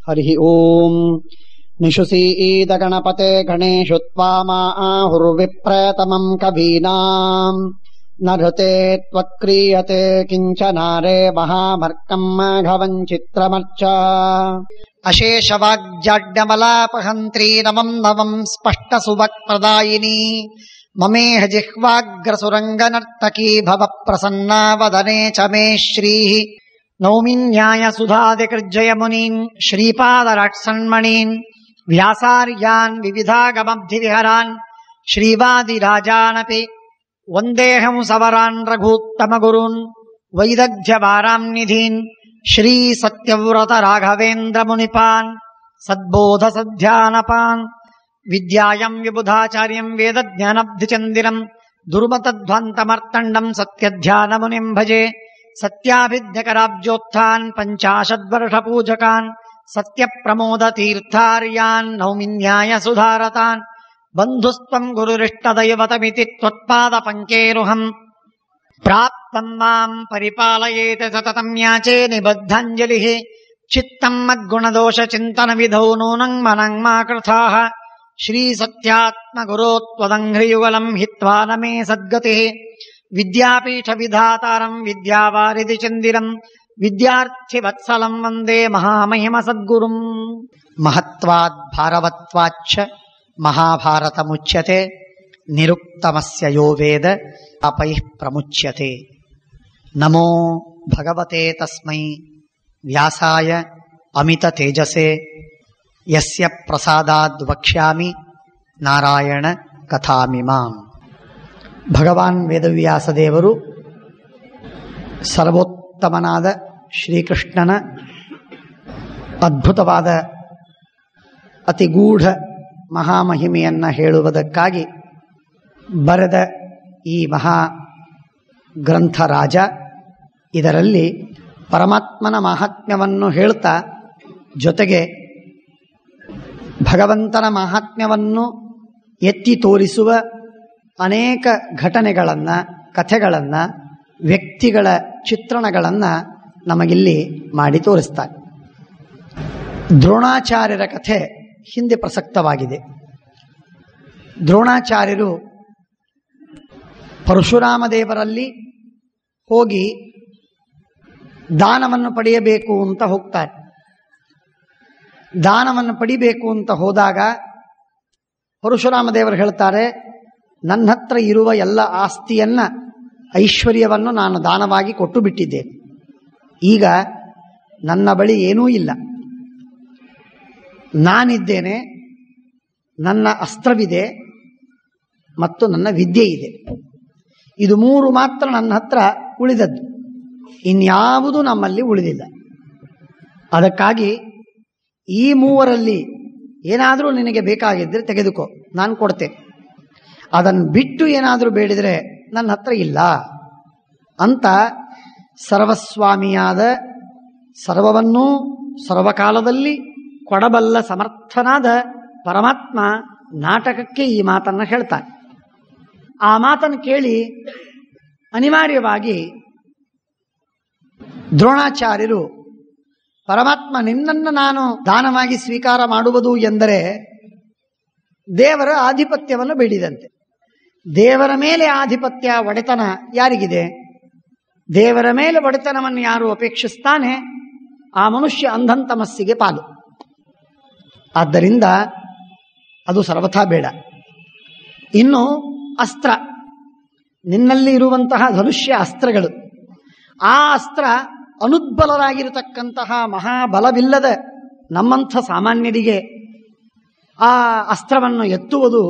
ಹರಿ ಓಂ. ನಿಶುಸೀದ ಗಣಪತೆ ಗಣೇಶು ತ್ವಾಮಾಹುರ್ವಿಪ್ರತಮಂ ಕವೀನಾಂ ನೃತೆ ತ್ವಕ್ರಿಯತೆ ಕಿಂಚನಾರೇ ಮಹಾಮರ್ಕಂ ಮಾಘವಂ ಚಿತ್ರಮರ್ಚ. ಅಶೇಷವಾಗ್ಜಾಡ್ಯಮಲಾಪಹಂತ್ರೀ ನಮಂ ನವಂ ಸ್ಪಷ್ಟ ಸುವಕ್ಪ್ರದಾಯಿನಿ ಮಮೇಹ ಜಿಹ್ವಾಗ್ರಸುರಂಗನರ್ತಕೀ ಭವ ಪ್ರಸನ್ನಾ ವದನೆ ಚ ಮೇ ಶ್ರೀಃ. ನೌಮಿ ನ್ಯಾಯ ಸುಧಾದಿಕೃಜ್ಜಯ ಮುನೀನ್ ಶ್ರೀಪಾದರಾಟ್ಸನ್ಮಣೀನ್ ವ್ಯಾಸಾರ್ಯಾನ್ ವಿವಿಧಾಗಮಬ್ಧಿವಿಹರಾನ್ ಶ್ರೀವಾದಿರಾಜಾನಪಿ ವಂದೇಹಂ ಸವರಾನ್ ರಘೂತ್ತಮ ಗುರೂನ್ ವೈದಗ್ಧ್ಯವಾರಾಂ ನಿಧೀನ್ ಶ್ರೀ ಸತ್ಯವ್ರತ ರಾಘವೇಂದ್ರ ಮುನಿಪಾನ್ ಸದ್ಬೋಧ ಸಧ್ಯಾನಪಾನ್. ವಿದ್ಯಾಯಂ ವಿಬುಧಾಚಾರ್ಯಂ ವೇದಜ್ಞಾನಬ್ಧಿಚಂದಿರಂ ದುರ್ಮತಧ್ವಂತಮರ್ತಂಡಂ ಸತ್ಯಧ್ಯಾನ ಮುನಿಂ ಭಜೆ. ಸತ್ಯಾಭಿಧ್ಯಕರಾಬ್ಜೋತ್ಥಾನ್ ಪಂಚಾಶದ್ವರ್ಷ ಪೂಜಕಾನ್ ಸತ್ಯ ಪ್ರಮೋದ ತೀರ್ಥಾರ್ಯಾನ್ ನೌಮಿ ನ್ಯಾಯ ಸುಧಾರತಾನ್. ಬಂಧುಸ್ತ್ವಂ ಗುರುರಿಷ್ಟದೈವತಮಿತಿ ತ್ವತ್ಪಾದ ಪಂಕೇರುಹಂ ಪ್ರಾಪ್ತಂ ಮಾಂ ಪರಿಪಾಲಯೇತ ಸತತಂ ಯಾಚೇ ನಿಬದ್ಧಾಂಜಲಿಃ. ಚಿತ್ತಂ ಮದ್ಗುಣದೋಷ ಚಿಂತನ ವಿಧೌ ನೂನಂ ಮನಂ ಮಾ ಕೃತಾಃ. ಶ್ರೀ ಸತ್ಯಾತ್ಮ ಗುರೋ ತ್ವದಂಘ್ರಿಯುಗಲಂ ಹಿತ್ವಾ ನ ಮೇ ಸದ್ಗತಿಃ. ವಿದ್ಯಾಪೀಠ ವಿಧಾತಾರಂ ವಿದ್ಯಾವಾರಿಧಿ ಚಂದಿರಂ ವಿದ್ಯಾರ್ಥಿ ವತ್ಸಲಂ ವಂದೇ ಮಹಾಮಹಿಮ ಸದ್ಗುರುಂ. ಮಹತ್ವಾದ್ ಭಾರವತ್ವಾಚ್ಚ ಮಹಾಭಾರತ ಮುಚ್ಯತೆ ನಿರುಕ್ತಮಸ್ಯ ಯೋ ವೇದ ಅಪೈಃ ಪ್ರಮುಚ್ಯತೆ. ನಮೋ ಭಗವತೆ ತಸ್ಮೈ ವ್ಯಾಸಾಯ ಅಮಿತ ತೇಜಸೆ ಯಸ್ಯ ಪ್ರಸಾದಾದ್ ವಕ್ಷ್ಯಾಮಿ ನಾರಾಯಣ ಕಥಾಮಿಮಾಂ. ಭಗವಾನ್ ವೇದವ್ಯಾಸದೇವರು ಸರ್ವೋತ್ತಮನಾದ ಶ್ರೀಕೃಷ್ಣನ ಅದ್ಭುತವಾದ ಅತಿಗೂಢ ಮಹಾಮಹಿಮೆಯನ್ನು ಹೇಳುವುದಕ್ಕಾಗಿ ಬರೆದ ಈ ಮಹಾ ಗ್ರಂಥ ರಾಜ ಇದರಲ್ಲಿ ಪರಮಾತ್ಮನ ಮಹಾತ್ಮ್ಯವನ್ನು ಹೇಳ್ತಾ ಜೊತೆಗೆ ಭಗವಂತನ ಮಹಾತ್ಮ್ಯವನ್ನು ಎತ್ತಿ ತೋರಿಸುವ ಅನೇಕ ಘಟನೆಗಳನ್ನು, ಕಥೆಗಳನ್ನು, ವ್ಯಕ್ತಿಗಳ ಚಿತ್ರಣಗಳನ್ನು ನಮಗಿಲ್ಲಿ ಮಾಡಿ ತೋರಿಸ್ತಾರೆ. ದ್ರೋಣಾಚಾರ್ಯರ ಕಥೆ ಹಿಂದೆ ಪ್ರಸಕ್ತವಾಗಿದೆ. ದ್ರೋಣಾಚಾರ್ಯರು ಪರಶುರಾಮ ದೇವರಲ್ಲಿ ಹೋಗಿ ದಾನವನ್ನು ಪಡೆಯಬೇಕು ಅಂತ ಹೋಗ್ತಾರೆ. ದಾನವನ್ನು ಪಡಿಬೇಕು ಅಂತ ಹೋದಾಗ ಪರಶುರಾಮ ದೇವರು ಹೇಳ್ತಾರೆ, ನನ್ನ ಹತ್ರ ಇರುವ ಎಲ್ಲ ಆಸ್ತಿಯನ್ನ, ಐಶ್ವರ್ಯವನ್ನು ನಾನು ದಾನವಾಗಿ ಕೊಟ್ಟು ಬಿಟ್ಟಿದ್ದೇನೆ. ಈಗ ನನ್ನ ಬಳಿ ಏನೂ ಇಲ್ಲ. ನಾನಿದ್ದೇನೆ, ನನ್ನ ಅಸ್ತ್ರವಿದೆ ಮತ್ತು ನನ್ನ ವಿದ್ಯೆ ಇದೆ. ಇದು ಮೂರು ಮಾತ್ರ ನನ್ನ ಹತ್ರ ಉಳಿದದ್ದು, ಇನ್ಯಾವುದೂ ನಮ್ಮಲ್ಲಿ ಉಳಿದಿಲ್ಲ. ಅದಕ್ಕಾಗಿ ಈ ಮೂವರಲ್ಲಿ ಏನಾದರೂ ನಿನಗೆ ಬೇಕಾಗಿದ್ದರೆ ತೆಗೆದುಕೋ, ನಾನು ಕೊಡ್ತೇನೆ. ಅದನ್ನು ಬಿಟ್ಟು ಏನಾದರೂ ಬೇಡಿದರೆ ನನ್ನ ಹತ್ರ ಇಲ್ಲ ಅಂತ ಸರ್ವಸ್ವಾಮಿಯಾದ, ಸರ್ವವನ್ನೂ ಸರ್ವಕಾಲದಲ್ಲಿ ಕೊಡಬಲ್ಲ ಸಮರ್ಥನಾದ ಪರಮಾತ್ಮ ನಾಟಕಕ್ಕೆ ಈ ಮಾತನ್ನು ಹೇಳ್ತಾನೆ. ಆ ಮಾತನ್ನು ಕೇಳಿ ಅನಿವಾರ್ಯವಾಗಿ ದ್ರೋಣಾಚಾರ್ಯರು, ಪರಮಾತ್ಮ ನಿನ್ನನ್ನು ನಾನು ದಾನವಾಗಿ ಸ್ವೀಕಾರ ಮಾಡುವುದು ಎಂದರೆ ದೇವರ ಆಧಿಪತ್ಯವನ್ನು ಬೇಡಿದಂತೆ. ದೇವರ ಮೇಲೆ ಆಧಿಪತ್ಯ, ಒಡೆತನ ಯಾರಿಗಿದೆ? ದೇವರ ಮೇಲೆ ಒಡೆತನವನ್ನು ಯಾರು ಅಪೇಕ್ಷಿಸ್ತಾನೆ ಆ ಮನುಷ್ಯ ಅಂಧಂತಮಸ್ಸಿಗೆ ಪಾಲು. ಆದ್ದರಿಂದ ಅದು ಸರ್ವಥಾ ಬೇಡ. ಇನ್ನು ಅಸ್ತ್ರ, ನಿನ್ನಲ್ಲಿ ಇರುವಂತಹ ಧನುಷ್ಯ ಅಸ್ತ್ರಗಳು, ಆ ಅಸ್ತ್ರ ಅನುದ್ಬಲರಾಗಿರತಕ್ಕಂತಹ ಮಹಾಬಲವಿಲ್ಲದ ನಮ್ಮಂಥ ಸಾಮಾನ್ಯರಿಗೆ ಆ ಅಸ್ತ್ರವನ್ನು ಎತ್ತುವುದು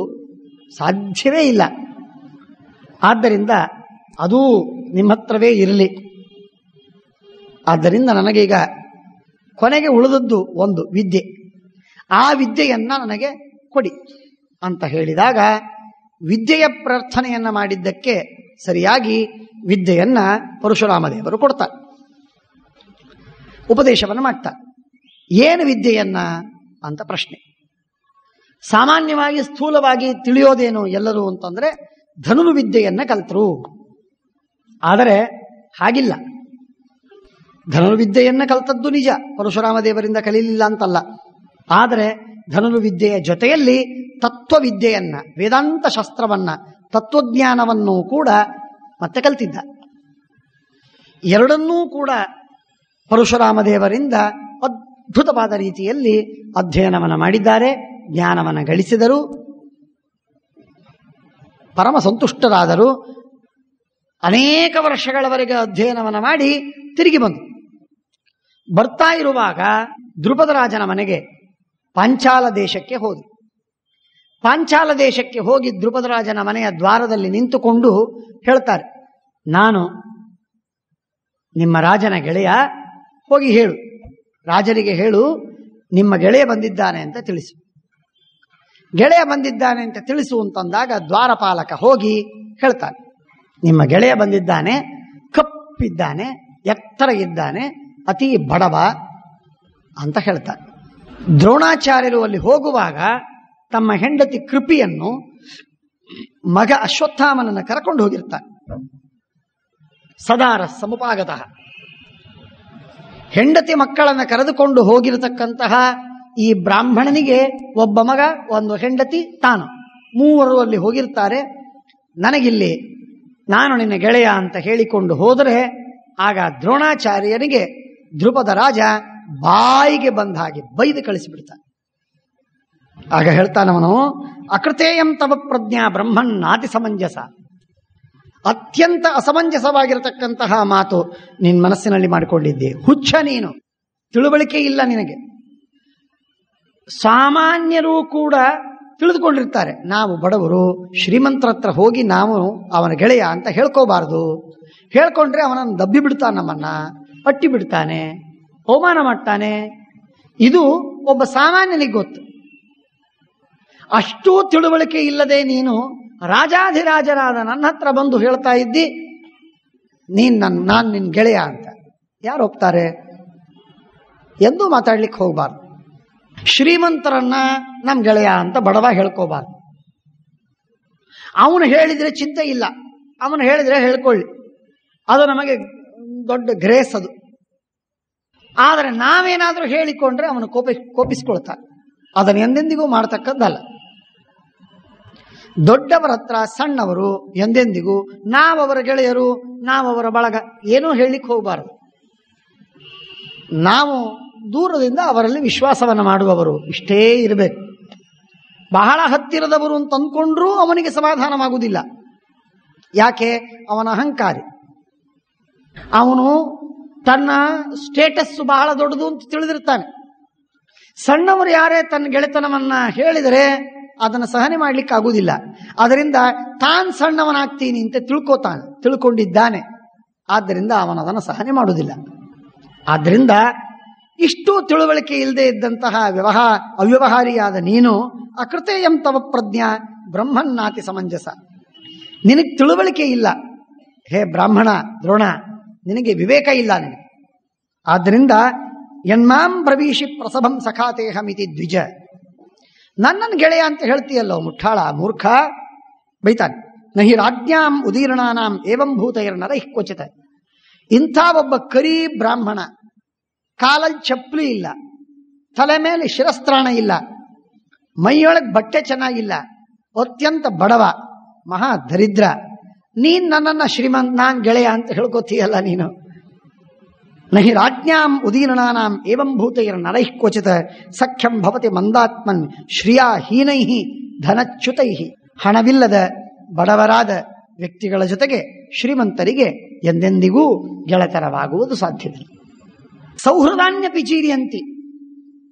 ಸಾಧ್ಯವೇ ಇಲ್ಲ. ಆದ್ದರಿಂದ ಅದೂ ನಿಮ್ಮ ಹತ್ರವೇ ಇರಲಿ. ಆದ್ದರಿಂದ ನನಗೀಗ ಕೊನೆಗೆ ಉಳಿದದ್ದು ಒಂದು ವಿದ್ಯೆ, ಆ ವಿದ್ಯೆಯನ್ನು ನನಗೆ ಕೊಡಿ ಅಂತ ಹೇಳಿದಾಗ ವಿದ್ಯೆಯ ಪ್ರಾರ್ಥನೆಯನ್ನು ಮಾಡಿದ್ದಕ್ಕೆ ಸರಿಯಾಗಿ ವಿದ್ಯೆಯನ್ನು ಪರಶುರಾಮ ದೇವರು ಕೊಡ್ತಾರೆ, ಉಪದೇಶವನ್ನು ಮಾಡ್ತಾರೆ. ಏನು ವಿದ್ಯೆಯನ್ನ ಅಂತ ಪ್ರಶ್ನೆ. ಸಾಮಾನ್ಯವಾಗಿ ಸ್ಥೂಲವಾಗಿ ತಿಳಿಯೋದೇನು ಎಲ್ಲರೂ ಅಂತಂದ್ರೆ ಧನುರ್ವಿದ್ಯೆಯನ್ನ ಕಲ್ತರು. ಆದರೆ ಹಾಗಿಲ್ಲ. ಧನುರ್ವಿದ್ಯೆಯನ್ನ ಕಲಿತದ್ದು ನಿಜ, ಪರಶುರಾಮ ದೇವರಿಂದ ಕಲೀಲಿಲ್ಲ ಅಂತಲ್ಲ. ಆದರೆ ಧನುರ್ವಿದ್ಯೆಯ ಜೊತೆಯಲ್ಲಿ ತತ್ವವಿದ್ಯೆಯನ್ನ, ವೇದಾಂತ ಶಾಸ್ತ್ರವನ್ನ, ತತ್ವಜ್ಞಾನವನ್ನು ಕೂಡ ಮತ್ತೆ ಕಲ್ತಿದ್ದ. ಎರಡನ್ನೂ ಕೂಡ ಪರಶುರಾಮ ದೇವರಿಂದ ಅದ್ಭುತವಾದ ರೀತಿಯಲ್ಲಿ ಅಧ್ಯಯನವನ್ನು ಮಾಡಿದ್ದಾರೆ, ಜ್ಞಾನವನ್ನು ಗಳಿಸಿದರು, ಪರಮ ಸಂತುಷ್ಟರಾದರು. ಅನೇಕ ವರ್ಷಗಳವರೆಗೆ ಅಧ್ಯಯನವನ್ನು ಮಾಡಿ ತಿರುಗಿ ಬಂದರು. ಬರ್ತಾ ಇರುವಾಗ ದ್ರುಪದ ರಾಜನ ಮನೆಗೆ ಪಾಂಚಾಲ ದೇಶಕ್ಕೆ ಹೋದರು. ಪಾಂಚಾಲ ದೇಶಕ್ಕೆ ಹೋಗಿ ದ್ರುಪದ ರಾಜನ ಮನೆಯ ದ್ವಾರದಲ್ಲಿ ನಿಂತುಕೊಂಡು ಹೇಳ್ತಾರೆ, ನಾನು ನಿಮ್ಮ ರಾಜನ ಗೆಳೆಯ, ಹೋಗಿ ಹೇಳು, ರಾಜರಿಗೆ ಹೇಳು ನಿಮ್ಮ ಗೆಳೆಯ ಬಂದಿದ್ದಾನೆ ಅಂತ ತಿಳಿಸು. ಗೆಳೆಯ ಬಂದಿದ್ದಾನೆ ಅಂತ ತಿಳಿಸು ಅಂತಂದಾಗ ದ್ವಾರಪಾಲಕ ಹೋಗಿ ಹೇಳ್ತಾನೆ, ನಿಮ್ಮ ಗೆಳೆಯ ಬಂದಿದ್ದಾನೆ, ಕಪ್ಪಿದ್ದಾನೆ, ಎತ್ತರ ಇದ್ದಾನೆ, ಅತಿ ಬಡವ ಅಂತ ಹೇಳ್ತಾನೆ. ದ್ರೋಣಾಚಾರ್ಯರು ಅಲ್ಲಿ ಹೋಗುವಾಗ ತಮ್ಮ ಹೆಂಡತಿ ಕೃಪಿಯನ್ನು, ಮಗ ಅಶ್ವತ್ಥಾಮನನ್ನು ಕರ್ಕೊಂಡು ಹೋಗಿರ್ತಾನೆ. ಸದಾರ ಸಮುಪಾಗತಃ ಹೆಂಡತಿ ಮಕ್ಕಳನ್ನು ಕರೆದುಕೊಂಡು ಹೋಗಿರತಕ್ಕಂತಹ ಈ ಬ್ರಾಹ್ಮಣನಿಗೆ ಒಬ್ಬ ಮಗ, ಒಂದು ಹೆಂಡತಿ, ತಾನು, ಮೂವರು ಅಲ್ಲಿ ಹೋಗಿರ್ತಾರೆ. ನನಗಿಲ್ಲಿ ನಾನು ನಿನ್ನ ಗೆಳೆಯ ಅಂತ ಹೇಳಿಕೊಂಡು ಹೋದರೆ ಆಗ ದ್ರೋಣಾಚಾರ್ಯನಿಗೆ ದ್ರುಪದ ರಾಜ ಬಾಯಿಗೆ ಬಂದ ಹಾಗೆ ಬೈದು ಕಳಿಸಿಬಿಡ್ತಾನೆ. ಆಗ ಹೇಳ್ತಾನವನು, ಅಕೃತೇಯಂ ತವ ಪ್ರಜ್ಞಾ ಬ್ರಹ್ಮನ್ ನಾತಿ ಸಮಂಜಸ. ಅತ್ಯಂತ ಅಸಮಂಜಸವಾಗಿರತಕ್ಕಂತಹ ಮಾತು ನಿನ್ನ ಮನಸ್ಸಿನಲ್ಲಿ ಮಾಡಿಕೊಂಡಿದ್ದೆ, ಹುಚ್ಚ ನೀನು, ತಿಳುವಳಿಕೆ ಇಲ್ಲ ನಿನಗೆ. ಸಾಮಾನ್ಯರು ಕೂಡ ತಿಳಿದುಕೊಂಡಿರ್ತಾರೆ, ನಾವು ಬಡವರು, ಶ್ರೀಮಂತರ ಹತ್ರ ಹೋಗಿ ನಾವು ಅವನ ಗೆಳೆಯ ಅಂತ ಹೇಳ್ಕೋಬಾರ್ದು, ಹೇಳ್ಕೊಂಡ್ರೆ ಅವನನ್ನು ದಬ್ಬಿ ಬಿಡ್ತಾನೆ, ನಮ್ಮನ್ನ ಅಟ್ಟಿ ಬಿಡ್ತಾನೆ, ಅವಮಾನ ಮಾಡ್ತಾನೆ. ಇದು ಒಬ್ಬ ಸಾಮಾನ್ಯನಿಗೆ ಗೊತ್ತು. ಅಷ್ಟೂ ತಿಳುವಳಿಕೆ ಇಲ್ಲದೆ ನೀನು ರಾಜಾಧಿರಾಜರಾದ ನನ್ನ ಹತ್ರ ಬಂದು ಹೇಳ್ತಾ ಇದ್ದಿ ನಾನು ನಿನ್ನ ಗೆಳೆಯ ಅಂತ. ಯಾರು ಹೋಗ್ತಾರೆ? ಎಂದೂ ಮಾತಾಡ್ಲಿಕ್ಕೆ ಹೋಗ್ಬಾರ್ದು. ಶ್ರೀಮಂತರನ್ನ ನಮ್ಮ ಗೆಳೆಯ ಅಂತ ಬಡವ ಹೇಳ್ಕೋಬಾರ್ದು. ಅವನು ಹೇಳಿದ್ರೆ ಚಿಂತೆ ಇಲ್ಲ, ಅವನು ಹೇಳಿದ್ರೆ ಹೇಳ್ಕೊಳ್ಳಿ, ಅದು ನಮಗೆ ದೊಡ್ಡ ಗ್ರೇಸ್ ಅದು. ಆದರೆ ನಾವೇನಾದರೂ ಹೇಳಿಕೊಂಡ್ರೆ ಅವನು ಕೋಪಿಸ್ಕೊಳ್ತಾನೆ. ಅದನ್ನು ಎಂದೆಂದಿಗೂ ಮಾಡತಕ್ಕದ್ದಲ್ಲ. ದೊಡ್ಡವರ ಹತ್ರ ಸಣ್ಣವರು ಎಂದೆಂದಿಗೂ ನಾವವರ ಗೆಳೆಯರು, ನಾವವರ ಬಳಗ ಏನೂ ಹೇಳಲಿಕ್ಕೆ ಹೋಗಬಾರದು. ನಾವು ದೂರದಿಂದ ಅವರಲ್ಲಿ ವಿಶ್ವಾಸವನ್ನು ಮಾಡುವವರು ಇಷ್ಟೇ ಇರಬೇಕು. ಬಹಳ ಹತ್ತಿರದವರು ಅಂತ ಅಂದ್ಕೊಂಡ್ರೂ ಅವನಿಗೆ ಸಮಾಧಾನವಾಗುವುದಿಲ್ಲ. ಯಾಕೆ? ಅವನ ಅಹಂಕಾರಿ. ಅವನು ತನ್ನ ಸ್ಟೇಟಸ್ ಬಹಳ ದೊಡ್ಡದು ಅಂತ ತಿಳಿದಿರ್ತಾನೆ. ಸಣ್ಣವರು ಯಾರೇ ತನ್ನ ಗೆಳೆತನವನ್ನ ಹೇಳಿದರೆ ಅದನ್ನು ಸಹನೆ ಮಾಡ್ಲಿಕ್ಕೆ ಆಗುವುದಿಲ್ಲ. ಅದರಿಂದ ತಾನು ಸಣ್ಣವನಾಗ್ತೀನಿ ಅಂತ ತಿಳ್ಕೊಂಡಿದ್ದಾನೆ. ಆದ್ದರಿಂದ ಅವನದನ್ನು ಸಹನೆ ಮಾಡುವುದಿಲ್ಲ. ಆದ್ದರಿಂದ ಇಷ್ಟು ತಿಳುವಳಿಕೆ ಇಲ್ಲದೆ ಇದ್ದಂತಹ ಅವ್ಯವಹಾರಿಯಾದ ನೀನು ಅಕೃತೇಯಂ ತವ ಪ್ರಜ್ಞಾ ಬ್ರಹ್ಮನ್ನಾತಿ ಸಮಂಜಸ. ನಿನಗೆ ತಿಳುವಳಿಕೆ ಇಲ್ಲ. ಹೇ ಬ್ರಾಹ್ಮಣ ದ್ರೋಣ, ನಿನಗೆ ವಿವೇಕ ಇಲ್ಲ ನಿನಗೆ. ಆದ್ದರಿಂದ ಯನ್ಮಾಂ ಬ್ರವೀಷಿ ಪ್ರಸಭಂ ಸಖಾತೇಹಮಿತಿ ದ್ವಿಜ. ನನ್ನನ್ನು ಗೆಳೆಯ ಅಂತ ಹೇಳ್ತೀಯಲ್ಲೋ ಮುಠಾಳ, ಮೂರ್ಖ, ಬೈತಾನೆ. ನಹಿ ರಾಜ್ಞಾಂ ಉದೀರ್ಣಾನಾಂ ಏವಂ ಭೂತೈರ್ನರೈಃ ಕ್ವಚಿತ. ಇಂಥ ಒಬ್ಬ ಕರಿ ಬ್ರಾಹ್ಮಣ, ಕಾಲಲ್ಲಿ ಚಪ್ಪಲಿ ಇಲ್ಲ, ತಲೆ ಮೇಲೆ ಶಿರಸ್ತ್ರಾಣ ಇಲ್ಲ, ಮೈಯೊಳಗೆ ಬಟ್ಟೆ ಚೆನ್ನಾಗಿಲ್ಲ, ಅತ್ಯಂತ ಬಡವ, ಮಹಾ ದರಿದ್ರ, ನೀನ್ ನನ್ನನ್ನ ಶ್ರೀಮಂತ, ನಾನ್ ಗೆಳೆಯ ಅಂತ ಹೇಳ್ಕೋತೀಯಲ್ಲ ನೀನು. ನಹಿ ರಾಜ್ಞಾಂ ಉದೀರ್ಣಾನಾಂ ಏವಂ ಭೂತೈರ್ ನರೈಃ ಕ್ವಚಿತ ಸಖ್ಯಂ ಭವತಿ ಮಂದಾತ್ಮನ್ ಶ್ರಿಯಾ ಹೀನೈಃ ಧನಚ್ಯುತೈ. ಹಣವಿಲ್ಲದ ಬಡವರಾದ ವ್ಯಕ್ತಿಗಳ ಜೊತೆಗೆ ಶ್ರೀಮಂತರಿಗೆ ಎಂದೆಂದಿಗೂ ಗೆಳೆತನವಾಗುವುದು ಸಾಧ್ಯವಿಲ್ಲ. ಸೌಹೃದಾನ್ಯಪಿ ಚೀರಿಯಂತಿ.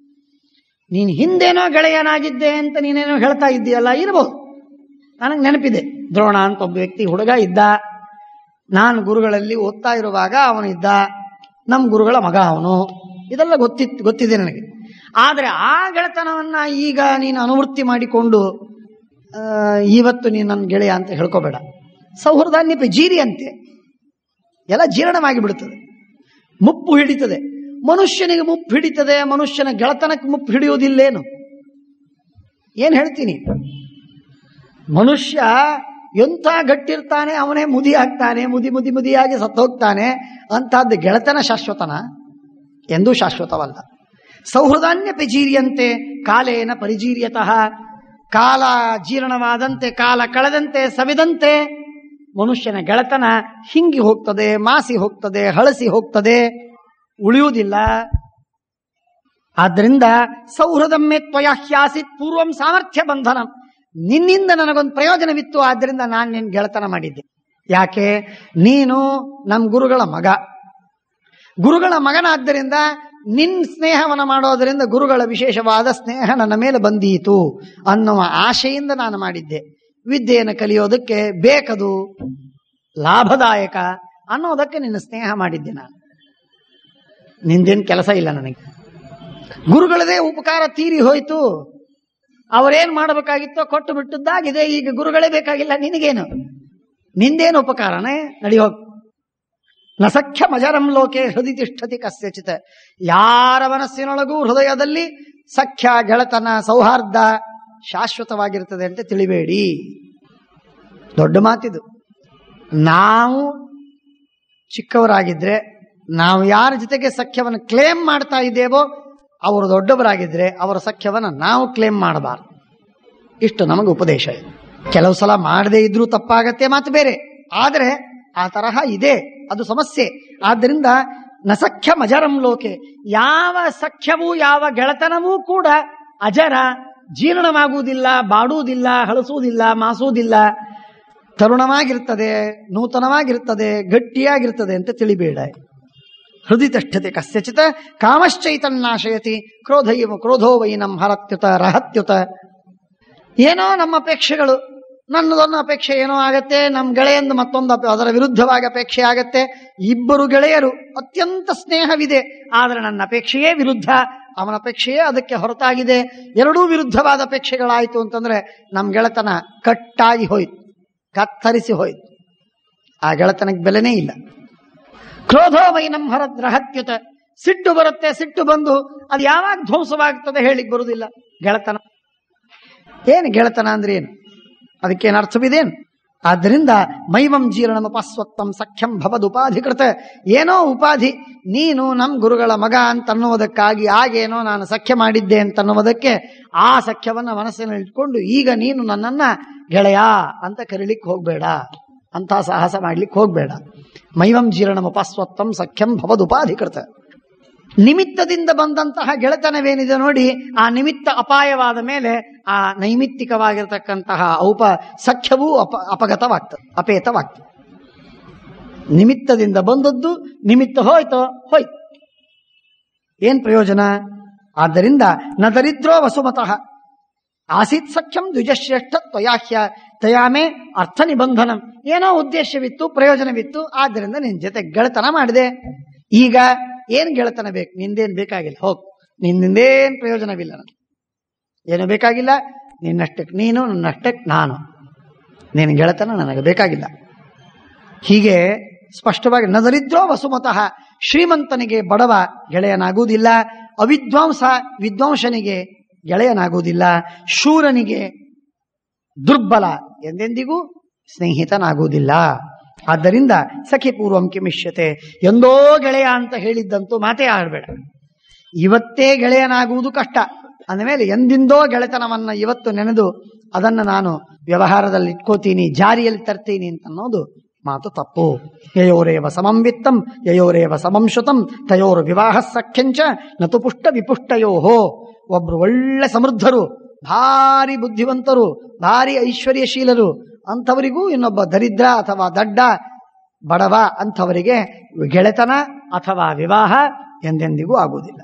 ನೀನು ಹಿಂದೇನೋ ಗೆಳೆಯನಾಗಿದ್ದೆ ಅಂತ ನೀನೇನೋ ಹೇಳ್ತಾ ಇದ್ದೀಯಲ್ಲ, ಇರಬಹುದು. ನನಗೆ ನೆನಪಿದೆ, ದ್ರೋಣ ಅಂತ ಒಬ್ಬ ವ್ಯಕ್ತಿ ಹುಡುಗ ಇದ್ದ. ನಾನು ಗುರುಗಳಲ್ಲಿ ಓದ್ತಾ ಇರುವಾಗ ಅವನಿದ್ದ, ನಮ್ಮ ಗುರುಗಳ ಮಗ ಅವನು. ಇದೆಲ್ಲ ಗೊತ್ತಿದೆ ನನಗೆ. ಆದರೆ ಆ ಗೆಳೆತನವನ್ನ ಈಗ ನೀನು ಅನುವೃತ್ತಿ ಮಾಡಿಕೊಂಡು ಇವತ್ತು ನೀನು ನನ್ನ ಗೆಳೆಯ ಅಂತ ಹೇಳ್ಕೋಬೇಡ. ಸೌಹೃದಾನ್ಯಪಿ ಜೀರಿಯಂತೆ. ಎಲ್ಲ ಜೀರ್ಣವಾಗಿ ಬಿಡುತ್ತದೆ, ಮುಪ್ಪು ಹಿಡಿತದೆ. ಮನುಷ್ಯನಿಗೆ ಮುಪ್ಪು ಹಿಡಿತದೆ, ಮನುಷ್ಯನ ಗೆಳೆತನಕ್ಕೆ ಮುಪ್ಪು ಹಿಡಿಯೋದಿಲ್ಲೇನು? ಏನ್ ಹೇಳ್ತೀನಿ? ಮನುಷ್ಯ ಎಂಥ ಗಟ್ಟಿರ್ತಾನೆ ಅವನೇ ಮುದಿ ಆಗ್ತಾನೆ, ಮುದಿಯಾಗಿ ಸತ್ತೋಗ್ತಾನೆ. ಅಂತಹದ್ದು ಗೆಳೆತನ ಶಾಶ್ವತನ? ಎಂದೂ ಶಾಶ್ವತವಲ್ಲ. ಸೌಹೃದಾನ್ಯಪಿ ಜೀರ್ಯಂತೆ ಕಾಲೇನ ಪರಿಜೀರ್ಯತಃ. ಕಾಲ ಜೀರ್ಣವಾದಂತೆ, ಕಾಲ ಕಳೆದಂತೆ, ಸವಿದಂತೆ ಮನುಷ್ಯನ ಗೆಳೆತನ ಹಿಂಗಿ ಹೋಗ್ತದೆ, ಮಾಸಿ ಹೋಗ್ತದೆ, ಹಳಸಿ ಹೋಗ್ತದೆ, ಉಳಿಯುವುದಿಲ್ಲ. ಆದ್ದರಿಂದ ಸೌಹೃದಮ್ಮೆ ತ್ವಯಾಹ್ಯಾಸಿತ್ ಪೂರ್ವಂ ಸಾಮರ್ಥ್ಯ ಬಂಧನಂ. ನಿನ್ನಿಂದ ನನಗೊಂದು ಪ್ರಯೋಜನವಿತ್ತು, ಆದ್ದರಿಂದ ನಾನು ನಿನ್ನ ಗೆಳೆತನ ಮಾಡಿದ್ದೆ. ಯಾಕೆ? ನೀನು ನಮ್ಮ ಗುರುಗಳ ಮಗ. ಗುರುಗಳ ಮಗನಾದ್ದರಿಂದ ನಿನ್ನ ಸ್ನೇಹವನ್ನು ಮಾಡೋದರಿಂದ ಗುರುಗಳ ವಿಶೇಷವಾದ ಸ್ನೇಹ ನನ್ನ ಮೇಲೆ ಬಂದೀತು ಅನ್ನುವ ಆಶೆಯಿಂದ ನಾನು ಮಾಡಿದ್ದೆ. ವಿದ್ಯೆಯನ್ನು ಕಲಿಯೋದಕ್ಕೆ ಬೇಕದು, ಲಾಭದಾಯಕ ಅನ್ನೋದಕ್ಕೆ ನಿನ್ನ ಸ್ನೇಹ ಮಾಡಿದ್ದೆ ನಾನು. ನಿಂದೇನು ಕೆಲಸ ಇಲ್ಲ ನನಗೆ. ಗುರುಗಳದೇ ಉಪಕಾರ ತೀರಿ ಹೋಯ್ತು. ಅವರೇನು ಮಾಡಬೇಕಾಗಿತ್ತೋ ಕೊಟ್ಟು ಬಿಟ್ಟದ್ದಾಗಿದೆ. ಈಗ ಗುರುಗಳೇ ಬೇಕಾಗಿಲ್ಲ ನಿನಗೇನು, ನಿಂದೇನು ಉಪಕಾರನೇ? ನಡಿ ಹೋಗ್. ನ ಸಖ್ಯ ಮಜರಂ ಲೋಕೆ ಹೃದಯ ತಿಷ್ಠತಿ ಕಸ್ಯಚಿತ್. ಯಾರ ಮನಸ್ಸಿನೊಳಗೂ ಹೃದಯದಲ್ಲಿ ಸಖ್ಯ, ಗೆಳೆತನ, ಸೌಹಾರ್ದ ಶಾಶ್ವತವಾಗಿರ್ತದೆ ಅಂತ ತಿಳಿಬೇಡಿ. ದೊಡ್ಡ ಮಾತಿದು. ನಾವು ಚಿಕ್ಕವರಾಗಿದ್ರೆ, ನಾವು ಯಾರ ಜೊತೆಗೆ ಸಖ್ಯವನ್ನು ಕ್ಲೇಮ್ ಮಾಡ್ತಾ ಇದ್ದೇವೋ ಅವರು ದೊಡ್ಡವರಾಗಿದ್ರೆ ಅವರ ಸಖ್ಯವನ್ನು ನಾವು ಕ್ಲೇಮ್ ಮಾಡಬಾರ್ದು. ಇಷ್ಟು ನಮಗೆ ಉಪದೇಶ ಇದೆ. ಕೆಲವು ಸಲ ಮಾಡದೇ ಇದ್ರೂ ತಪ್ಪಾಗತ್ತೆ, ಮಾತು ಬೇರೆ. ಆದರೆ ಆ ತರಹ ಇದೆ, ಅದು ಸಮಸ್ಯೆ. ಆದ್ದರಿಂದ ನ ಸಖ್ಯ ಮಜರಂ ಲೋಕೆ. ಯಾವ ಸಖ್ಯವೂ ಯಾವ ಗೆಳೆತನವೂ ಕೂಡ ಅಜರ, ಜೀರ್ಣವಾಗುವುದಿಲ್ಲ, ಬಾಡುವುದಿಲ್ಲ, ಹಳಸುವುದಿಲ್ಲ, ಮಾಸುವುದಿಲ್ಲ. ತರುಣವಾಗಿರ್ತದೆ, ನೂತನವಾಗಿರ್ತದೆ, ಗಟ್ಟಿಯಾಗಿರ್ತದೆ ಅಂತ ತಿಳಿಬೇಡ. ಹೃದಯ ತಿಷ್ಠತೆ ಕಸ್ಯಚಿತ್ ಕಾಮಶ್ಚೈತನ್ನಾಶಯತಿ ಕ್ರೋಧೋ ವೈನಂ ಹರತ್ಯುತ ರಹತ್ಯುತ. ಏನೋ ನಮ್ಮ ಅಪೇಕ್ಷೆಗಳು, ನನ್ನದೊಂದು ಅಪೇಕ್ಷೆ ಏನೋ ಆಗತ್ತೆ, ನಮ್ಮ ಗೆಳೆಯಂದು ಮತ್ತೊಂದು ಅದರ ವಿರುದ್ಧವಾಗಿ ಅಪೇಕ್ಷೆ ಆಗತ್ತೆ. ಇಬ್ಬರು ಗೆಳೆಯರು ಅತ್ಯಂತ ಸ್ನೇಹವಿದೆ, ಆದರೆ ನನ್ನ ಅಪೇಕ್ಷೆಯೇ ವಿರುದ್ಧ, ಅವನ ಅಪೇಕ್ಷೆಯೇ ಅದಕ್ಕೆ ಹೊರತಾಗಿದೆ. ಎರಡೂ ವಿರುದ್ಧವಾದ ಅಪೇಕ್ಷೆಗಳಾಯಿತು ಅಂತಂದ್ರೆ ನಮ್ಮ ಗೆಳೆತನ ಕಟ್ಟಾಗಿ ಹೋಯ್ತು, ಕತ್ತರಿಸಿ ಹೋಯ್ತು. ಆ ಗೆಳೆತನಕ್ಕೆ ಬೆಲೆನೇ ಇಲ್ಲ. ಕ್ರೋಧೋ ವೈನಂ ರಹತ್ಯುತ. ಸಿಟ್ಟು ಬರುತ್ತೆ, ಸಿಟ್ಟು ಬಂದು ಅದು ಯಾವಾಗ ಧ್ವಂಸವಾಗ್ತದೆ ಹೇಳಿಕ್ ಬರುವುದಿಲ್ಲ. ಗೆಳೆತನ ಏನು? ಗೆಳೆತನ ಅಂದ್ರೆ ಏನು? ಅದಕ್ಕೇನು ಅರ್ಥವಿದೇನು? ಆದ್ದರಿಂದ ಮೈವಂ ಜೀರ್ಣಮುಪಸ್ವತ್ವಂ ಸಖ್ಯಂ ಭವದುಪಾಧಿಕೃತ. ಏನೋ ಉಪಾಧಿ, ನೀನು ನಮ್ಮ ಗುರುಗಳ ಮಗ ಅಂತನ್ನುವುದಕ್ಕಾಗಿ ಆಗೇನೋ ನಾನು ಸಖ್ಯ ಮಾಡಿದ್ದೆ ಅಂತನ್ನುವುದಕ್ಕೆ ಆ ಸಖ್ಯವನ್ನು ಮನಸ್ಸಿನಲ್ಲಿ ಇಟ್ಕೊಂಡು ಈಗ ನೀನು ನನ್ನನ್ನ ಗೆಳೆಯ ಅಂತ ಕರೀಲಿಕ್ಕೆ ಹೋಗ್ಬೇಡ, ಅಂತ ಸಾಹಸ ಮಾಡ್ಲಿಕ್ಕೆ ಹೋಗ್ಬೇಡ. ಮೈವಂ ಜೀರ್ಣಮುಪಸ್ವತ್ವಂ ಸಖ್ಯಂ ಭವದುಪಾಧಿಕೃತ. ನಿಮಿತ್ತದಿಂದ ಬಂದಂತಹ ಗೆಳೆತನವೇನಿದೆ ನೋಡಿ, ಆ ನಿಮಿತ್ತ ಅಪಾಯವಾದ ಮೇಲೆ ಆ ನೈಮಿತ್ತಿಕವಾಗಿರತಕ್ಕಂತಹ ಸಖ್ಯವೂ ಅಪಗತವಾಗ್ತದೆ, ಅಪೇತವಾಗ್ತದೆ. ನಿಮಿತ್ತದಿಂದ ಬಂದದ್ದು ನಿಮಿತ್ತ ಹೋಯ್ತು. ಏನ್ ಪ್ರಯೋಜನ? ಆದ್ದರಿಂದ ನ ದರಿದ್ರೋ ವಸುಮತಃ ಆಸೀತ್ ಸಖ್ಯಂ ದ್ವಿಜಶ್ರೇಷ್ಠ ತ್ವಯಾಹ್ಯ ತಯಾಮೇ ಅರ್ಥ ನಿಬಂಧನಂ. ಏನೋ ಉದ್ದೇಶವಿತ್ತು, ಪ್ರಯೋಜನವಿತ್ತು, ಆದ್ದರಿಂದ ನಿನ್ ಜೊತೆ ಗೆಳೆತನ ಮಾಡಿದೆ. ಈಗ ಏನ್ ಗೆಳೆತನ ಬೇಕು? ನಿಂದೇನ್ ಬೇಕಾಗಿಲ್ಲ, ಹೋಗ್. ನಿನ್ನಿಂದೇನ್ ಪ್ರಯೋಜನವಿಲ್ಲ, ನನಗೆ ಏನು ಬೇಕಾಗಿಲ್ಲ. ನಿನ್ನಷ್ಟಕ್ಕೆ ನೀನು, ನನ್ನಷ್ಟಕ್ಕೆ ನಾನು. ನಿನ್ನ ಗೆಳೆತನ ನನಗೆ ಬೇಕಾಗಿಲ್ಲ. ಹೀಗೆ ಸ್ಪಷ್ಟವಾಗಿ ನ ದರಿದ್ರೋ ವಸುಮತಃ. ಶ್ರೀಮಂತನಿಗೆ ಬಡವ ಗೆಳೆಯನಾಗುವುದಿಲ್ಲ, ಅವಿದ್ವಾಂಸ ವಿದ್ವಾಂಸನಿಗೆ ಗೆಳೆಯನಾಗುವುದಿಲ್ಲ, ಶೂರನಿಗೆ ದುರ್ಬಲ ಎಂದೆಂದಿಗೂ ಸ್ನೇಹಿತನಾಗುವುದಿಲ್ಲ. ಆದ್ದರಿಂದ ಸಖಿ ಪೂರ್ವಂ ಕಿಮಿಷ್ಯತೆ. ಎಂದೋ ಗೆಳೆಯ ಅಂತ ಹೇಳಿದ್ದಂತೂ ಮಾತೇ ಆಡಬೇಡ. ಇವತ್ತೇ ಗೆಳೆಯನಾಗುವುದು ಕಷ್ಟ ಅಂದಮೇಲೆ ಎಂದಿಂದೋ ಗೆಳೆತನವನ್ನ ಇವತ್ತು ನೆನೆದು ಅದನ್ನು ನಾನು ವ್ಯವಹಾರದಲ್ಲಿ ಇಟ್ಕೋತೀನಿ, ಜಾರಿಯಲ್ಲಿ ತರ್ತೀನಿ ಅಂತ ಅನ್ನೋದು ಮಾತು ತಪ್ಪು. ಯಯೋರೇವ ಸಮಂ ವಿತ್ತಂ ಯಯೋರೇವ ಸಮಂ ಶ್ರುತಂ ತಯೋರ್ ವಿವಾಹ ಸಖ್ಯಂಚ ನತು ಪುಷ್ಟ ವಿಪುಷ್ಟಯೋಹೋ. ಒಬ್ರು ಒಳ್ಳೆ ಸಮೃದ್ಧರು, ಭಾರಿ ಬುದ್ಧಿವಂತರು, ಭಾರಿ ಐಶ್ವರ್ಯಶೀಲರು ಅಂಥವರಿಗೂ ಇನ್ನೊಬ್ಬ ದರಿದ್ರ ಅಥವಾ ದಡ್ಡ ಬಡವ ಅಂಥವರಿಗೆ ಗೆಳೆತನ ಅಥವಾ ವಿವಾಹ ಎಂದೆಂದಿಗೂ ಆಗುವುದಿಲ್ಲ.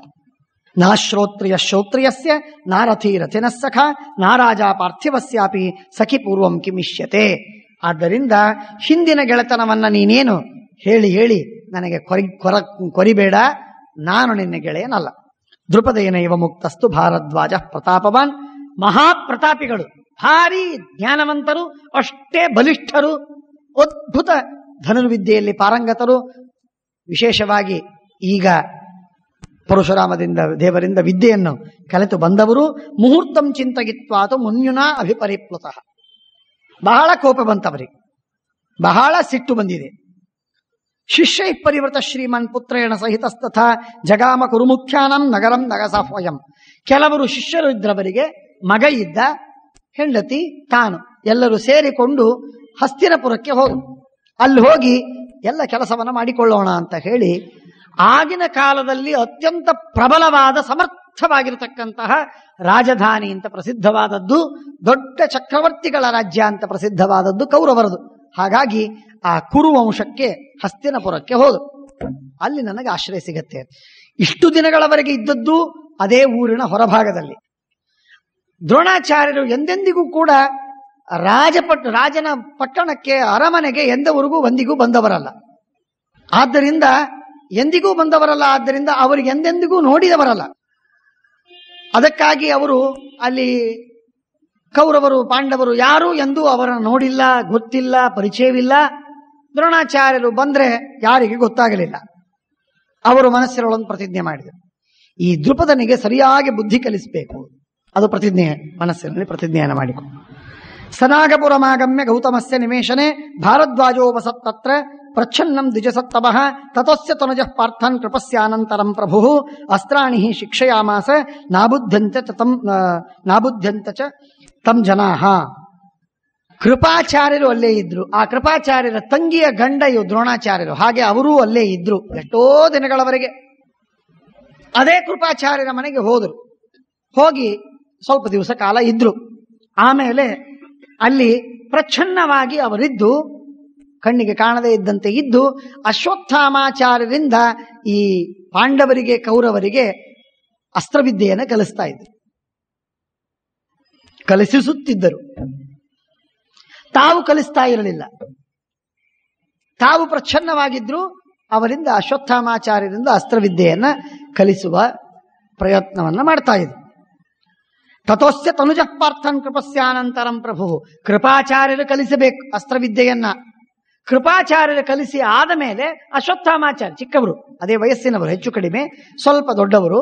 ನಾ ಶ್ರೋತ್ರಿಯ ಶ್ರೋತ್ರಿಯಸ್ಯ ನಾರಥಿ ರಥಿನಃ ಸಖ ನಾರಾಜ ಪಾರ್ಥಿವಸ್ಯಾಪಿ ಸಖಿ ಪೂರ್ವಂ ಕಿಮಿಷ್ಯತೆ. ಆದ್ದರಿಂದ ಹಿಂದಿನ ಗೆಳೆತನವನ್ನ ನೀನೇನು ಹೇಳಿ ಹೇಳಿ ನನಗೆ ಕೊರಿಬೇಡ, ನಾನು ನಿನ್ನ ಗೆಳೆಯನಲ್ಲ. ದೃಪದೇನೈವ ಮುಕ್ತಸ್ತು ಭಾರದ್ವಾಜ ಪ್ರತಾಪವಾನ್. ಮಹಾಪ್ರತಾಪಿಗಳು, ಭಾರಿ ಜ್ಞಾನವಂತರು, ಅಷ್ಟೇ ಬಲಿಷ್ಠರು, ಅದ್ಭುತ ಧನುರ್ವಿದ್ಯೆಯಲ್ಲಿ ಪಾರಂಗತರು. ವಿಶೇಷವಾಗಿ ಈಗ ಪರಶುರಾಮದಿಂದ ದೇವರಿಂದ ವಿದ್ಯೆಯನ್ನು ಕಲಿತು ಬಂದವರು. ಮುಹೂರ್ತಂ ಚಿಂತಗಿತ್ವಾತು ಮುನ್ಯುನಾ ಅಭಿಪರಿಪ್ಲುತಃ. ಬಹಳ ಕೋಪ ಬಂತವರಿಗೆ, ಬಹಳ ಸಿಟ್ಟು ಬಂದಿದೆ. ಶಿಷ್ಯ ಪರಿವೃತ ಶ್ರೀಮನ್ ಪುತ್ರೇಣ ಸಹಿತಸ್ತಥ ಜಗಾಮ ಕುರುಮುಖ್ಯಾನಂ ನಗರಂ ನಗಸಾಫಯಂ. ಕೆಲವರು ಶಿಷ್ಯರು ಇದ್ದವರಿಗೆ ಮಗ ಇದ್ದ, ಹೆಂಡತಿ, ತಾನು ಎಲ್ಲರೂ ಸೇರಿಕೊಂಡು ಹಸ್ತಿನಪುರಕ್ಕೆ ಹೋದರು. ಅಲ್ಲಿ ಹೋಗಿ ಎಲ್ಲ ಕೆಲಸವನ್ನು ಮಾಡಿಕೊಳ್ಳೋಣ ಅಂತ ಹೇಳಿ, ಆಗಿನ ಕಾಲದಲ್ಲಿ ಅತ್ಯಂತ ಪ್ರಬಲವಾದ ಸಮರ್ಥವಾಗಿರತಕ್ಕಂತಹ ರಾಜಧಾನಿ ಅಂತ ಪ್ರಸಿದ್ಧವಾದದ್ದು, ದೊಡ್ಡ ಚಕ್ರವರ್ತಿಗಳ ರಾಜ್ಯ ಅಂತ ಪ್ರಸಿದ್ಧವಾದದ್ದು ಕೌರವರದು. ಹಾಗಾಗಿ ಆ ಕುರು ವಂಶಕ್ಕೆ ಹಸ್ತಿನಪುರಕ್ಕೆ ಹೋದು. ಅಲ್ಲಿ ನನಗೆ ಆಶ್ರಯ ಸಿಗತ್ತೆ. ಇಷ್ಟು ದಿನಗಳವರೆಗೆ ಇದ್ದದ್ದು ಅದೇ ಊರಿನ ಹೊರಭಾಗದಲ್ಲಿ. ದ್ರೋಣಾಚಾರ್ಯರು ಎಂದೆಂದಿಗೂ ಕೂಡ ರಾಜನ ಪಟ್ಟಣಕ್ಕೆ, ಅರಮನೆಗೆ ಎಂದವರೆಗೂ ಒಂದಿಗೂ ಬಂದವರಲ್ಲ. ಆದ್ದರಿಂದ ಎಂದಿಗೂ ಬಂದವರಲ್ಲ, ಆದ್ದರಿಂದ ಅವರಿಗೆ ಎಂದೆಂದಿಗೂ ನೋಡಿದವರಲ್ಲ. ಅದಕ್ಕಾಗಿ ಅವರು ಅಲ್ಲಿ ಕೌರವರು ಪಾಂಡವರು ಯಾರು ಎಂದು ಅವರನ್ನು ನೋಡಿಲ್ಲ, ಗೊತ್ತಿಲ್ಲ, ಪರಿಚಯವಿಲ್ಲ. ದ್ರೋಣಾಚಾರ್ಯರು ಬಂದ್ರೆ ಯಾರಿಗೆ ಗೊತ್ತಾಗಲಿಲ್ಲ. ಅವರು ಮನಸ್ಸಿನೊಳೊಂದು ಪ್ರತಿಜ್ಞೆ ಮಾಡಿದರು, ಈ ದ್ರುಪದನಿಗೆ ಸರಿಯಾಗಿ ಬುದ್ಧಿ ಕಲಿಸಬೇಕು. ಅದು ಪ್ರತಿಜ್ಞೆ, ಮನಸ್ಸಿನಲ್ಲಿ ಪ್ರತಿಜ್ಞೆಯನ್ನು ಮಾಡಿಕೊಂಡು ಸನಾಗಪುರಮಾಗಮ್ಯ ಗೌತಮಸ್ಯ ನಿಮೇಶನೆ ಭಾರದ್ವಾಜೋಪಸತ್ತತ್ರ ಪ್ರಚ್ಛನ್ನಂ ದ್ವಿಜಸತ್ತಮಃ ತತೋಸ್ಯ ತನುಜಃ ಪಾರ್ಥನ್ ಕೃಪಸ್ಯಾನಂತರಂ ಪ್ರಭು ಅಸ್ತ್ರಾಣಿ ಶಿಕ್ಷಯಾಮಾಸ ನಾಬುದ್ಧಂತ ಚ ತಂ ಜನಾಹ. ಕೃಪಾಚಾರ್ಯರು ಅಲ್ಲೇ ಇದ್ರು. ಆ ಕೃಪಾಚಾರ್ಯರ ತಂಗಿಯ ಗಂಡ ಇವು ದ್ರೋಣಾಚಾರ್ಯರು. ಹಾಗೆ ಅವರೂ ಅಲ್ಲೇ ಇದ್ರು ಎಷ್ಟೋ ದಿನಗಳವರೆಗೆ. ಅದೇ ಕೃಪಾಚಾರ್ಯರ ಮನೆಗೆ ಹೋದರು. ಹೋಗಿ ಸ್ವಲ್ಪ ದಿವಸ ಕಾಲ ಇದ್ರು. ಆಮೇಲೆ ಅಲ್ಲಿ ಪ್ರಚ್ಛನ್ನವಾಗಿ ಅವರಿದ್ದು, ಕಣ್ಣಿಗೆ ಕಾಣದೇ ಇದ್ದಂತೆ ಇದ್ದು, ಅಶ್ವತ್ಥಾಮಾಚಾರ್ಯರಿಂದ ಈ ಪಾಂಡವರಿಗೆ ಕೌರವರಿಗೆ ಅಸ್ತ್ರವಿದ್ಯೆಯನ್ನು ಕಲಿಸ್ತಾ ಇದ್ರು, ಕಲಿಸುತ್ತಿದ್ದರು. ತಾವು ಕಲಿಸ್ತಾ ಇರಲಿಲ್ಲ. ತಾವು ಪ್ರಚ್ಛನ್ನವಾಗಿದ್ರು. ಅವರಿಂದ ಅಶ್ವತ್ಥಾಮಾಚಾರ್ಯರಿಂದ ಅಸ್ತ್ರವಿದ್ಯೆಯನ್ನ ಕಲಿಸುವ ಪ್ರಯತ್ನವನ್ನ ಮಾಡ್ತಾ ಇದ್ರು. ತತೋಸ್ಯ ತನುಜಃ ಪಾರ್ಥನ್ ಕೃಪಸ್ಯಾನಂತರಂ ಪ್ರಭು. ಕೃಪಾಚಾರ್ಯರು ಕಲಿಸಬೇಕು ಅಸ್ತ್ರವಿದ್ಯೆಯನ್ನ. ಕೃಪಾಚಾರ್ಯರು ಕಲಿಸಿ ಆದ ಮೇಲೆ ಅಶ್ವತ್ಥಾಮಾಚಾರ್ಯ ಚಿಕ್ಕವರು, ಅದೇ ವಯಸ್ಸಿನವರು, ಹೆಚ್ಚು ಕಡಿಮೆ ಸ್ವಲ್ಪ ದೊಡ್ಡವರು,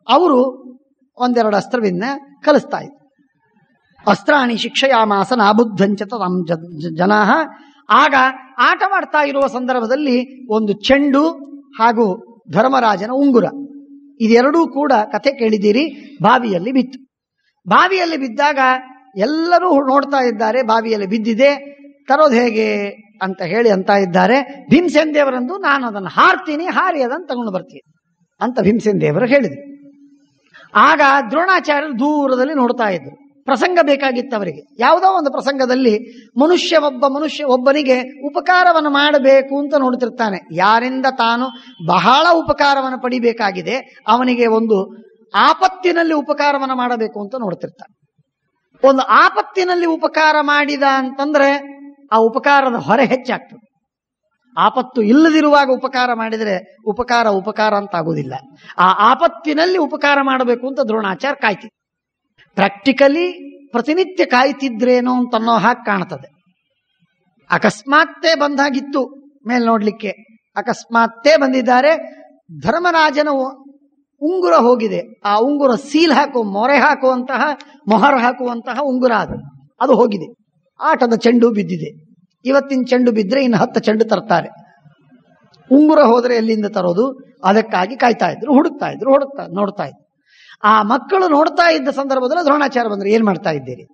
ಅವರು ಒಂದೆರಡು ಅಸ್ತ್ರವನ್ನ ಕಲಿಸ್ತಾ ಇದ್ರು. ಅಸ್ತ್ರಾಣಿ ಶಿಕ್ಷಯಾಮಾಸ ನಾಬುದ್ಧಂಚ ತಂ ಜನಾಹ. ಆಗ ಆಟ ಮಾಡ್ತಾ ಇರುವ ಸಂದರ್ಭದಲ್ಲಿ ಒಂದು ಚೆಂಡು ಹಾಗೂ ಧರ್ಮರಾಜನ ಉಂಗುರ, ಇದೆರಡೂ ಕೂಡ ಕಥೆ ಕೇಳಿದ್ದೀರಿ, ಬಾವಿಯಲ್ಲಿ ಬಿತ್ತು. ಬಾವಿಯಲ್ಲಿ ಬಿದ್ದಾಗ ಎಲ್ಲರೂ ನೋಡ್ತಾ ಇದ್ದಾರೆ, ಬಾವಿಯಲ್ಲಿ ಬಿದ್ದಿದೆ, ತರೋದು ಹೇಗೆ ಅಂತ ಹೇಳಿ ಅಂತ ಇದ್ದಾರೆ. ಭೀಮಸೇನ ದೇವರಂದು ನಾನು ಅದನ್ನು ಹಾರ್ತೀನಿ, ಹಾರಿ ಅದನ್ನು ತಗೊಂಡು ಬರ್ತೀನಿ ಅಂತ ಭೀಮಸೇನ ದೇವರು ಹೇಳಿದರು. ಆಗ ದ್ರೋಣಾಚಾರ್ಯರು ದೂರದಲ್ಲಿ ನೋಡ್ತಾ ಇದ್ರು. ಪ್ರಸಂಗ ಬೇಕಾಗಿತ್ತು ಅವರಿಗೆ. ಯಾವುದೋ ಒಂದು ಪ್ರಸಂಗದಲ್ಲಿ ಒಬ್ಬನಿಗೆ ಉಪಕಾರವನ್ನು ಮಾಡಬೇಕು ಅಂತ ನೋಡ್ತಿರ್ತಾನೆ. ಯಾರಿಂದ ತಾನು ಬಹಳ ಉಪಕಾರವನ್ನು ಪಡಿಬೇಕಾಗಿದೆ, ಅವನಿಗೆ ಒಂದು ಆಪತ್ತಿನಲ್ಲಿ ಉಪಕಾರವನ್ನು ಮಾಡಬೇಕು ಅಂತ ನೋಡ್ತಿರ್ತಾನೆ. ಒಂದು ಆಪತ್ತಿನಲ್ಲಿ ಉಪಕಾರ ಮಾಡಿದ ಅಂತಂದ್ರೆ ಆ ಉಪಕಾರದ ಹೊರೆ ಹೆಚ್ಚಾಗ್ತದೆ. ಆಪತ್ತು ಇಲ್ಲದಿರುವಾಗ ಉಪಕಾರ ಮಾಡಿದರೆ ಉಪಕಾರ ಅಂತ ಆಗುವುದಿಲ್ಲ. ಆ ಆಪತ್ತಿನಲ್ಲಿ ಉಪಕಾರ ಮಾಡಬೇಕು ಅಂತ ದ್ರೋಣಾಚಾರ್ಯ ಕಾಯ್ತಿದ್ರು. ಪ್ರಾಕ್ಟಿಕಲಿ ಪ್ರತಿನಿತ್ಯ ಕಾಯ್ತಿದ್ರೇನೋ ಅಂತನ್ನೋ ಹಾಗೆ ಕಾಣ್ತದೆ. ಅಕಸ್ಮಾತ್ತೇ ಬಂದಾಗಿತ್ತು ಮೇಲೆ ನೋಡ್ಲಿಕ್ಕೆ, ಅಕಸ್ಮಾತ್ತೇ ಬಂದಿದ್ದಾರೆ. ಧರ್ಮರಾಜನ ಉಂಗುರ ಹೋಗಿದೆ. ಆ ಉಂಗುರ ಸೀಲ್ ಮೊಹರ್ ಹಾಕುವಂತಹ ಉಂಗುರ ಅದು ಹೋಗಿದೆ. ಆಟದ ಚೆಂಡು ಬಿದ್ದಿದೆ. ಇವತ್ತಿನ ಚೆಂಡು ಬಿದ್ದರೆ ಇನ್ನು 10 ಚೆಂಡು ತರ್ತಾರೆ. ಉಂಗುರ ಹೋದರೆ ಎಲ್ಲಿಂದ ತರೋದು? ಅದಕ್ಕಾಗಿ ಕಾಯ್ತಾ ಇದ್ರು, ಹುಡುಕ್ತಾ ಇದ್ರು, ನೋಡ್ತಾ ಇದ್ರು. ಆ ಮಕ್ಕಳು ನೋಡ್ತಾ ಇದ್ದ ಸಂದರ್ಭದಲ್ಲಿ ದ್ರೋಣಾಚಾರ್ಯ ಬಂದ್ರೆ, ಏನ್ ಮಾಡ್ತಾ ಇದ್ದೀರಿ?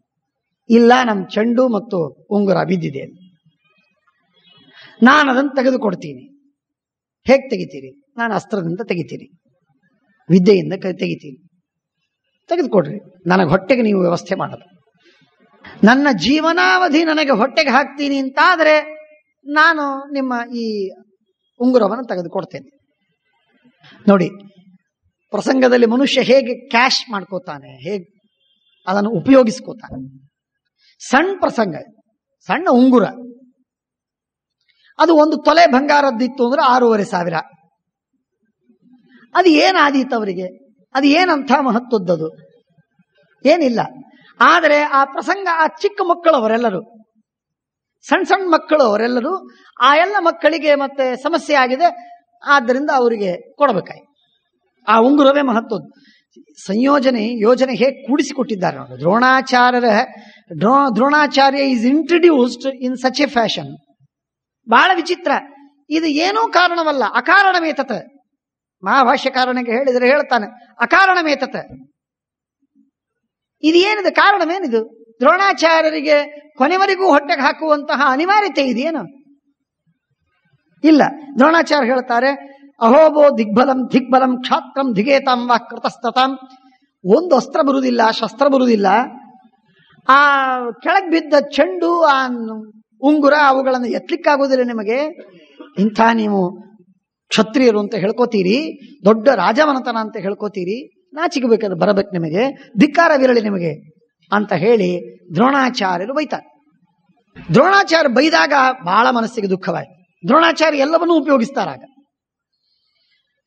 ಇಲ್ಲ, ನಮ್ಮ ಚೆಂಡು ಮತ್ತು ಉಂಗುರ ಬಿದ್ದಿದೆ, ನಾನು ಅದನ್ನು ತೆಗೆದುಕೊಡ್ತೀನಿ. ಹೇಗೆ ತೆಗಿತೀರಿ? ನಾನು ಅಸ್ತ್ರದಿಂದ ತೆಗಿತೀನಿ, ವಿದ್ಯೆಯಿಂದ ತೆಗಿತೀನಿ, ತೆಗೆದುಕೊಡ್ರಿ. ನನಗೆ ಹೊಟ್ಟೆಗೆ ನೀವು ವ್ಯವಸ್ಥೆ ಮಾಡೋದು. ನನ್ನ ಜೀವನಾವಧಿ ನನಗೆ ಹೊಟ್ಟೆಗೆ ಹಾಕ್ತೀನಿ ಅಂತಾದರೆ ನಾನು ನಿಮ್ಮ ಈ ಉಂಗುರವನ್ನು ತೆಗೆದುಕೊಡ್ತೇನೆ. ನೋಡಿ, ಪ್ರಸಂಗದಲ್ಲಿ ಮನುಷ್ಯ ಹೇಗೆ ಕ್ಯಾಶ್ ಮಾಡ್ಕೋತಾನೆ, ಹೇಗೆ ಅದನ್ನು ಉಪಯೋಗಿಸ್ಕೋತಾನೆ. ಸಣ್ಣ ಪ್ರಸಂಗ, ಸಣ್ಣ ಉಂಗುರ, ಅದು 1 ತೊಲೆ ಬಂಗಾರದ್ದಿತ್ತು ಅಂದ್ರೆ 6,500. ಅದು ಏನಾದೀತು ಅವರಿಗೆ? ಅದು ಏನಂಥ ಮಹತ್ವದ್ದದು? ಏನಿಲ್ಲ. ಆದರೆ ಆ ಪ್ರಸಂಗ, ಆ ಚಿಕ್ಕ ಮಕ್ಕಳು ಅವರೆಲ್ಲರೂ, ಸಣ್ಣ ಮಕ್ಕಳು ಅವರೆಲ್ಲರೂ, ಆ ಎಲ್ಲ ಮಕ್ಕಳಿಗೆ ಮತ್ತೆ ಸಮಸ್ಯೆ ಆಗಿದೆ. ಆದ್ದರಿಂದ ಅವರಿಗೆ ಕೊಡಬೇಕಾയി. ಆ ಉಂಗುರವೇ ಮಹತ್ವದ್ದು. ಯೋಜನೆ ಹೇಗೆ ಕೂಡಿಸಿಕೊಟ್ಟಿದ್ದಾರೆ ನೋಡಿ. Dronacharya is introduced in such A fashion. ಬಹಳ ವಿಚಿತ್ರ. ಇದು ಏನೂ ಕಾರಣವಲ್ಲ, ಅಕಾರಣಮೇತತ. ಮಹಾಭಾಷ್ಯಕಾರನಿಗೆ ಹೇಳಿದರೆ ಹೇಳ್ತಾನೆ, ಅಕಾರಣಮೇತತ. ಇದೇನಿದೆ, ಕಾರಣವೇನಿದು? ದ್ರೋಣಾಚಾರ್ಯರಿಗೆ ಕೊನೆವರೆಗೂ ಹೊಟ್ಟೆಗೆ ಹಾಕುವಂತಹ ಅನಿವಾರ್ಯತೆ ಇದೆಯೇನು? ಇಲ್ಲ. ದ್ರೋಣಾಚಾರ್ಯ ಹೇಳ್ತಾರೆ, ಅಹೋಬೋ ದಿಗ್ಬಲಂ ಕ್ಷಾತ್ರಂ ಧಿಗೇತಾಂ ವಾ ಕೃತಸ್ತತಾಂ. ಒಂದು ಅಸ್ತ್ರ ಬರುವುದಿಲ್ಲ, ಶಸ್ತ್ರ ಬರುವುದಿಲ್ಲ. ಆ ಕೆಳಗೆ ಬಿದ್ದ ಚೆಂಡು, ಆ ಉಂಗುರ, ಅವುಗಳನ್ನು ಎತ್ತಲಿಕ್ಕಾಗೋದಿಲ್ಲ ನಿಮಗೆ. ಇಂಥ ನೀವು ಕ್ಷತ್ರಿಯರು ಅಂತ ಹೇಳ್ಕೋತೀರಿ, ದೊಡ್ಡ ರಾಜಮನತನ ಅಂತ ಹೇಳ್ಕೋತೀರಿ, ನಾಚಿಕಬೇಕಾದ್ರೆ ಬರಬೇಕು ನಿಮಗೆ, ಧಿಕ್ಕಾರವಿರಲಿ ನಿಮಗೆ ಅಂತ ಹೇಳಿ ದ್ರೋಣಾಚಾರ್ಯರು ಬೈತಾರೆ. ದ್ರೋಣಾಚಾರ್ಯ ಬೈದಾಗ ಬಹಳ ಮನಸ್ಸಿಗೆ ದುಃಖವಾಯಿತು. ದ್ರೋಣಾಚಾರ್ಯ ಎಲ್ಲವನ್ನೂ ಉಪಯೋಗಿಸ್ತಾರಾಗ.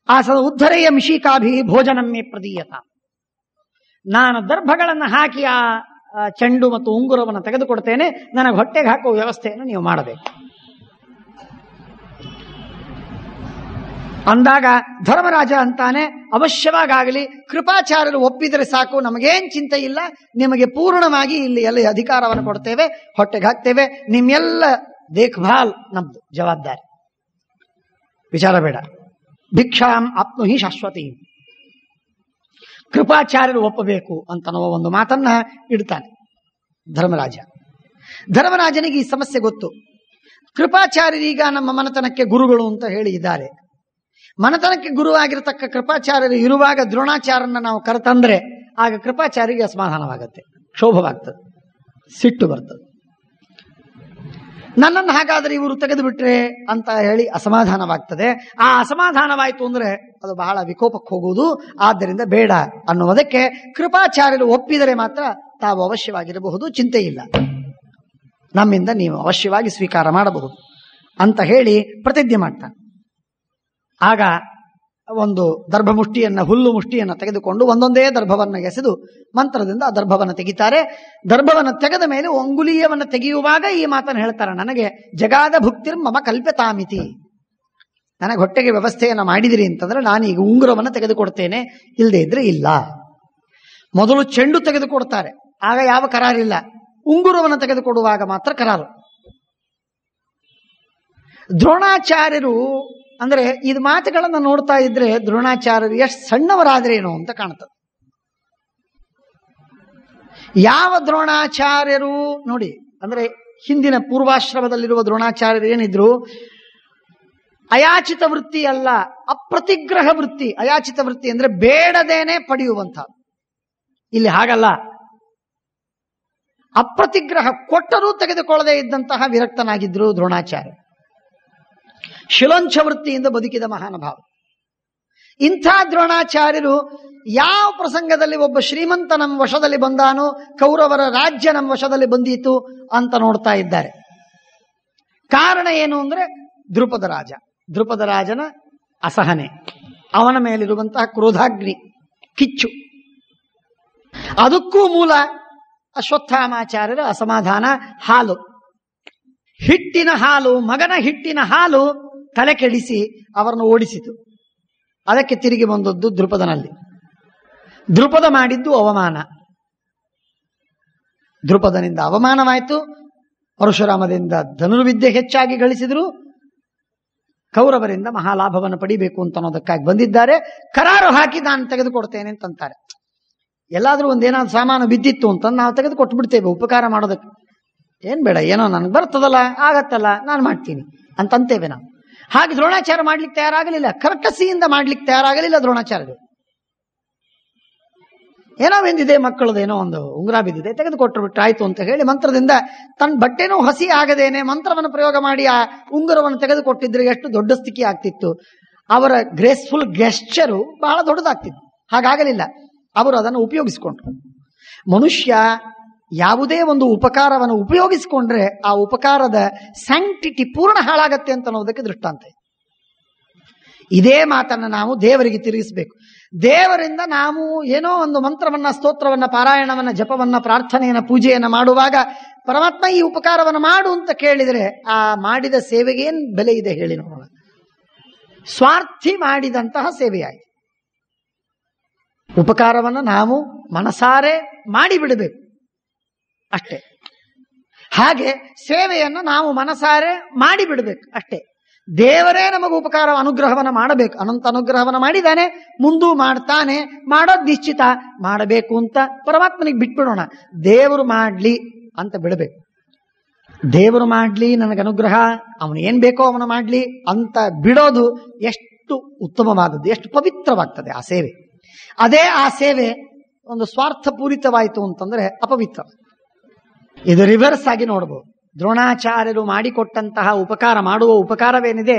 ಆ ಉದ್ಧರೆಯ ಮಿಷಿಕಾಭಿ ಭೋಜನಮ್ಮೆ ಪ್ರದೀಯತ. ನಾನು ದರ್ಭಗಳನ್ನು ಹಾಕಿ ಆ ಚೆಂಡು ಮತ್ತು ಉಂಗುರವನ್ನು ತೆಗೆದುಕೊಡ್ತೇನೆ, ನನಗೆ ಹೊಟ್ಟೆಗೆ ಹಾಕುವ ವ್ಯವಸ್ಥೆಯನ್ನು ನೀವು ಮಾಡಬೇಕು ಅಂದಾಗ ಧರ್ಮರಾಜ ಅಂತಾನೆ, ಅವಶ್ಯವಾಗಲಿ, ಕೃಪಾಚಾರ್ಯರು ಒಪ್ಪಿದರೆ ಸಾಕು, ನಮಗೇನ್ ಚಿಂತೆ ಇಲ್ಲ, ನಿಮಗೆ ಪೂರ್ಣವಾಗಿ ಇಲ್ಲಿ ಎಲ್ಲ ಅಧಿಕಾರವನ್ನು ಕೊಡ್ತೇವೆ, ಹೊಟ್ಟೆಗೆ ಹಾಕ್ತೇವೆ, ನಿಮ್ಮೆಲ್ಲ ದೇಖ್ಭಾಲ್ ನಮ್ದು ಜವಾಬ್ದಾರಿ, ವಿಚಾರ ಬೇಡ. ಭಿಕ್ಷಾಂ ಆಪ್ನುಹಿ ಶಾಶ್ವತಿ. ಕೃಪಾಚಾರ್ಯರು ಒಪ್ಪಬೇಕು ಅಂತ ನಾವು ಒಂದು ಮಾತನ್ನ ಇಡ್ತಾನೆ ಧರ್ಮರಾಜ. ಧರ್ಮರಾಜನಿಗೆ ಈ ಸಮಸ್ಯೆ ಗೊತ್ತು. ಕೃಪಾಚಾರ್ಯರೀಗ ನಮ್ಮ ಮನತನಕ್ಕೆ ಗುರುಗಳು ಅಂತ ಹೇಳಿ ಇದ್ದಾರೆ. ಮನತನಕ್ಕೆ ಗುರುವಾಗಿರತಕ್ಕ ಕೃಪಾಚಾರ್ಯರು ಇರುವಾಗ ದ್ರೋಣಾಚಾರ್ಯನ ನಾವು ಕರೆತಂದ್ರೆ ಆಗ ಕೃಪಾಚಾರ್ಯರಿಗೆ ಅಸಮಾಧಾನವಾಗತ್ತೆ, ಕ್ಷೋಭವಾಗ್ತದೆ, ಸಿಟ್ಟು ಬರ್ತದೆ. ನನ್ನನ್ನು ಹಾಗಾದ್ರೆ ಇವರು ತೆಗೆದು ಬಿಟ್ರೆ ಅಂತ ಹೇಳಿ ಅಸಮಾಧಾನವಾಗ್ತದೆ. ಆ ಅಸಮಾಧಾನವಾಯಿತು ಅಂದ್ರೆ ಅದು ಬಹಳ ವಿಕೋಪಕ್ಕೆ ಹೋಗುವುದು. ಆದ್ದರಿಂದ ಬೇಡ ಅನ್ನುವುದಕ್ಕೆ ಕೃಪಾಚಾರ್ಯರು ಒಪ್ಪಿದರೆ ಮಾತ್ರ ತಾವು ಅವಶ್ಯವಾಗಿರಬಹುದು, ಚಿಂತೆ ಇಲ್ಲ, ನಮ್ಮಿಂದ ನೀವು ಅವಶ್ಯವಾಗಿ ಸ್ವೀಕಾರ ಮಾಡಬಹುದು ಅಂತ ಹೇಳಿ ಪ್ರತಿಜ್ಞೆ ಮಾಡ್ತಾನೆ. ಆಗ ಒಂದು ದರ್ಭ ಮುಷ್ಟಿಯನ್ನ, ಹುಲ್ಲು ಮುಷ್ಟಿಯನ್ನು ತೆಗೆದುಕೊಂಡು ಒಂದೊಂದೇ ದರ್ಭವನ್ನು ಎಸೆದು ಮಂತ್ರದಿಂದ ಆ ದರ್ಭವನ್ನು ತೆಗಿತಾರೆ. ದರ್ಭವನ್ನು ತೆಗೆದ ಮೇಲೆ ಅಂಗುಲೀಯವನ್ನು ತೆಗೆಯುವಾಗ ಈ ಮಾತನ್ನು ಹೇಳ್ತಾರೆ, ನನಗೆ ಜಗಾದ ಭುಕ್ತಿರ್ ಮಮ ಕಲ್ಪ್ಯತಾಮಿತಿ. ನನಗೆ ಹೊಟ್ಟೆಗೆ ವ್ಯವಸ್ಥೆಯನ್ನು ಮಾಡಿದಿರಿ ಅಂತಂದ್ರೆ ನಾನೀಗ ಉಂಗುರವನ್ನು ತೆಗೆದುಕೊಡ್ತೇನೆ, ಇಲ್ಲದೆ ಇದ್ರೆ ಇಲ್ಲ. ಮೊದಲು ಚೆಂಡು ತೆಗೆದುಕೊಡ್ತಾರೆ, ಆಗ ಯಾವ ಕರಾರಿಲ್ಲ. ಉಂಗುರವನ್ನು ತೆಗೆದುಕೊಡುವಾಗ ಮಾತ್ರ ಕರಾರು. ದ್ರೋಣಾಚಾರ್ಯರು ಅಂದ್ರೆ ಇದು ಮಾತುಗಳನ್ನು ನೋಡ್ತಾ ಇದ್ರೆ ದ್ರೋಣಾಚಾರ್ಯರು ಎಷ್ಟು ಸಣ್ಣವರಾದ್ರೇನು ಅಂತ ಕಾಣ್ತದೆ. ಯಾವ ದ್ರೋಣಾಚಾರ್ಯರು ನೋಡಿ, ಅಂದ್ರೆ ಹಿಂದಿನ ಪೂರ್ವಾಶ್ರಮದಲ್ಲಿರುವ ದ್ರೋಣಾಚಾರ್ಯರು ಏನಿದ್ರು, ಅಯಾಚಿತ ವೃತ್ತಿ ಅಲ್ಲ, ಅಪ್ರತಿಗ್ರಹ ವೃತ್ತಿ. ಅಯಾಚಿತ ವೃತ್ತಿ ಅಂದ್ರೆ ಬೇಡದೇನೆ ಪಡೆಯುವಂಥ. ಇಲ್ಲಿ ಹಾಗಲ್ಲ, ಅಪ್ರತಿಗ್ರಹ, ಕೊಟ್ಟರೂ ತೆಗೆದುಕೊಳ್ಳದೆ ಇದ್ದಂತಹ ವಿರಕ್ತನಾಗಿದ್ರು ದ್ರೋಣಾಚಾರ್ಯ. ಶಿಲಂಚ ವೃತ್ತಿಯಿಂದ ಬದುಕಿದ ಮಹಾನುಭಾವ. ಇಂಥ ದ್ರೋಣಾಚಾರ್ಯರು ಯಾವ ಪ್ರಸಂಗದಲ್ಲಿ ಒಬ್ಬ ಶ್ರೀಮಂತ ನಮ್ಮ ವಶದಲ್ಲಿ ಬಂದಾನೋ, ಕೌರವರ ರಾಜ್ಯ ನಮ್ಮ ವಶದಲ್ಲಿ ಬಂದೀತು ಅಂತ ನೋಡ್ತಾ ಇದ್ದಾರೆ. ಕಾರಣ ಏನು ಅಂದ್ರೆ ದ್ರುಪದ ರಾಜನ ಅಸಹನೆ, ಅವನ ಮೇಲಿರುವಂತಹ ಕ್ರೋಧಾಗ್ನಿ, ಕಿಚ್ಚು. ಅದಕ್ಕೂ ಮೂಲ ಅಶ್ವತ್ಥಾಮಾಚಾರ್ಯರ ಅಸಮಾಧಾನ. ಹಾಲು, ಹಿಟ್ಟಿನ ಹಾಲು, ಮಗನ ಹಿಟ್ಟಿನ ಹಾಲು ತಲೆ ಕೆಡಿಸಿ ಅವರನ್ನು ಓಡಿಸಿತು. ಅದಕ್ಕೆ ತಿರುಗಿ ಬಂದದ್ದು ದ್ರುಪದನಲ್ಲಿ. ದ್ರುಪದ ಮಾಡಿದ್ದು ಅವಮಾನ. ದ್ರುಪದನಿಂದ ಅವಮಾನವಾಯಿತು. ಪರಶುರಾಮದಿಂದ ಧನುರ್ವಿದ್ಯೆ ಹೆಚ್ಚಾಗಿ ಗಳಿಸಿದ್ರು. ಕೌರವರಿಂದ ಮಹಾಲಾಭವನ್ನು ಪಡಿಬೇಕು ಅಂತ ಅನ್ನೋದಕ್ಕಾಗಿ ಬಂದಿದ್ದಾರೆ. ಕರಾರು ಹಾಕಿ ನಾನು ತೆಗೆದುಕೊಡ್ತೇನೆ ಅಂತಂತಾರೆ. ಎಲ್ಲಾದ್ರೂ ಒಂದೇನಾದ್ರು ಸಾಮಾನು ಬಿದ್ದಿತ್ತು ಅಂತ ನಾವು ತೆಗೆದು ಕೊಟ್ಟು ಬಿಡ್ತೇವೆ ಉಪಕಾರ ಮಾಡೋದಕ್ಕೆ. ಏನ್ ಬೇಡ, ಏನೋ ನನಗೆ ಬರ್ತದಲ್ಲ, ಆಗತ್ತಲ್ಲ, ನಾನು ಮಾಡ್ತೀನಿ ಅಂತಂತೇವೆ ನಾವು. ಹಾಗೆ ದ್ರೋಣಾಚಾರ್ಯ ಮಾಡ್ಲಿಕ್ಕೆ ತಯಾರಾಗಲಿಲ್ಲ, ಕರ್ಕಸಿಯಿಂದ ಮಾಡ್ಲಿಕ್ಕೆ ತಯಾರಾಗಲಿಲ್ಲ ದ್ರೋಣಾಚಾರ್ಯರು. ಏನೋ ಒಂದಿದೆ, ಮಕ್ಕಳದೇನೋ ಒಂದು ಉಂಗುರ ಬಿದ್ದಿದೆ, ತೆಗೆದುಕೊಟ್ಟು ಬಿಟ್ರೆ ಆಯ್ತು ಅಂತ ಹೇಳಿ ಮಂತ್ರದಿಂದ ತನ್ನ ಬಟ್ಟೆನೂ ಹಸಿ ಆಗದೇನೆ ಮಂತ್ರವನ್ನು ಪ್ರಯೋಗ ಮಾಡಿ ಆ ಉಂಗುರವನ್ನು ತೆಗೆದುಕೊಟ್ಟಿದ್ರೆ ಎಷ್ಟು ದೊಡ್ಡ ಸ್ಥಿತಿ ಆಗ್ತಿತ್ತು. ಅವರ ಗ್ರೇಸ್ಫುಲ್ ಗೆಸ್ಚರು ಬಹಳ ದೊಡ್ಡದಾಗ್ತಿತ್ತು. ಹಾಗಾಗಲಿಲ್ಲ, ಅವರು ಅದನ್ನು ಉಪಯೋಗಿಸಿಕೊಂಡ್ರು. ಮನುಷ್ಯ ಯಾವುದೇ ಒಂದು ಉಪಕಾರವನ್ನು ಉಪಯೋಗಿಸಿಕೊಂಡ್ರೆ ಆ ಉಪಕಾರದ ಸ್ಯಾಂಕ್ಟಿಟಿ ಪೂರ್ಣ ಹಾಳಾಗತ್ತೆ ಅಂತ ಅನ್ನೋದಕ್ಕೆ ದೃಷ್ಟಾಂತ. ಇದೇ ಮಾತನ್ನು ನಾವು ದೇವರಿಗೆ ತಿರುಗಿಸಬೇಕು. ದೇವರಿಂದ ನಾವು ಏನೋ ಒಂದು ಮಂತ್ರವನ್ನ, ಸ್ತೋತ್ರವನ್ನ, ಪಾರಾಯಣವನ್ನ, ಜಪವನ್ನ, ಪ್ರಾರ್ಥನೆಯನ್ನ, ಪೂಜೆಯನ್ನ ಮಾಡುವಾಗ ಪರಮಾತ್ಮ ಈ ಉಪಕಾರವನ್ನು ಮಾಡು ಅಂತ ಕೇಳಿದರೆ ಆ ಮಾಡಿದ ಸೇವೆಗೇನ್ ಬೆಲೆ ಇದೆ ಹೇಳಿ ನೋಡೋಣ. ಸ್ವಾರ್ಥಿ ಮಾಡಿದಂತಹ ಸೇವೆಯಾಯಿತು. ಉಪಕಾರವನ್ನು ನಾವು ಮನಸಾರೆ ಮಾಡಿಬಿಡಬೇಕು ಅಷ್ಟೇ. ಹಾಗೆ ಸೇವೆಯನ್ನು ನಾವು ಮನಸಾರೆ ಮಾಡಿಬಿಡಬೇಕು ಅಷ್ಟೇ. ದೇವರೇ ನಮಗೆ ಉಪಕಾರ ಅನುಗ್ರಹವನ್ನು ಮಾಡಬೇಕು. ಅನಂತ ಅನುಗ್ರಹವನ್ನು ಮಾಡಿದ್ದಾನೆ, ಮುಂದೂ ಮಾಡ್ತಾನೆ. ಮಾಡೋದು ನಿಶ್ಚಿತ. ಮಾಡಬೇಕು ಅಂತ ಪರಮಾತ್ಮನಿಗೆ ಬಿಟ್ಬಿಡೋಣ. ದೇವರು ಮಾಡಲಿ ಅಂತ ಬಿಡಬೇಕು. ದೇವರು ಮಾಡಲಿ, ನನಗೆ ಅನುಗ್ರಹ, ಅವನು ಏನ್ ಬೇಕೋ ಅವನು ಮಾಡಲಿ ಅಂತ ಬಿಡೋದು ಎಷ್ಟು ಉತ್ತಮವಾದದ್ದು, ಎಷ್ಟು ಪವಿತ್ರವಾಗ್ತದೆ ಆ ಸೇವೆ. ಅದೇ ಆ ಸೇವೆ ಒಂದು ಸ್ವಾರ್ಥಪೂರಿತವಾಯಿತು ಅಂತಂದ್ರೆ ಅಪವಿತ್ರ. ಇದು ರಿವರ್ಸ್ ಆಗಿ ನೋಡ್ಬೋದು. ದ್ರೋಣಾಚಾರ್ಯರು ಮಾಡಿಕೊಟ್ಟಂತಹ ಉಪಕಾರ, ಮಾಡುವ ಉಪಕಾರವೇನಿದೆ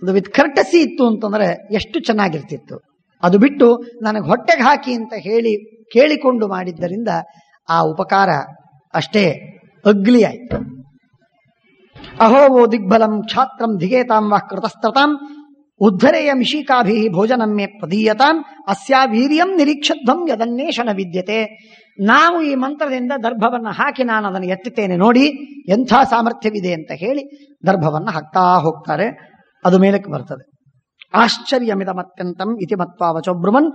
ಅದು ವಿತ್ ಕರ್ಟಸಿ ಇತ್ತು ಅಂತಂದ್ರೆ ಎಷ್ಟು ಚೆನ್ನಾಗಿರ್ತಿತ್ತು. ಅದು ಬಿಟ್ಟು ನನಗೆ ಹೊಟ್ಟೆಗೆ ಹಾಕಿ ಅಂತ ಹೇಳಿ ಕೇಳಿಕೊಂಡು ಮಾಡಿದ್ದರಿಂದ ಆ ಉಪಕಾರ ಅಷ್ಟೇ ಅಗ್ಲಿ ಆಯ್ತು. ಅಹೋವೋ ದಿಗ್ಬಲಂ ಕ್ಷಾತ್ರಂ ಧಿಗೇತಾಂ ವಾ ಕೃತಸ್ತತಾಂ ಉದ್ಧರೆಯ ಮಿಷಿಕಾಭಿ ಭೋಜನಮ್ಮೆ ಪ್ರದೀಯತಾಂ ಅಸ್ಯಾ ವೀರ್ಯಂ ನಿರೀಕ್ಷಧ್ವಂ ಯದನ್ನೇಷಣ ವಿದ್ಯತೆ. ನಾವು ಈ ಮಂತ್ರದಿಂದ ದರ್ಭವನ್ನು ಹಾಕಿ ನಾನು ಅದನ್ನು ಎತ್ತುತ್ತೇನೆ ನೋಡಿ ಎಂಥ ಸಾಮರ್ಥ್ಯವಿದೆ ಅಂತ ಹೇಳಿ ದರ್ಭವನ್ನು ಹಾಕ್ತಾ ಹೋಗ್ತಾರೆ. ಅದು ಮೇಲಕ್ಕೆ ಬರ್ತದೆ. ಆಶ್ಚರ್ಯಮಿದಮತ್ಯಂತಂ ಇತಿ ಮತ್ವಾ ವಚೋಬ್ರುವನ್.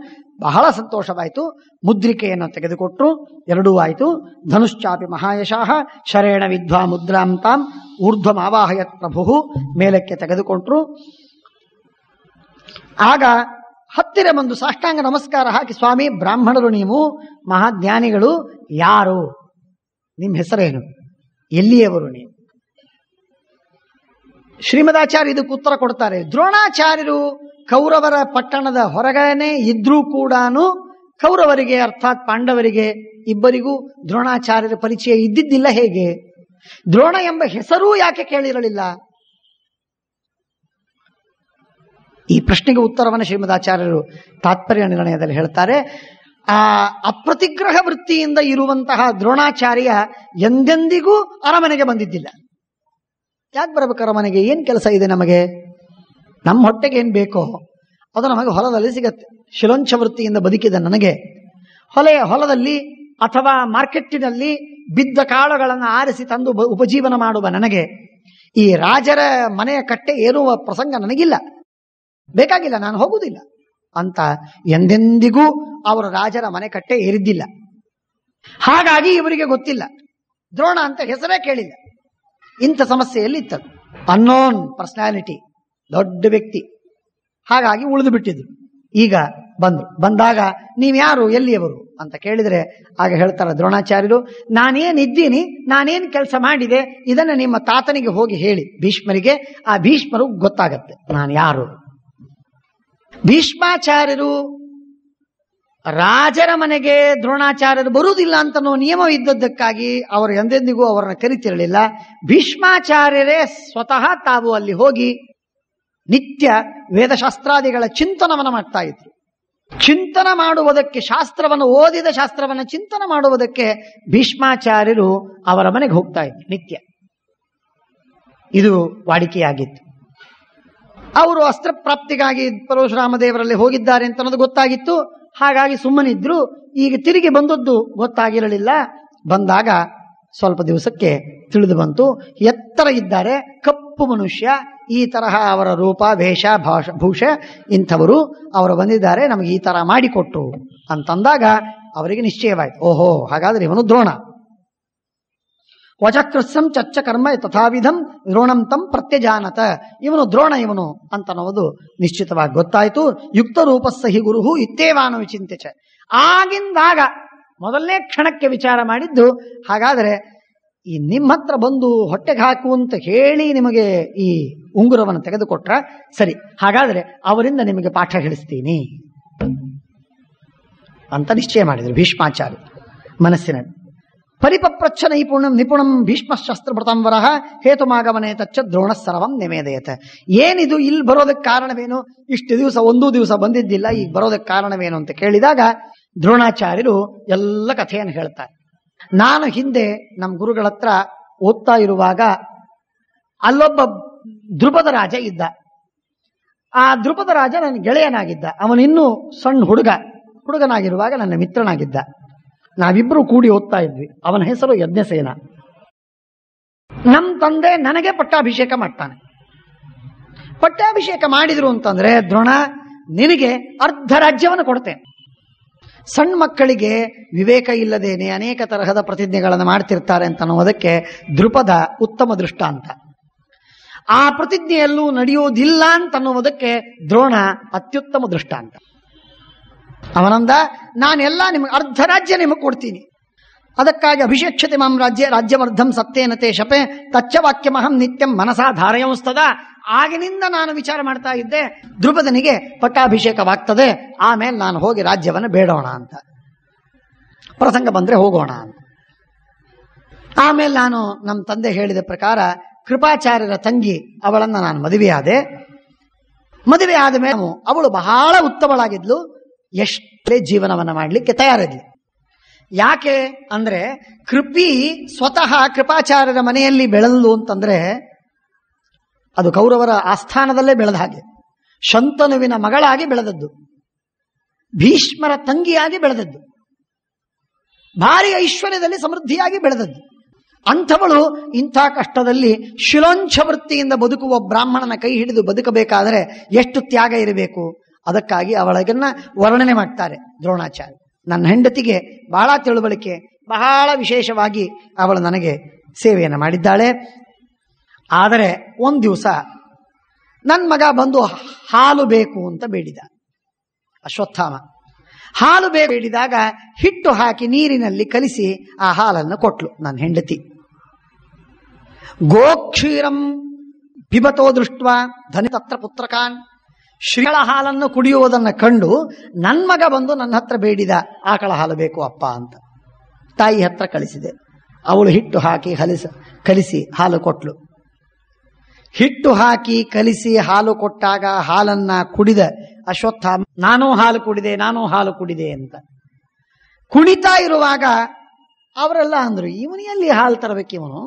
ಬಹಳ ಸಂತೋಷವಾಯಿತು. ಮುದ್ರಿಕೆಯನ್ನು ತೆಗೆದುಕೊಟ್ರು, ಎರಡೂ ಆಯಿತು. ಧನುಶ್ಚಾಪಿ ಮಹಾಯಶಃ ಶರೇಣ ವಿದ್ವಾ ಮುದ್ರಾಂ ತಾಂ ಊರ್ಧ್ವಮಾವಾಹಯತ್ ಪ್ರಭು. ಮೇಲಕ್ಕೆ ತೆಗೆದುಕೊಟ್ರು. ಆಗ ಹತ್ತಿರ ಬಂದು ಸಾಷ್ಟಾಂಗ ನಮಸ್ಕಾರ ಹಾಕಿ, ಸ್ವಾಮಿ ಬ್ರಾಹ್ಮಣರು, ನೀವು ಮಹಾಜ್ಞಾನಿಗಳು, ಯಾರು, ನಿಮ್ಮ ಹೆಸರೇನು, ಎಲ್ಲಿಯವರು ನೀವು? ಶ್ರೀಮದಾಚಾರ್ಯ ಇದಕ್ಕೆ ಉತ್ತರ ಕೊಡ್ತಾರೆ. ದ್ರೋಣಾಚಾರ್ಯರು ಕೌರವರ ಪಟ್ಟಣದ ಹೊರಗನೆ ಇದ್ರೂ ಕೂಡ ಕೌರವರಿಗೆ ಅರ್ಥಾತ್ ಪಾಂಡವರಿಗೆ ಇಬ್ಬರಿಗೂ ದ್ರೋಣಾಚಾರ್ಯರ ಪರಿಚಯ ಇದ್ದಿದ್ದಿಲ್ಲ. ಹೇಗೆ? ದ್ರೋಣ ಎಂಬ ಹೆಸರೂ ಯಾಕೆ ಕೇಳಿರಲಿಲ್ಲ? ಈ ಪ್ರಶ್ನೆಗೆ ಉತ್ತರವನ್ನು ಶ್ರೀಮದಾಚಾರ್ಯರು ತಾತ್ಪರ್ಯ ನಿರ್ಣಯದಲ್ಲಿ ಹೇಳ್ತಾರೆ. ಆ ಅಪ್ರತಿಗ್ರಹ ವೃತ್ತಿಯಿಂದ ಇರುವಂತಹ ದ್ರೋಣಾಚಾರ್ಯ ಎಂದೆಂದಿಗೂ ಅರಮನೆಗೆ ಬಂದಿದ್ದಿಲ್ಲ. ಯಾಕೆ ಬರಬೇಕು ಅರಮನೆಗೆ? ಏನ್ ಕೆಲಸ ಇದೆ ನಮಗೆ? ನಮ್ಮ ಹೊಟ್ಟೆಗೆ ಏನ್ ಬೇಕೋ ಅದು ನಮಗೆ ಹೊಲದಲ್ಲಿ ಸಿಗತ್ತೆ. ಶಿಲೋಂಚ ವೃತ್ತಿಯಿಂದ ಬದುಕಿದ ನನಗೆ ಹೊಲದಲ್ಲಿ ಅಥವಾ ಮಾರ್ಕೆಟ್ಟಿನಲ್ಲಿ ಬಿದ್ದ ಕಾಳುಗಳನ್ನು ಆರಿಸಿ ತಂದು ಉಪಜೀವನ ಮಾಡುವ ನನಗೆ ಈ ರಾಜರ ಮನೆಯ ಕಟ್ಟೆ ಏರುವ ಪ್ರಸಂಗ ನನಗಿಲ್ಲ, ಬೇಕಾಗಿಲ್ಲ, ನಾನು ಹೋಗುವುದಿಲ್ಲ ಅಂತ ಎಂದೆಂದಿಗೂ ಅವರು ರಾಜರ ಮನೆ ಕಟ್ಟೆ ಏರಿದ್ದಿಲ್ಲ. ಹಾಗಾಗಿ ಇವರಿಗೆ ಗೊತ್ತಿಲ್ಲ, ದ್ರೋಣ ಅಂತ ಹೆಸರೇ ಕೇಳಿಲ್ಲ. ಇಂಥ ಸಮಸ್ಯೆಯಲ್ಲಿ ಇತ್ತದು. ಅನ್ನೋನ್ ಪರ್ಸನಾಲಿಟಿ, ದೊಡ್ಡ ವ್ಯಕ್ತಿ. ಹಾಗಾಗಿ ಉಳಿದು ಬಿಟ್ಟಿದ್ರು. ಈಗ ಬಂದಾಗ ನೀವ್ಯಾರು, ಎಲ್ಲಿಯವರು ಅಂತ ಕೇಳಿದ್ರೆ ಆಗ ಹೇಳ್ತಾರೆ ದ್ರೋಣಾಚಾರ್ಯರು, ನಾನೇನಿದ್ದೀನಿ, ನಾನೇನ್ ಕೆಲಸ ಮಾಡಿದೆ ಇದನ್ನು ನಿಮ್ಮ ತಾತನಿಗೆ ಹೋಗಿ ಹೇಳಿ ಭೀಷ್ಮರಿಗೆ. ಆ ಭೀಷ್ಮರು ಗೊತ್ತಾಗತ್ತೆ ನಾನು ಯಾರು. ಭೀಷ್ಮಾಚಾರ್ಯರು ರಾಜರ ಮನೆಗೆ ದ್ರೋಣಾಚಾರ್ಯರು ಬರುವುದಿಲ್ಲ ಅಂತ ನಿಯಮವಿದ್ದದ್ದಕ್ಕಾಗಿ ಅವರು ಎಂದೆಂದಿಗೂ ಅವರನ್ನು ಕರಿತಿರಲಿಲ್ಲ. ಭೀಷ್ಮಾಚಾರ್ಯರೇ ಸ್ವತಃ ತಾವು ಅಲ್ಲಿ ಹೋಗಿ ನಿತ್ಯ ವೇದಶಾಸ್ತ್ರಾದಿಗಳ ಚಿಂತನವನ್ನು ಮಾಡ್ತಾ ಇದ್ರು. ಚಿಂತನ ಮಾಡುವುದಕ್ಕೆ, ಶಾಸ್ತ್ರವನ್ನು ಓದಿದ ಶಾಸ್ತ್ರವನ್ನು ಚಿಂತನ ಮಾಡುವುದಕ್ಕೆ ಭೀಷ್ಮಾಚಾರ್ಯರು ಅವರ ಮನೆಗೆ ಹೋಗ್ತಾ ಇದ್ರು ನಿತ್ಯ. ಇದು ವಾಡಿಕೆಯಾಗಿತ್ತು. ಅವರು ಅಸ್ತ್ರ ಪ್ರಾಪ್ತಿಗಾಗಿ ಪರಶುರಾಮ ದೇವರಲ್ಲಿ ಹೋಗಿದ್ದಾರೆ ಅಂತ ಅನ್ನೋದು ಗೊತ್ತಾಗಿತ್ತು. ಹಾಗಾಗಿ ಸುಮ್ಮನಿದ್ರು. ಈಗ ತಿರುಗಿ ಬಂದದ್ದು ಗೊತ್ತಾಗಿರಲಿಲ್ಲ. ಬಂದಾಗ ಸ್ವಲ್ಪ ದಿವಸಕ್ಕೆ ತಿಳಿದು ಬಂತು, ಎತ್ತರ ಇದ್ದಾರೆ, ಕಪ್ಪು ಮನುಷ್ಯ, ಈ ತರಹ ಅವರ ರೂಪ, ವೇಷ, ಭೂಷ ಇಂಥವರು ಅವರು ಬಂದಿದ್ದಾರೆ, ನಮಗೆ ಈ ತರ ಮಾಡಿಕೊಟ್ರು ಅಂತಂದಾಗ ಅವರಿಗೆ ನಿಶ್ಚಯವಾಯ್ತು, ಓಹೋ ಹಾಗಾದ್ರೆ ಇವನು ದ್ರೋಣ. ವಚಕೃತ್ಸಂ ಚಚ್ಚ ಕರ್ಮ ತಥಾವಿಧಂ ದ್ರೋಣಂ ತಂ ಪ್ರತ್ಯಜಾನತ. ಇವನು ದ್ರೋಣ ಇವನು ಅಂತ ಅನ್ನೋದು ನಿಶ್ಚಿತವಾಗಿ ಗೊತ್ತಾಯ್ತು. ಯುಕ್ತ ರೂಪಸ್ಸಹಿ ಗುರುಹು ಇತ್ತೇವಾನು ವಿಚಿಂತ್ಯ ಚ. ಆಗಿಂದಾಗ ಮೊದಲನೇ ಕ್ಷಣಕ್ಕೆ ವಿಚಾರ ಮಾಡಿದ್ದು, ಹಾಗಾದ್ರೆ ಈ ನಿಮ್ಮ ಹತ್ರ ಬಂದು ಹೊಟ್ಟೆಗೆ ಹಾಕು ಅಂತ ಹೇಳಿ ನಿಮಗೆ ಈ ಉಂಗುರವನ್ನು ತೆಗೆದುಕೊಟ್ರ ಸರಿ, ಹಾಗಾದ್ರೆ ಅವರಿಂದ ನಿಮಗೆ ಪಾಠ ಹೇಳಿಸ್ತೀನಿ ಅಂತ ನಿಶ್ಚಯ ಮಾಡಿದ್ರು ಭೀಷ್ಮಾಚಾರ್ಯ ಮನಸ್ಸಿನಲ್ಲಿ. ಪರಿಪಪ್ರಚ್ಛ ನಿಪುಣಂ ಭೀಷ್ಮಶಸ್ತ್ರಭೃತಂವರ ಹೇತುಮಾಗಮನೆ ತಚ್ಚ ದ್ರೋಣ ಸರ್ವಂ ನಿವೇದಯತೆ. ಏನಿದು, ಇಲ್ಲಿ ಬರೋದಕ್ಕೆ ಕಾರಣವೇನು? ಇಷ್ಟು ದಿವಸ ಒಂದೂ ದಿವಸ ಬಂದಿದ್ದಿಲ್ಲ, ಈಗ ಬರೋದಕ್ಕೆ ಕಾರಣವೇನು ಅಂತ ಕೇಳಿದಾಗ ದ್ರೋಣಾಚಾರ್ಯರು ಎಲ್ಲ ಕಥೆಯನ್ನು ಹೇಳ್ತಾರೆ. ನಾನು ಹಿಂದೆ ನಮ್ಮ ಗುರುಗಳ ಹತ್ರ ಓದ್ತಾ ಇರುವಾಗ ಅಲ್ಲೊಬ್ಬ ದ್ರುಪದ ರಾಜ ಇದ್ದ. ಆ ದ್ರುಪದ ರಾಜ ನನ್ನ ಗೆಳೆಯನಾಗಿದ್ದ. ಅವನಿನ್ನೂ ಸಣ್ಣ ಹುಡುಗನಾಗಿರುವಾಗ ನನ್ನ ಮಿತ್ರನಾಗಿದ್ದ. ನಾವಿಬ್ಬರು ಕೂಡಿ ಓದ್ತಾ ಇದ್ವಿ. ಅವನ ಹೆಸರು ಯಜ್ಞಸೇನ. ನಮ್ಮ ತಂದೆ ನನಗೆ ಪಟ್ಟಾಭಿಷೇಕ ಮಾಡ್ತಾನೆ. ಪಟ್ಟಾಭಿಷೇಕ ಮಾಡಿದ್ರು ಅಂತಂದ್ರೆ, ದ್ರೋಣ ನಿನಗೆ ಅರ್ಧ ರಾಜ್ಯವನ್ನು ಕೊಡ್ತೇನೆ, ಸಣ್ಣ ಮಕ್ಕಳಿಗೆ ವಿವೇಕ ಇಲ್ಲದೇನೆ ಅನೇಕ ತರಹದ ಪ್ರತಿಜ್ಞೆಗಳನ್ನು ಮಾಡ್ತಿರ್ತಾರೆ ಅಂತ ಅನ್ನೋದಕ್ಕೆ ದ್ರುಪದ ಉತ್ತಮ ದೃಷ್ಟಾಂತ. ಆ ಪ್ರತಿಜ್ಞೆಯಲ್ಲೂ ನಡೆಯೋದಿಲ್ಲ ಅಂತ ಅನ್ನುವುದಕ್ಕೆ ದ್ರೋಣ ಅತ್ಯುತ್ತಮ ದೃಷ್ಟಾಂತ. ಅವನಂದ, ನಾನೆಲ್ಲ ನಿಮಗೆ ಅರ್ಧ ರಾಜ್ಯ ನಿಮಗೆ ಕೊಡ್ತೀನಿ, ಅದಕ್ಕಾಗಿ ಅಭಿಷೇಕ್ಷತೆ ಮಾಂ ರಾಜ್ಯವರ್ಧಂ ಸತ್ಯೇನತೆ ಶಪೆ ತಚ್ಚ ವಾಕ್ಯಮಹಂ ನಿತ್ಯಂ ಮನಸಾ ಧಾರಯಂಸ್ತದ. ಆಗಿನಿಂದ ನಾನು ವಿಚಾರ ಮಾಡ್ತಾ ಇದ್ದೆ, ದ್ರುಪದನಿಗೆ ಪಟ್ಟಾಭಿಷೇಕವಾಗ್ತದೆ, ಆಮೇಲೆ ನಾನು ಹೋಗಿ ರಾಜ್ಯವನ್ನು ಬೇಡೋಣ ಅಂತ, ಪ್ರಸಂಗ ಬಂದ್ರೆ ಹೋಗೋಣ ಅಂತ. ಆಮೇಲೆ ನಾನು ನಮ್ಮ ತಂದೆ ಹೇಳಿದ ಪ್ರಕಾರ ಕೃಪಾಚಾರ್ಯರ ತಂಗಿ ಅವಳನ್ನು ನಾನು ಮದುವೆಯಾದೆ. ಮದುವೆ ಆದ ಮೇಲೆ ಅವಳು ಬಹಳ ಉತ್ತಮಳಾಗಿದ್ಲು, ಎಷ್ಟೇ ಜೀವನವನ್ನು ಮಾಡಲಿಕ್ಕೆ ತಯಾರಿದ್ಲು. ಯಾಕೆ ಅಂದ್ರೆ ಕೃಪಿ ಸ್ವತಃ ಕೃಪಾಚಾರ್ಯರ ಮನೆಯಲ್ಲಿ ಬೆಳೆದಲು ಅಂತಂದ್ರೆ ಅದು ಕೌರವರ ಆಸ್ಥಾನದಲ್ಲೇ ಬೆಳೆದ ಹಾಗೆ. ಶಂತನುವಿನ ಮಗಳಾಗಿ ಬೆಳೆದದ್ದು, ಭೀಷ್ಮರ ತಂಗಿಯಾಗಿ ಬೆಳೆದದ್ದು, ಭಾರಿ ಐಶ್ವರ್ಯದಲ್ಲಿ ಸಮೃದ್ಧಿಯಾಗಿ ಬೆಳೆದದ್ದು. ಅಂಥವಳು ಇಂಥ ಕಷ್ಟದಲ್ಲಿ ಶಿಲೋಂಛ ವೃತ್ತಿಯಿಂದ ಬದುಕುವ ಬ್ರಾಹ್ಮಣನ ಕೈ ಹಿಡಿದು ಬದುಕಬೇಕಾದರೆ ಎಷ್ಟು ತ್ಯಾಗ ಇರಬೇಕು. ಅದಕ್ಕಾಗಿ ಅವಳನ್ನ ವರ್ಣನೆ ಮಾಡ್ತಾರೆ ದ್ರೋಣಾಚಾರ್ಯ. ನನ್ನ ಹೆಂಡತಿಗೆ ಬಹಳ ತಿಳುವಳಿಕೆ, ಬಹಳ ವಿಶೇಷವಾಗಿ ಅವಳು ನನಗೆ ಸೇವೆಯನ್ನು ಮಾಡಿದ್ದಾಳೆ. ಆದರೆ ಒಂದು ದಿವಸ ನನ್ನ ಮಗ ಬಂದು ಹಾಲು ಬೇಕು ಅಂತ ಬೇಡಿದ. ಅಶ್ವತ್ಥಾಮ ಹಾಲು ಬೇಡಿದಾಗ ಹಿಟ್ಟು ಹಾಕಿ ನೀರಿನಲ್ಲಿ ಕಲಿಸಿ ಆ ಹಾಲನ್ನು ಕೊಟ್ಲು ನನ್ನ ಹೆಂಡತಿ. ಗೋಕ್ಷೀರಂ ಪಿಬತೋ ದೃಷ್ಟ ಧನಿ ತತ್ರ ಪುತ್ರಕಾನ್. ಶ್ರೀಗಳ ಹಾಲನ್ನು ಕುಡಿಯುವುದನ್ನು ಕಂಡು ನನ್ನ ಮಗ ಬಂದು ನನ್ನ ಹತ್ರ ಬೇಡಿದ, ಆಕಳ ಹಾಲು ಬೇಕು ಅಪ್ಪ ಅಂತ. ತಾಯಿ ಹತ್ರ ಕಳಿಸಿದೆ. ಅವಳು ಹಿಟ್ಟು ಹಾಕಿ ಕಲಿಸಿ ಹಾಲು ಕೊಟ್ಲು. ಹಿಟ್ಟು ಹಾಕಿ ಕಲಿಸಿ ಹಾಲು ಕೊಟ್ಟಾಗ ಹಾಲನ್ನ ಕುಡಿದ ಅಶ್ವತ್ಥಾಮ ನಾನೂ ಹಾಲು ಕುಡಿದೆ ಅಂತ ಕುಣಿತಾ ಇರುವಾಗ ಅವರೆಲ್ಲ ಅಂದ್ರು, ಇವನಿಯಲ್ಲಿ ಹಾಲು ತರಬೇಕು, ಇವನು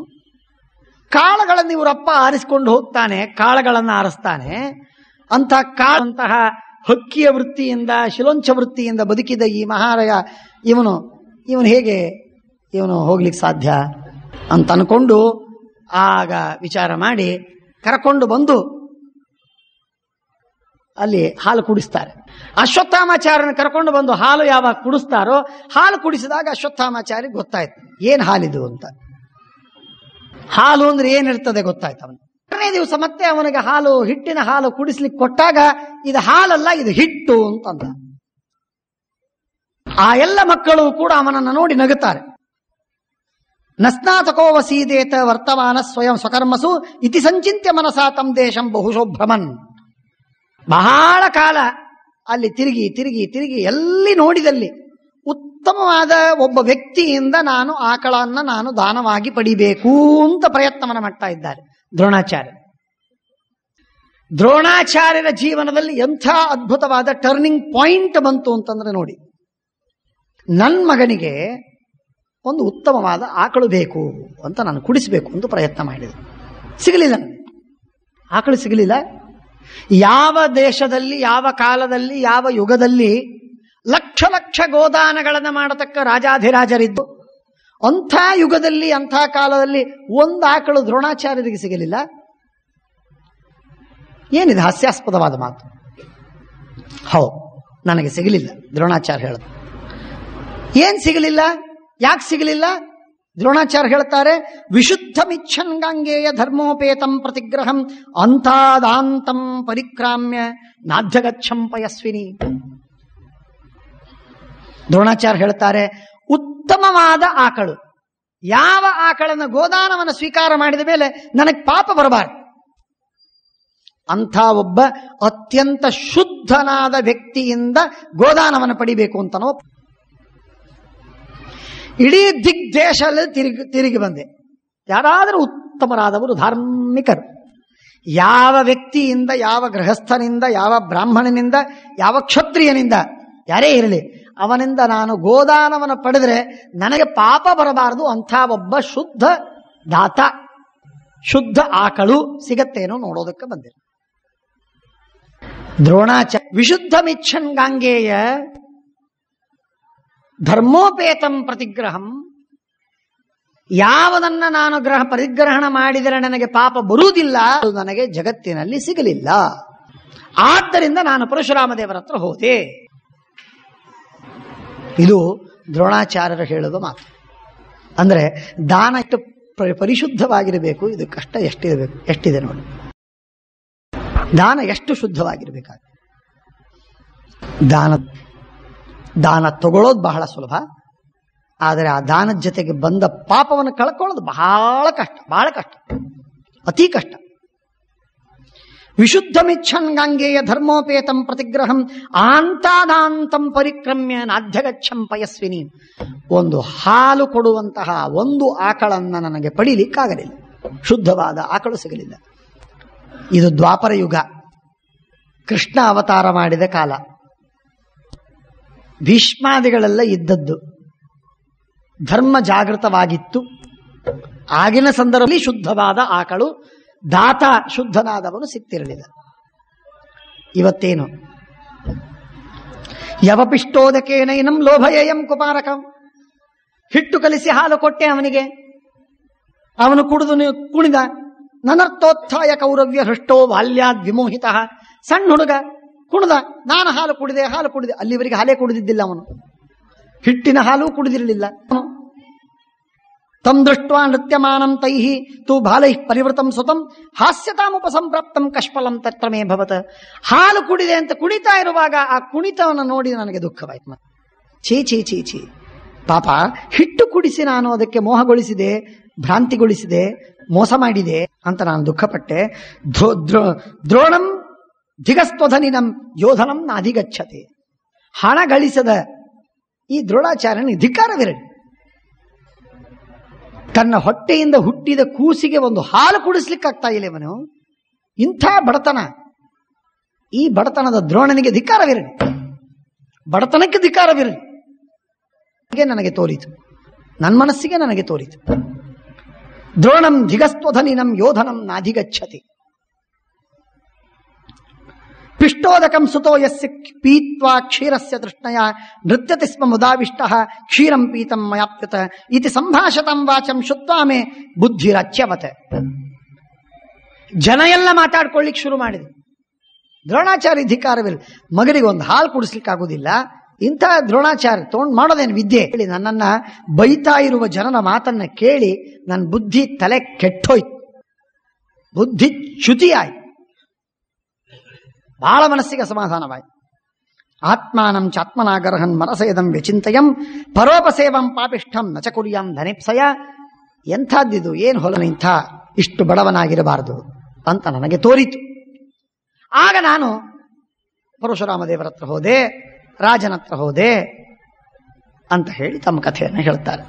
ಕಾಳುಗಳನ್ನು ಇವರಪ್ಪ ಆರಿಸಿಕೊಂಡು ಹೋಗ್ತಾನೆ, ಕಾಳುಗಳನ್ನು ಆರಿಸ್ತಾನೆ ಅಂತ. ಅಂತಹ ಹಕ್ಕಿಯ ವೃತ್ತಿಯಿಂದ ಶಿಲೋಂಚ ವೃತ್ತಿಯಿಂದ ಬದುಕಿದ ಈ ಮಹಾರಾಯ ಇವನು ಹೇಗೆ ಹೋಗ್ಲಿಕ್ಕೆ ಸಾಧ್ಯ ಅಂತ ಅನ್ಕೊಂಡು ಆಗ ವಿಚಾರ ಮಾಡಿ ಕರ್ಕೊಂಡು ಬಂದು ಅಲ್ಲಿ ಹಾಲು ಕುಡಿಸ್ತಾರೆ. ಅಶ್ವತ್ಥಾಮಾಚಾರ್ಯನ ಕರ್ಕೊಂಡು ಬಂದು ಹಾಲು ಯಾವಾಗ ಕುಡಿಸ್ತಾರೋ, ಹಾಲು ಕುಡಿಸಿದಾಗ ಅಶ್ವತ್ಥಾಮಾಚಾರ್ಯ ಗೊತ್ತಾಯ್ತು ಏನ್ ಹಾಲಿದು ಅಂತ. ಹಾಲು ಅಂದ್ರೆ ಏನಿರ್ತದೆ ಗೊತ್ತಾಯ್ತು ಅವನು. ಎರಡನೇ ದಿವಸ ಮತ್ತೆ ಅವನಿಗೆ ಹಿಟ್ಟಿನ ಹಾಲು ಕುಡಿಸ್ಲಿಕ್ಕೆ ಕೊಟ್ಟಾಗ ಇದು ಹಾಲಲ್ಲ, ಇದು ಹಿಟ್ಟು ಅಂತಂದ. ಆ ಎಲ್ಲ ಮಕ್ಕಳು ಕೂಡ ಅವನನ್ನು ನೋಡಿ ನಗುತ್ತಾರೆ. ನಸ್ನಾತಕೋ ವಸೀದೇತ ವರ್ತಮಾನ ಸ್ವಯಂ ಸ್ವಕರ್ಮಸು ಇತಿ ಸಂಚಿತ್ಯ ಮನಸಾ ತಂ ದೇಶಂ ಬಹುಶೋ ಭ್ರಮನ್. ಬಹಳ ಕಾಲ ಅಲ್ಲಿ ತಿರುಗಿ ಎಲ್ಲಿ ನೋಡಿದಲ್ಲಿ ಉತ್ತಮವಾದ ಒಬ್ಬ ವ್ಯಕ್ತಿಯಿಂದ ಆಕಳನ್ನ ನಾನು ದಾನವಾಗಿ ಪಡಿಬೇಕು ಅಂತ ಪ್ರಯತ್ನವನ್ನು ಮಾಡ್ತಾ ಇದ್ದಾರೆ ದ್ರೋಣಾಚಾರ್ಯ. ದ್ರೋಣಾಚಾರ್ಯರ ಜೀವನದಲ್ಲಿ ಎಂಥ ಅದ್ಭುತವಾದ ಟರ್ನಿಂಗ್ ಪಾಯಿಂಟ್ ಬಂತು ಅಂತಂದ್ರೆ ನೋಡಿ, ನನ್ನ ಮಗನಿಗೆ ಒಂದು ಉತ್ತಮವಾದ ಆಕಳು ಬೇಕು ಅಂತ ನಾನು ಕುಡಿಸಬೇಕು ಅಂತ ಪ್ರಯತ್ನ ಮಾಡಿದೆ. ಸಿಗಲಿಲ್ಲ, ಆಕಳು ಸಿಗಲಿಲ್ಲ. ಯಾವ ದೇಶದಲ್ಲಿ, ಯಾವ ಕಾಲದಲ್ಲಿ, ಯಾವ ಯುಗದಲ್ಲಿ ಲಕ್ಷ ಲಕ್ಷ ಗೋದಾನಗಳನ್ನು ಮಾಡತಕ್ಕ ರಾಜಾಧಿರಾಜರಿದ್ದು ಅಂಥ ಯುಗದಲ್ಲಿ ಅಂಥ ಕಾಲದಲ್ಲಿ ಒಂದು ಆಕಳು ದ್ರೋಣಾಚಾರ್ಯರಿಗೆ ಸಿಗಲಿಲ್ಲ. ಏನಿದೆ ಹಾಸ್ಯಾಸ್ಪದವಾದ ಮಾತು. ಹೌದು, ನನಗೆ ಸಿಗಲಿಲ್ಲ ದ್ರೋಣಾಚಾರ್ಯ ಹೇಳಿದ್ರು. ಏನ್ ಸಿಗಲಿಲ್ಲ, ಯಾಕೆ ಸಿಗಲಿಲ್ಲ? ದ್ರೋಣಾಚಾರ್ಯ ಹೇಳ್ತಾರೆ, ವಿಶುದ್ಧಮಿಚ್ಛನ್ ಗಾಂಗೇಯ ಧರ್ಮೋಪೇತಂ ಪ್ರತಿಗ್ರಹಂ ಅಂತಾದಾಂತಂ ಪರಿಕ್ರಾಮ್ಯ ನಾಧ್ಯಗಚ್ಚಂ ಪಯಸ್ವಿನಿ. ದ್ರೋಣಾಚಾರ್ಯ ಹೇಳ್ತಾರೆ, ಉತ್ತಮವಾದ ಆಕಳು, ಯಾವ ಆಕಳನ್ನು ಗೋದಾನವನ್ನು ಸ್ವೀಕಾರ ಮಾಡಿದ ಮೇಲೆ ನನಗೆ ಪಾಪ ಬರಬಾರದು, ಅಂಥ ಒಬ್ಬ ಅತ್ಯಂತ ಶುದ್ಧನಾದ ವ್ಯಕ್ತಿಯಿಂದ ಗೋದಾನವನ್ನು ಪಡಿಬೇಕು ಅಂತನೋ. ಇಡೀ ದಿಗ್ದೇಶದಲ್ಲಿ ತಿರುಗಿ ಬಂದೆ. ಯಾರಾದರೂ ಉತ್ತಮರಾದವರು ಧಾರ್ಮಿಕರು, ಯಾವ ವ್ಯಕ್ತಿಯಿಂದ, ಯಾವ ಗೃಹಸ್ಥನಿಂದ, ಯಾವ ಬ್ರಾಹ್ಮಣನಿಂದ, ಯಾವ ಕ್ಷತ್ರಿಯನಿಂದ, ಯಾರೇ ಇರಲಿ, ಅವನಿಂದ ನಾನು ಗೋದಾನವನ್ನು ಪಡೆದರೆ ನನಗೆ ಪಾಪ ಬರಬಾರದು, ಅಂಥ ಒಬ್ಬ ಶುದ್ಧ ದಾತ, ಶುದ್ಧ ಆಕಳು ಸಿಗತ್ತೇನೋ ನೋಡೋದಕ್ಕೆ ಬಂದಿರ. ದ್ರೋಣಾಚಾರ್ಯ ವಿಶುದ್ಧ ಮಿಚ್ಛನ್ ಗಾಂಗೇಯ ಧರ್ಮೋಪೇತಂ ಪ್ರತಿಗ್ರಹಂ, ಯಾವುದನ್ನ ನಾನು ಪರಿಗ್ರಹಣ ಮಾಡಿದರೆ ನನಗೆ ಪಾಪ ಬರುವುದಿಲ್ಲ, ಅದು ನನಗೆ ಜಗತ್ತಿನಲ್ಲಿ ಸಿಗಲಿಲ್ಲ. ಆದ್ದರಿಂದ ನಾನು ಪರಶುರಾಮ ದೇವರ ಹತ್ರ ಹೋದೆ. ಇದು ದ್ರೋಣಾಚಾರ್ಯರು ಹೇಳುವ ಮಾತು. ಅಂದ್ರೆ ದಾನ ಎಷ್ಟು ಪರಿಶುದ್ಧವಾಗಿರಬೇಕು, ಇದು ಕಷ್ಟ ಎಷ್ಟಿದೆ ನೋಡಿ. ದಾನ ಎಷ್ಟು ಶುದ್ಧವಾಗಿರ್ಬೇಕಾಗುತ್ತೆ. ದಾನ ತಗೊಳ್ಳೋದು ಬಹಳ ಸುಲಭ, ಆದರೆ ಆ ದಾನದ ಜೊತೆಗೆ ಬಂದ ಪಾಪವನ್ನು ಕಳ್ಕೊಳ್ಳೋದು ಬಹಳ ಕಷ್ಟ, ಅತಿ ಕಷ್ಟ. ವಿಶುದ್ಧಮಿಚ್ಛನ್ ಗಂಗೆಯ ಧರ್ಮೋಪೇತಂ ಪ್ರತಿಗ್ರಹಂ ಆಂತಾದಾಂತಂ ಪರಿಕ್ರಮ್ಯ ನಾಧ್ಯಗಚ್ಚಂ ಪಯಸ್ವಿನಿ. ಒಂದು ಹಾಲು ಕೊಡುವಂತಹ ಒಂದು ಆಕಳನ್ನ ನನಗೆ ಪಡೀಲಿಕ್ಕಾಗಲಿಲ್ಲ, ಶುದ್ಧವಾದ ಆಕಳು ಸಿಗಲಿಲ್ಲ. ಇದು ದ್ವಾಪರ ಯುಗ, ಕೃಷ್ಣ ಅವತಾರ ಮಾಡಿದ ಕಾಲ. ಭೀಷ್ಮಾದಿಗಳೆಲ್ಲ ಇದ್ದದ್ದು, ಧರ್ಮ ಜಾಗೃತವಾಗಿತ್ತು. ಆಗಿನ ಸಂದರ್ಭದಲ್ಲಿ ಶುದ್ಧವಾದ ಆಕಳು, ದಾತ ಶುದ್ಧನಾದವನು ಸಿಕ್ತಿರಲಿಲ್ಲ. ಇವತ್ತೇನು? ಯವಪಿಷ್ಟೋದಕೇನೈನಂ ಲೋಭಯೇಯಂ ಕುಮಾರಕಂ. ಹಿಟ್ಟು ಕಲಿಸಿ ಹಾಲು ಕೊಟ್ಟೆ ಅವನಿಗೆ, ಅವನು ಕುಡಿದು ಕುಣಿದ. ನನರ್ಥೋತ್ಥಾಯ ಕೌರವ್ಯ ಹೃಷ್ಟೋ ಬಾಲ್ಯಾದ್ ವಿಮೋಹಿತ. ಸಣ್ಣ ಹುಡುಗ ಕುಣಿದ, ನಾನು ಹಾಲು ಕುಡಿದೆ. ಅಲ್ಲಿವರೆಗೆ ಹಾಲೇ ಕುಡಿದಿದ್ದಿಲ್ಲ ಅವನು, ಹಿಟ್ಟಿನ ಹಾಲು ಕುಡಿದಿರಲಿಲ್ಲ. ತಂ ದೃಷ್ಟ್ವಾ ನೃತ್ಯಮಾನಂ ತೈಹಿ ತು ಬಾಲೈಃ ಪರಿವೃತಂ ಸುತಂ ಹಾಸ್ಯತಾಮುಪಸಂಪ್ರಾಪ್ತಂ ಕಷ್ಪಲಂ ತತ್ರ ಮೇ ಭವತ. ಹಾಲು ಕುಡಿದೆ ಅಂತ ಕುಣಿತಾ ಇರುವಾಗ ಆ ಕುಣಿತವನ್ನು ನೋಡಿ ನನಗೆ ದುಃಖವಾಯ್ತು. ಛೀ ಪಾಪ, ಹಿಟ್ಟು ಕುಡಿಸಿ ನಾನು ಅದಕ್ಕೆ ಮೋಹಗೊಳಿಸಿದೆ, ಭ್ರಾಂತಿಗೊಳಿಸಿದೆ, ಮೋಸ ಮಾಡಿದೆ ಅಂತ ನಾನು ದುಃಖಪಟ್ಟೆ. ದ್ರೋಣಂ ಧಿಗಸ್ತ್ವಧನಿನಂ ಯೋಧನಂ ನಾಧಿಗಚ್ಚತೆ. ಹಣ ಗಳಿಸದ ಈ ದ್ರೋಣಾಚಾರ್ಯನಿಗೆ ಧಿಕ್ಕಾರವಿರಲಿ. ತನ್ನ ಹೊಟ್ಟೆಯಿಂದ ಹುಟ್ಟಿದ ಕೂಸಿಗೆ ಒಂದು ಹಾಲು ಕುಡಿಸ್ಲಿಕ್ಕಾಗ್ತಾ ಇಲ್ಲ ಇವನು. ಇಂಥ ಬಡತನ, ಈ ಬಡತನದ ದ್ರೋಣನಿಗೆ ಧಿಕ್ಕಾರವಿರಲಿ, ಬಡತನಕ್ಕೆ ಧಿಕ್ಕಾರವಿರಲಿ. ನನಗೆ ತೋರಿತು, ನನ್ನ ಮನಸ್ಸಿಗೆ ನನಗೆ ತೋರಿತು. ದ್ರೋಣಂ ಧಿಗಸ್ತ್ವಧನಿನಂ ಯೋಧನಂ ನಾಧಿಗಚ್ಚತಿ. ಪಿಷ್ಟೋದಕಂ ಸುತೋ ಯಸ್ಯ ಪೀತ್ವಾ ಕ್ಷೀರಸ್ಯ ತೃಷ್ಣಯ ನೃತ್ಯತಿ ಸ್ಮ ಮುದಾವಿಷ್ಟಃ ಕ್ಷೀರಂ ಪೀತಂ ಮಯಾಪ್ಯುತ ಇತಿ ಸಂಭಾಷತಂ ವಾಚಂ ಶುತ್ವಾ ಮೇ ಬುದ್ಧಿರಚ್ಯವತ. ಜನ ಎಲ್ಲ ಮಾತಾಡ್ಕೊಳ್ಳಿಕ್ಕೆ ಶುರು ಮಾಡಿದ್ರು. ದ್ರೋಣಾಚಾರ್ಯ ಧಿಕ್ಕಾರವಿಲ್ಲ, ಮಗನಿಗೆ ಒಂದು ಹಾಲು ಕುಡಿಸ್ಲಿಕ್ಕಾಗುವುದಿಲ್ಲ. ಇಂಥ ದ್ರೋಣಾಚಾರ್ಯ ತಗೊಂಡು ಮಾಡೋದೇನು ವಿದ್ಯೆ ಹೇಳಿ. ನನ್ನನ್ನ ಬೈತಾ ಇರುವ ಜನನ ಮಾತನ್ನ ಕೇಳಿ ನನ್ನ ಬುದ್ಧಿ ತಲೆ ಕೆಟ್ಟೋಯ್ತು, ಬುದ್ಧಿ ಚ್ಯುತಿಯಾಯ್ತು, ಬಹಳ ಮನಸ್ಸಿಗೆ ಅಸಮಾಧಾನವಾಯಿತು. ಆತ್ಮಾನಂ ಚಾತ್ಮನಾಗರ್ಹನ್ ಮನಸೇದಂ ವ್ಯಚಿಂತಯಂ ಪರೋಪಸೇವಂ ಪಾಪಿಷ್ಠಂ ನಚ ಕುರ್ಯಾಂ ಧನಿಪ್ಸಯ. ಎಂಥದ್ದಿದು, ಏನು ಹೊಲ, ಇಂಥ ಇಷ್ಟು ಬಡವನಾಗಿರಬಾರದು ಅಂತ ನನಗೆ ತೋರಿತು. ಆಗ ನಾನು ಪರಶುರಾಮ ದೇವರ ಹತ್ರ ಹೋದೆ, ರಾಜನ ಹತ್ರ ಹೋದೆ ಅಂತ ಹೇಳಿ ತಮ್ಮ ಕಥೆಯನ್ನು ಹೇಳ್ತಾರೆ.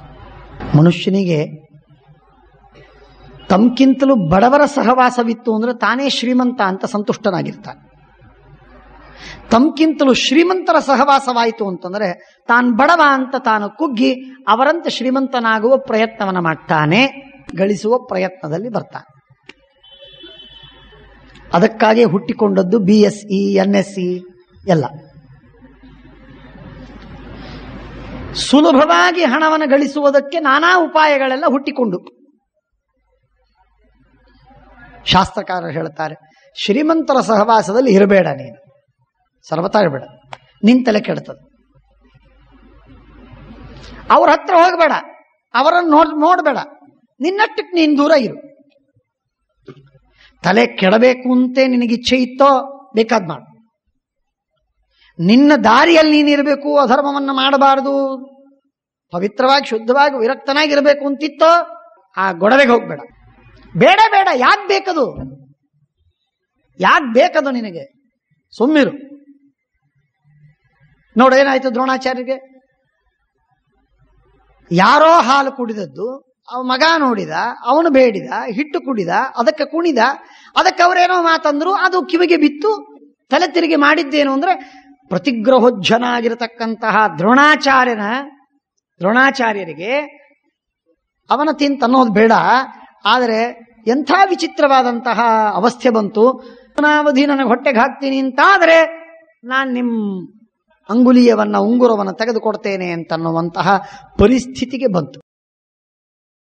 ಮನುಷ್ಯನಿಗೆ ತಮ್ಗಿಂತಲೂ ಬಡವರ ಸಹವಾಸವಿತ್ತು ಅಂದ್ರೆ ತಾನೇ ಶ್ರೀಮಂತ ಅಂತ ಸಂತುಷ್ಟನಾಗಿರ್ತಾನೆ. ತಮ್ಗಿಂತಲೂ ಶ್ರೀಮಂತರ ಸಹವಾಸವಾಯಿತು ಅಂತಂದ್ರೆ ತಾನು ಬಡವ ಅಂತ ತಾನು ಕುಗ್ಗಿ ಅವರಂತೆ ಶ್ರೀಮಂತನಾಗುವ ಪ್ರಯತ್ನವನ್ನು ಮಾಡ್ತಾನೆ, ಗಳಿಸುವ ಪ್ರಯತ್ನದಲ್ಲಿ ಬರ್ತಾನೆ. ಅದಕ್ಕಾಗಿ ಹುಟ್ಟಿಕೊಂಡದ್ದು BSc NSc ಎಲ್ಲ. ಸುಲಭವಾಗಿ ಹಣವನ್ನು ಗಳಿಸುವುದಕ್ಕೆ ನಾನಾ ಉಪಾಯಗಳೆಲ್ಲ ಹುಟ್ಟಿಕೊಂಡು. ಶಾಸ್ತ್ರಕಾರರು ಹೇಳ್ತಾರೆ, ಶ್ರೀಮಂತರ ಸಹವಾಸದಲ್ಲಿ ಇರಬೇಡ, ನೀನು ಸರ್ವತಾ ಇರಬೇಡ, ನಿಂತಲೆ ಕೆಡ್ತದೆ. ಅವ್ರ ಹತ್ರ ಹೋಗಬೇಡ, ಅವರನ್ನು ನೋಡಬೇಡ, ನಿನ್ನಷ್ಟಕ್ಕೆ ನೀನು ದೂರ ಇರು. ತಲೆ ಕೆಡಬೇಕು ಅಂತೆ ನಿನಗಿಚ್ಛೆ ಇತ್ತೋ ಬೇಕಾದ್ ಮಾಡು, ನಿನ್ನ ದಾರಿಯಲ್ಲಿ ನೀನಿರಬೇಕು, ಅಧರ್ಮವನ್ನು ಮಾಡಬಾರದು, ಪವಿತ್ರವಾಗಿ ಶುದ್ಧವಾಗಿ ವಿರಕ್ತನಾಗಿರಬೇಕು ಅಂತಿತ್ತೋ ಆ ಗೊಡವೆಗೆ ಹೋಗ್ಬೇಡ. ಬೇಡ ಬೇಡ, ಯಾಕೆ ಬೇಕದು, ಯಾಕೆ ಬೇಕದು ನಿನಗೆ, ಸುಮ್ಮಿರು. ನೋಡು ಏನಾಯ್ತು ದ್ರೋಣಾಚಾರ್ಯರಿಗೆ. ಯಾರೋ ಹಾಲು ಕುಡಿದದ್ದು ಅವ ಮಗ ನೋಡಿದ, ಅವನು ಬೇಡಿದ, ಹಿಟ್ಟು ಕುಡಿದ, ಅದಕ್ಕೆ ಕುಣಿದ, ಅದಕ್ಕೆ ಅವರೇನೋ ಮಾತಂದ್ರು, ಅದು ಕಿವಿಗೆ ಬಿತ್ತು, ತಲೆ ತಿರುಗಿ ಮಾಡಿದ್ದೇನು ಅಂದ್ರೆ ಪ್ರತಿಗ್ರಹೋಜ್ಜನಾಗಿರತಕ್ಕಂತಹ ದ್ರೋಣಾಚಾರ್ಯರಿಗೆ ಅವನ ತಿಂತನ್ನೋದು ಬೇಡ. ಆದರೆ ಎಂಥ ವಿಚಿತ್ರವಾದಂತಹ ಅವಸ್ಥೆ ಬಂತು. ಅವಧಿ ನನಗೆ ಹೊಟ್ಟೆಗೆ ಹಾಕ್ತೀನಿ ಅಂತಾದರೆ ನಾನು ನಿಮ್ಮ ಅಂಗುಲಿಯವನ್ನ ಉಂಗುರವನ್ನು ತೆಗೆದುಕೊಡ್ತೇನೆ ಅಂತನ್ನುವಂತಹ ಪರಿಸ್ಥಿತಿಗೆ ಬಂತು.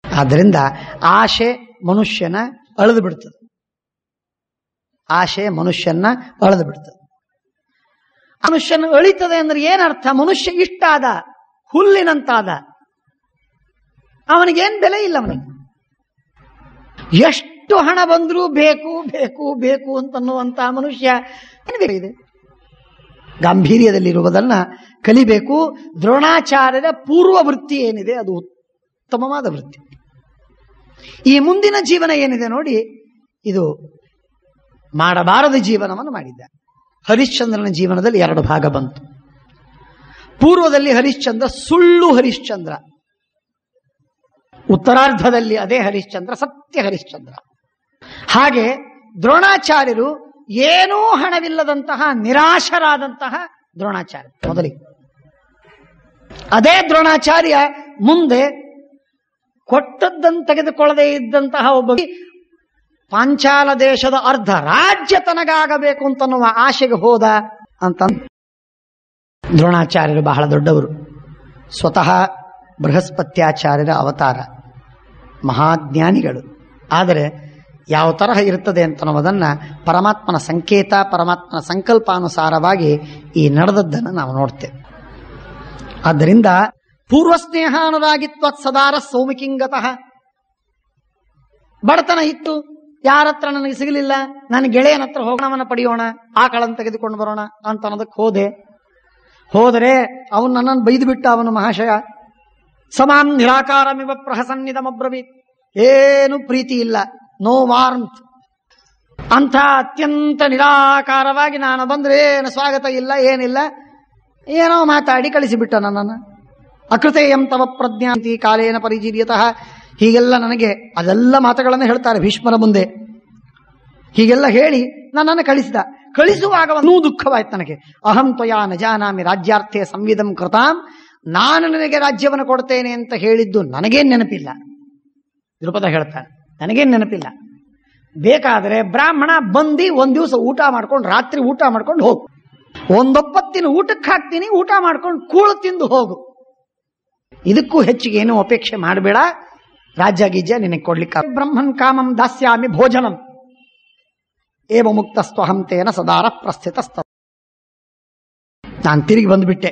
ಆದ್ದರಿಂದ ಆಶೆ ಮನುಷ್ಯನ ಅಳೆದು ಬಿಡ್ತದೆ, ಆಶೆ ಮನುಷ್ಯನ ಅಳೆದು ಬಿಡ್ತದೆ. ಮನುಷ್ಯನ ಅಳಿತದೆ ಅಂದ್ರೆ ಏನರ್ಥ? ಮನುಷ್ಯ ಇಷ್ಟ ಆದ, ಹುಲ್ಲಿನಂತಾದ. ಅವನಿಗೇನ್ ಬೆಲೆ ಇಲ್ಲ. ಅವನಿಗೆ ಎಷ್ಟು ಹಣ ಬಂದರೂ ಬೇಕು ಬೇಕು ಬೇಕು ಅಂತನ್ನುವಂತ ಮನುಷ್ಯ ಇದೆ. ಗಾಂಭೀರ್ಯದಲ್ಲಿರುವುದನ್ನ ಕಲಿಬೇಕು. ದ್ರೋಣಾಚಾರ್ಯರ ಪೂರ್ವ ವೃತ್ತಿ ಏನಿದೆ ಅದು ಉತ್ತಮವಾದ ವೃತ್ತಿ. ಈ ಮುಂದಿನ ಜೀವನ ಏನಿದೆ ನೋಡಿ, ಇದು ಮಾಡಬಾರದ ಜೀವನವನ್ನು ಮಾಡಿದ್ದ. ಹರಿಶ್ಚಂದ್ರನ ಜೀವನದಲ್ಲಿ 2 ಭಾಗ ಬಂತು. ಪೂರ್ವದಲ್ಲಿ ಹರಿಶ್ಚಂದ್ರ ಸುಳ್ಳು ಹರಿಶ್ಚಂದ್ರ, ಉತ್ತರಾರ್ಧದಲ್ಲಿ ಅದೇ ಹರಿಶ್ಚಂದ್ರ ಸತ್ಯ ಹರಿಶ್ಚಂದ್ರ. ಹಾಗೆ ದ್ರೋಣಾಚಾರ್ಯರು ಏನೂ ಹಣವಿಲ್ಲದಂತಹ ನಿರಾಶರಾದಂತಹ ದ್ರೋಣಾಚಾರ್ಯ ಮೊದಲಿಗೆ. ಅದೇ ದ್ರೋಣಾಚಾರ್ಯ ಮುಂದೆ ಕೊಟ್ಟದ್ದನ್ನು ತೆಗೆದುಕೊಳ್ಳದೆ ಇದ್ದಂತಹ ಒಬ್ಬ ಪಾಂಚಾಲ ದೇಶದ ಅರ್ಧ ರಾಜ್ಯ ತನಗಾಗಬೇಕು ಅಂತನ್ನುವ ಆಶೆಗೆ ಹೋದ ಅಂತ. ದ್ರೋಣಾಚಾರ್ಯರು ಬಹಳ ದೊಡ್ಡವರು. ಸ್ವತಃ ಬೃಹಸ್ಪತ್ಯಾಚಾರ್ಯರ ಅವತಾರ, ಮಹಾಜ್ಞಾನಿಗಳು. ಆದರೆ ಯಾವ ತರಹ ಇರುತ್ತದೆ ಅಂತನ್ನುವುದನ್ನು ಪರಮಾತ್ಮನ ಸಂಕೇತ, ಪರಮಾತ್ಮನ ಸಂಕಲ್ಪಾನುಸಾರವಾಗಿ ಈ ನಡೆದದ್ದನ್ನು ನಾವು ನೋಡ್ತೇವೆ. ಆದ್ದರಿಂದ ಪೂರ್ವಸ್ನೇಹಾನುರಾಗಿತ್ವ ಸದಾರ ಸೌಮಿಕಿಂಗತಃ. ಬಡತನ ಇತ್ತು, ಯಾರ ಹತ್ರ ನನಗೆ ಸಿಗಲಿಲ್ಲ, ನನ್ನ ಗೆಳೆಯನ ಹತ್ರ ಹೋಗೋಣವನ್ನ ಪಡೆಯೋಣ, ಆಕಳನ್ನು ತೆಗೆದುಕೊಂಡು ಬರೋಣ ಅಂತ ಅನ್ನೋದಕ್ಕೆ ಹೋದರೆ ಅವನು ನನ್ನನ್ನು ಬೈದು ಬಿಟ್ಟ. ಅವನು ಮಹಾಶಯ ಸಮಾನ್ ನಿರಾಕಾರಮಿವ ಪ್ರಹಸನ್ನಿದಮಬ್ರವೀತ್. ಏನು ಪ್ರೀತಿ ಇಲ್ಲ, ನೋ ವಾರ್ಮ್ತ್. ಅಂಥ ಅತ್ಯಂತ ನಿರಾಕಾರವಾಗಿ ನಾನು ಬಂದ್ರೆ ಏನು ಸ್ವಾಗತ ಇಲ್ಲ, ಏನಿಲ್ಲ, ಏನೋ ಮಾತಾಡಿ ಕಳಿಸಿಬಿಟ್ಟ ನನ್ನನ್ನು. ಅಕೃತೇಯಂ ತವ ಪ್ರಜ್ಞಾಂತಿ ಕಾಲೇನ ಪರಿಜೀರ್ಯತಃ. ಹೀಗೆಲ್ಲ ನನಗೆ ಅದೆಲ್ಲ ಮಾತುಗಳನ್ನು ಹೇಳ್ತಾರೆ ಭೀಷ್ಮರ ಮುಂದೆ. ಹೀಗೆಲ್ಲ ಹೇಳಿ ನನ್ನನ್ನು ಕಳಿಸಿದ. ಕಳಿಸುವಾಗ ಇನ್ನೂ ದುಃಖವಾಯ್ತು ನನಗೆ. ಅಹಂ ತ್ವಯಾ ನ ಜಾನಾಮಿ ರಾಜ್ಯಾರ್ಥೆ ಸಂವಿಧಂ ಕೃತಾಂ. ನಾನು ನನಗೆ ರಾಜ್ಯವನ್ನು ಕೊಡ್ತೇನೆ ಅಂತ ಹೇಳಿದ್ದು ನನಗೇನು ನೆನಪಿಲ್ಲ. ದ್ರುಪದ ಹೇಳ್ತಾನೆ, ನನಗೇನು ನೆನಪಿಲ್ಲ. ಬೇಕಾದರೆ ಬ್ರಾಹ್ಮಣ ಬಂದು ಒಂದು ದಿವಸ ಊಟ ಮಾಡ್ಕೊಂಡು, ರಾತ್ರಿ ಊಟ ಮಾಡ್ಕೊಂಡು ಹೋಗು. ಒಂದೊಪ್ಪತ್ತಿನ ಊಟಕ್ಕೆ ಹಾಕ್ತೀನಿ, ಊಟ ಮಾಡ್ಕೊಂಡು ಕೂಳು ತಿಂದು ಹೋಗು. ಇದಕ್ಕೂ ಹೆಚ್ಚಿಗೆ ಏನೂ ಅಪೇಕ್ಷೆ ಮಾಡಬೇಡ. ರಾಜ್ಯ ಗೀಜ್ಯ ನಿನಗೆ ಕೊಡ್ಲಿಕ್ಕೆ. ಬ್ರಹ್ಮನ್ ಕಾಮಂ ದಾಸ್ಯಾಮಿ ಭೋಜನಂ ಏವ ಮುಕ್ತಸ್ತ್ವಹಂ ತೇನ ಸದಾರ ಪ್ರಸ್ಥಿತಸ್ತ. ನಾನು ತಿರುಗಿ ಬಂದುಬಿಟ್ಟೆ.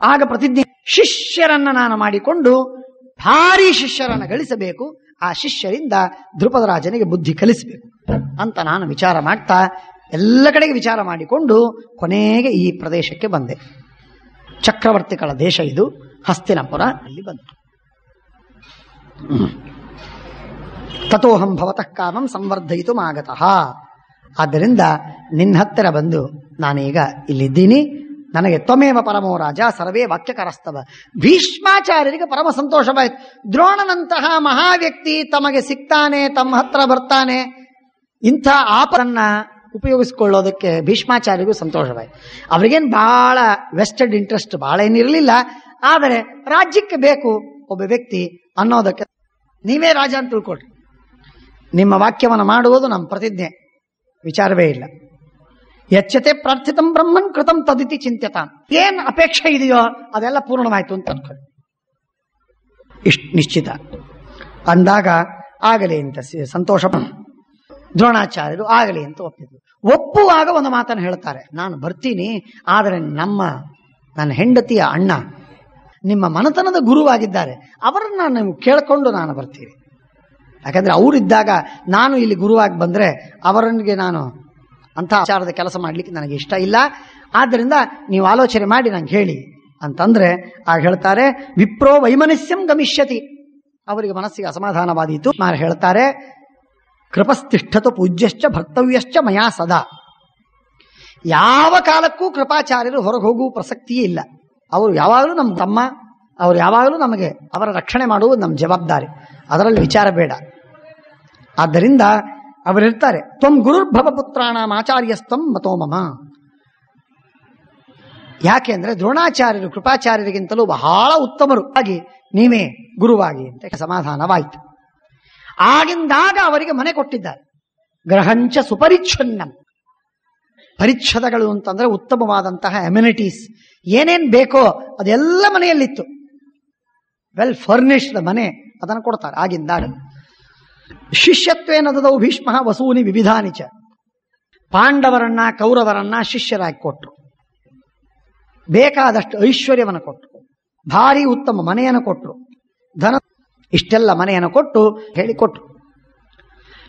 ಆಗ ಪ್ರತಿಜ್ಞೆ, ಶಿಷ್ಯರನ್ನ ನಾನು ಮಾಡಿಕೊಂಡು ಭಾರಿ ಶಿಷ್ಯರನ್ನು ಗಳಿಸಬೇಕು, ಆ ಶಿಷ್ಯರಿಂದ ದ್ರುಪದ ರಾಜನಿಗೆ ಬುದ್ಧಿ ಕಲಿಸಬೇಕು ಅಂತ ನಾನು ವಿಚಾರ ಮಾಡ್ತಾ ಎಲ್ಲ ಕಡೆಗೆ ವಿಚಾರ ಮಾಡಿಕೊಂಡು ಕೊನೆಗೆ ಈ ಪ್ರದೇಶಕ್ಕೆ ಬಂದೆ. ಚಕ್ರವರ್ತಿಗಳ ದೇಶ ಇದು, ಹಸ್ತಿನಪುರ. ಅಲ್ಲಿ ಬಂತು. ತಥೋಹಂ ಭವತಃ ಕಾಮಂ ಸಂವರ್ಧಯಿತು ಆಗತಃ. ಆದ್ದರಿಂದ ನಿನ್ನ ಹತ್ತಿರ ಬಂದು ನಾನೀಗ ಇಲ್ಲಿದ್ದೀನಿ. ನನಗೆ ತ್ವಮೇವ ಪರಮೋ ರಾಜ ಸರ್ವೇ ವಾಕ್ಯಕರಸ್ತವ. ಭೀಷ್ಮಾಚಾರ್ಯರಿಗೆ ಪರಮ ಸಂತೋಷವಾಯಿತು. ದ್ರೋಣನಂತಹ ಮಹಾವ್ಯಕ್ತಿ ತಮಗೆ ಸಿಗ್ತಾನೆ, ತಮ್ಮ ಹತ್ರ ಬರ್ತಾನೆ, ಇಂಥ ಆಪರನ್ನ ಉಪಯೋಗಿಸಿಕೊಳ್ಳೋದಕ್ಕೆ ಭೀಷ್ಮಾಚಾರ್ಯರಿಗೂ ಸಂತೋಷವಾಯಿತು. ಅವ್ರಿಗೇನು ಬಹಳ ವೆಸ್ಟೆಡ್ ಇಂಟ್ರೆಸ್ಟ್ ಬಹಳ ಏನಿರಲಿಲ್ಲ. ಆದರೆ ರಾಜ್ಯಕ್ಕೆ ಬೇಕು ಒಬ್ಬ ವ್ಯಕ್ತಿ ಅನ್ನೋದಕ್ಕೆ, ನೀವೇ ರಾಜ ಅಂತ ತಿಳ್ಕೊಳ್ರಿ, ನಿಮ್ಮ ವಾಕ್ಯವನ್ನು ಮಾಡುವುದು ನಮ್ಮ ಪ್ರತಿಜ್ಞೆ, ವಿಚಾರವೇ ಇಲ್ಲ. ಯಚ್ಯತೆ ಪ್ರಾರ್ಥಿತಂ ಬ್ರಹ್ಮನ್ ಕೃತಂ ತದಿತಿ ಚಿಂತ್ಯತಾಂ. ಏನ್ ಅಪೇಕ್ಷೆ ಇದೆಯೋ ಅದೆಲ್ಲ ಪೂರ್ಣವಾಯ್ತು ಅಂತ ಅನ್ಕೊಳ್ಳಿ, ಇಷ್ಟು ನಿಶ್ಚಿತ ಅಂದಾಗ ಆಗಲಿ ಅಂತ ಸಂತೋಷ. ದ್ರೋಣಾಚಾರ್ಯರು ಆಗಲಿ ಅಂತ ಒಪ್ಪಿದ್ರು. ಒಪ್ಪುವಾಗ ಒಂದು ಮಾತನ್ನು ಹೇಳ್ತಾರೆ, ನಾನು ಬರ್ತೀನಿ, ಆದರೆ ನನ್ನ ಹೆಂಡತಿಯ ಅಣ್ಣ ನಿಮ್ಮ ಮನತನದ ಗುರುವಾಗಿದ್ದಾರೆ, ಅವರನ್ನು ನೀವು ಕೇಳಿಕೊಂಡು ನಾನು ಬರ್ತೀನಿ. ಯಾಕಂದ್ರೆ ಅವರಿದ್ದಾಗ ನಾನು ಇಲ್ಲಿ ಗುರುವಾಗಿ ಬಂದರೆ ಅವರನ್ಗೆ ನಾನು ಅಂಥ ಆಚಾರದ ಕೆಲಸ ಮಾಡಲಿಕ್ಕೆ ನನಗೆ ಇಷ್ಟ ಇಲ್ಲ. ಆದ್ದರಿಂದ ನೀವು ಆಲೋಚನೆ ಮಾಡಿ ನಂಗೆ ಹೇಳಿ ಅಂತಂದ್ರೆ ಆಗ ಹೇಳ್ತಾರೆ, ವಿಪ್ರೋ ವೈಮನಸ್ಯಂ ಗಮಿಷ್ಯತಿ. ಅವರಿಗೆ ಮನಸ್ಸಿಗೆ ಅಸಮಾಧಾನವಾದೀತು. ಹೇಳ್ತಾರೆ, ಕೃಪಸ್ತಿಷ್ಠತು ಪೂಜ್ಯಶ್ಚ ಭರ್ತವ್ಯಶ್ಚ ಮಯಾ ಸದಾ. ಯಾವ ಕಾಲಕ್ಕೂ ಕೃಪಾಚಾರ್ಯರು ಹೊರಗೆ ಹೋಗುವ ಪ್ರಸಕ್ತಿಯೇ ಇಲ್ಲ. ಅವರು ಯಾವಾಗಲೂ ನಮ್ಮ ತಮ್ಮ, ಅವರು ಯಾವಾಗಲೂ ನಮಗೆ ಅವರ ರಕ್ಷಣೆ ಮಾಡುವುದು ನಮ್ಮ ಜವಾಬ್ದಾರಿ, ಅದರಲ್ಲಿ ವಿಚಾರ ಬೇಡ. ಆದ್ದರಿಂದ ಅವರಿರ್ತಾರೆ, ತ್ವಂ ಗುರುರ್ಭವ ಪುತ್ರಾಣಾಂ ಆಚಾರ್ಯಸ್ತಂ ಮತೋ ಮಮ. ಯಾಕೆ ಅಂದ್ರೆ ದ್ರೋಣಾಚಾರ್ಯರು ಕೃಪಾಚಾರ್ಯರಿಗಿಂತಲೂ ಬಹಳ ಉತ್ತಮರು, ಹಾಗೆ ನೀವೇ ಗುರುವಾಗಿ ಅಂತ ಸಮಾಧಾನವಾಯಿತು. ಆಗಿಂದಾಗ ಅವರಿಗೆ ಮನೆ ಕೊಟ್ಟಿದ್ದಾರೆ. ಗ್ರಹಂಚ ಸುಪರಿಚ್ಛನ್ನಂ. ಪರಿಚ್ಛದಗಳು ಅಂತಂದ್ರೆ ಉತ್ತಮವಾದಂತಹ ಅಮ್ಯುನಿಟೀಸ್, ಏನೇನ್ ಬೇಕೋ ಅದೆಲ್ಲ ಮನೆಯಲ್ಲಿತ್ತು. ವೆಲ್ ಫರ್ನಿಶ್ಡ್ ಮನೆ, ಅದನ್ನು ಕೊಡ್ತಾರೆ ಆಗಿಂದಾಗ. ಶಿಷ್ಯತ್ವೇನ ದದೌ ಭೀಷ್ಮ ವಸೂನಿ ವಿವಿಧಾನಿಚ. ಪಾಂಡವರನ್ನ ಕೌರವರನ್ನ ಶಿಷ್ಯರಾಗಿ ಕೊಟ್ಟರು, ಬೇಕಾದಷ್ಟು ಐಶ್ವರ್ಯವನ್ನು ಕೊಟ್ಟರು. ಭಾರಿ ಉತ್ತಮ ಮನೆಯನ್ನು ಕೊಟ್ಟರು, ಧನ ಇಷ್ಟೆಲ್ಲ ಮನೆಯನ್ನು ಕೊಟ್ಟು ಹೇಳಿಕೊಟ್ರು.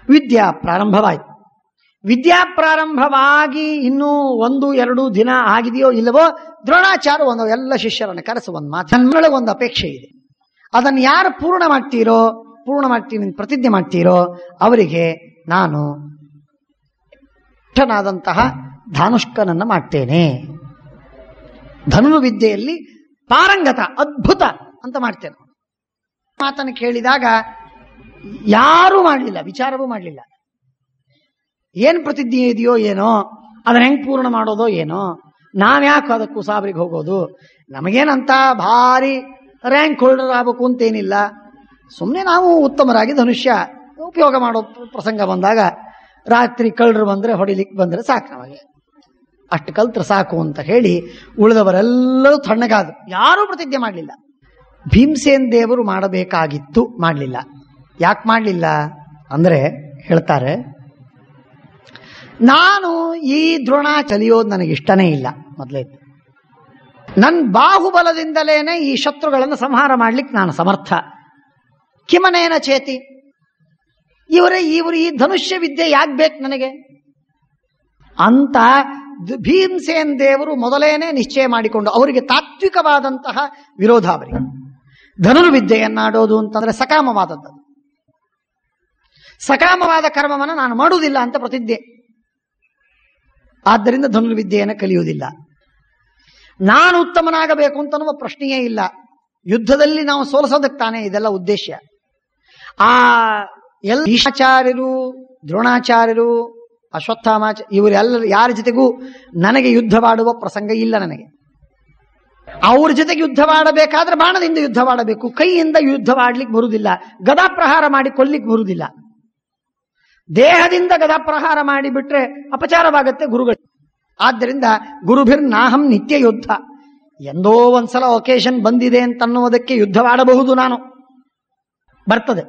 ವಿದ್ಯಾ ಪ್ರಾರಂಭವಾಯಿತು. ವಿದ್ಯಾ ಪ್ರಾರಂಭವಾಗಿ ಇನ್ನೂ 1-2 ದಿನ ಆಗಿದೆಯೋ ಇಲ್ಲವೋ, ದ್ರೋಣಾಚಾರ್ಯ ಒಂದು ಎಲ್ಲ ಶಿಷ್ಯರನ್ನು ಕರೆಸಿ ಒಂದು ಮಾತು, ನನ್ನೊಳಗೆ ಒಂದು ಅಪೇಕ್ಷೆ ಇದೆ, ಅದನ್ನು ಯಾರು ಪೂರ್ಣ ಮಾಡ್ತೀನಿ ಪ್ರತಿಜ್ಞೆ ಮಾಡ್ತೀರೋ ಅವರಿಗೆ ನಾನು ಧಾನುಷ್ಕನನ್ನು ಮಾಡ್ತೇನೆ. ಧನುರ್ವಿದ್ಯೆಯಲ್ಲಿ ಪಾರಂಗತ, ಅದ್ಭುತ ಅಂತ ಮಾಡ್ತೇನೆ. ಮಾತನ್ನು ಕೇಳಿದಾಗ ಯಾರೂ ಮಾಡಲಿಲ್ಲ, ವಿಚಾರವೂ ಮಾಡಲಿಲ್ಲ. ಏನು ಪ್ರತಿಜ್ಞೆ ಇದೆಯೋ ಏನೋ, ಅದನ್ನ ಹೆಂಗೆ ಪೂರ್ಣ ಮಾಡೋದೋ ಏನೋ, ನಾವ್ಯಾಕೆ ಅದಕ್ಕೂ ಸಾಬ್ರಿಗೆ ಹೋಗೋದು, ನಮಗೇನಂತ ಭಾರಿ ರ್ಯಾಂಕ್ ಹೋಲ್ಡರ್ ಆಗಬೇಕು ಅಂತೇನಿಲ್ಲ, ಸುಮ್ಮನೆ ನಾವು ಉತ್ತಮರಾಗಿ ಧನುಷ್ಯ ಉಪಯೋಗ ಮಾಡೋ ಪ್ರಸಂಗ ಬಂದಾಗ ರಾತ್ರಿ ಕಳ್ಳರು ಬಂದರೆ ಹೊಡಿಲಿಕ್ಕೆ ಬಂದರೆ ಸಾಕು, ನಮಗೆ ಅಷ್ಟು ಕಲ್ತ್ರೆ ಸಾಕು ಅಂತ ಹೇಳಿ ಉಳಿದವರೆಲ್ಲರೂ ತಣ್ಣಗಾದ್ರು, ಯಾರೂ ಪ್ರತಿಜ್ಞೆ ಮಾಡಲಿಲ್ಲ. ಭೀಮಸೇನ್ ದೇವರು ಮಾಡಬೇಕಾಗಿತ್ತು, ಮಾಡಲಿಲ್ಲ. ಯಾಕೆ ಮಾಡಲಿಲ್ಲ ಅಂದರೆ ಹೇಳ್ತಾರೆ, ನಾನು ಈ ದ್ರೋಣ ಕಲಿಯೋದು ನನಗೆ ಇಷ್ಟನೇ ಇಲ್ಲ. ಮೊದಲೇ ನನ್ನ ಬಾಹುಬಲದಿಂದಲೇನೆ ಈ ಶತ್ರುಗಳನ್ನು ಸಂಹಾರ ಮಾಡ್ಲಿಕ್ಕೆ ನಾನು ಸಮರ್ಥ. ಕಿಮನೇನ ಚೇತಿ, ಇವರು ಈ ಧನುಷ್ಯ ವಿದ್ಯೆ ಯಾಕೆ ಬೇಕು ನನಗೆ ಅಂತ ಭೀಮಸೇನ್ ದೇವರು ಮೊದಲೇನೆ ನಿಶ್ಚಯ ಮಾಡಿಕೊಂಡು, ಅವರಿಗೆ ತಾತ್ವಿಕವಾದಂತಹ ವಿರೋಧ. ಅವರಿಗೆ ಧನುರ್ವಿದ್ಯೆಯನ್ನಾಡೋದು ಅಂತಂದ್ರೆ ಸಕಾಮವಾದದ್ದು, ಸಕಾಮವಾದ ಕರ್ಮವನ್ನು ನಾನು ಮಾಡುವುದಿಲ್ಲ ಅಂತ ಪ್ರತಿಜ್ಞೆ. ಆದ್ದರಿಂದ ಧನುರ್ವಿದ್ಯೆಯನ್ನು ಕಲಿಯುವುದಿಲ್ಲ. ನಾನು ಉತ್ತಮನಾಗಬೇಕು ಅಂತನ್ನುವ ಪ್ರಶ್ನೆಯೇ ಇಲ್ಲ. ಯುದ್ಧದಲ್ಲಿ ನಾವು ಸೋಲಿಸೋದಕ್ಕೆ ತಾನೇ ಇದೆಲ್ಲ ಉದ್ದೇಶ. ಆ ಎಲ್ಲ ಭೀಷ್ಮಾಚಾರ್ಯರು, ದ್ರೋಣಾಚಾರ್ಯರು, ಅಶ್ವತ್ಥಾಮಾಚಾರ್ಯ ಇವರೆಲ್ಲರೂ ಯಾರ ಜೊತೆಗೂ ನನಗೆ ಯುದ್ಧವಾಡುವ ಪ್ರಸಂಗ ಇಲ್ಲ. ನನಗೆ ಅವ್ರ ಜೊತೆಗೆ ಯುದ್ಧವಾಡಬೇಕಾದ್ರೆ ಬಾಣದಿಂದ ಯುದ್ಧವಾಡಬೇಕು, ಕೈಯಿಂದ ಯುದ್ಧವಾಡ್ಲಿಕ್ಕೆ ಬರುವುದಿಲ್ಲ, ಗದಾ ಪ್ರಹಾರ ಮಾಡಿ ಕೊಲ್ಲಿಕ್ಕೆ ಬರುವುದಿಲ್ಲ. ದೇಹದಿಂದ ಗದಾ ಪ್ರಹಾರ ಮಾಡಿ ಬಿಟ್ರೆ ಅಪಚಾರವಾಗತ್ತೆ ಗುರುಗಳು. ಆದ್ದರಿಂದ ಗುರುಭಿರ್ನಾಹಂ ನಿತ್ಯ ಯುದ್ಧ, ಎಂದೋ ಒಂದ್ಸಲ ಒಕೇಶನ್ ಬಂದಿದೆ ಅಂತನ್ನುವುದಕ್ಕೆ ಯುದ್ಧವಾಡಬಹುದು, ನಾನು ಬರ್ತದೆ.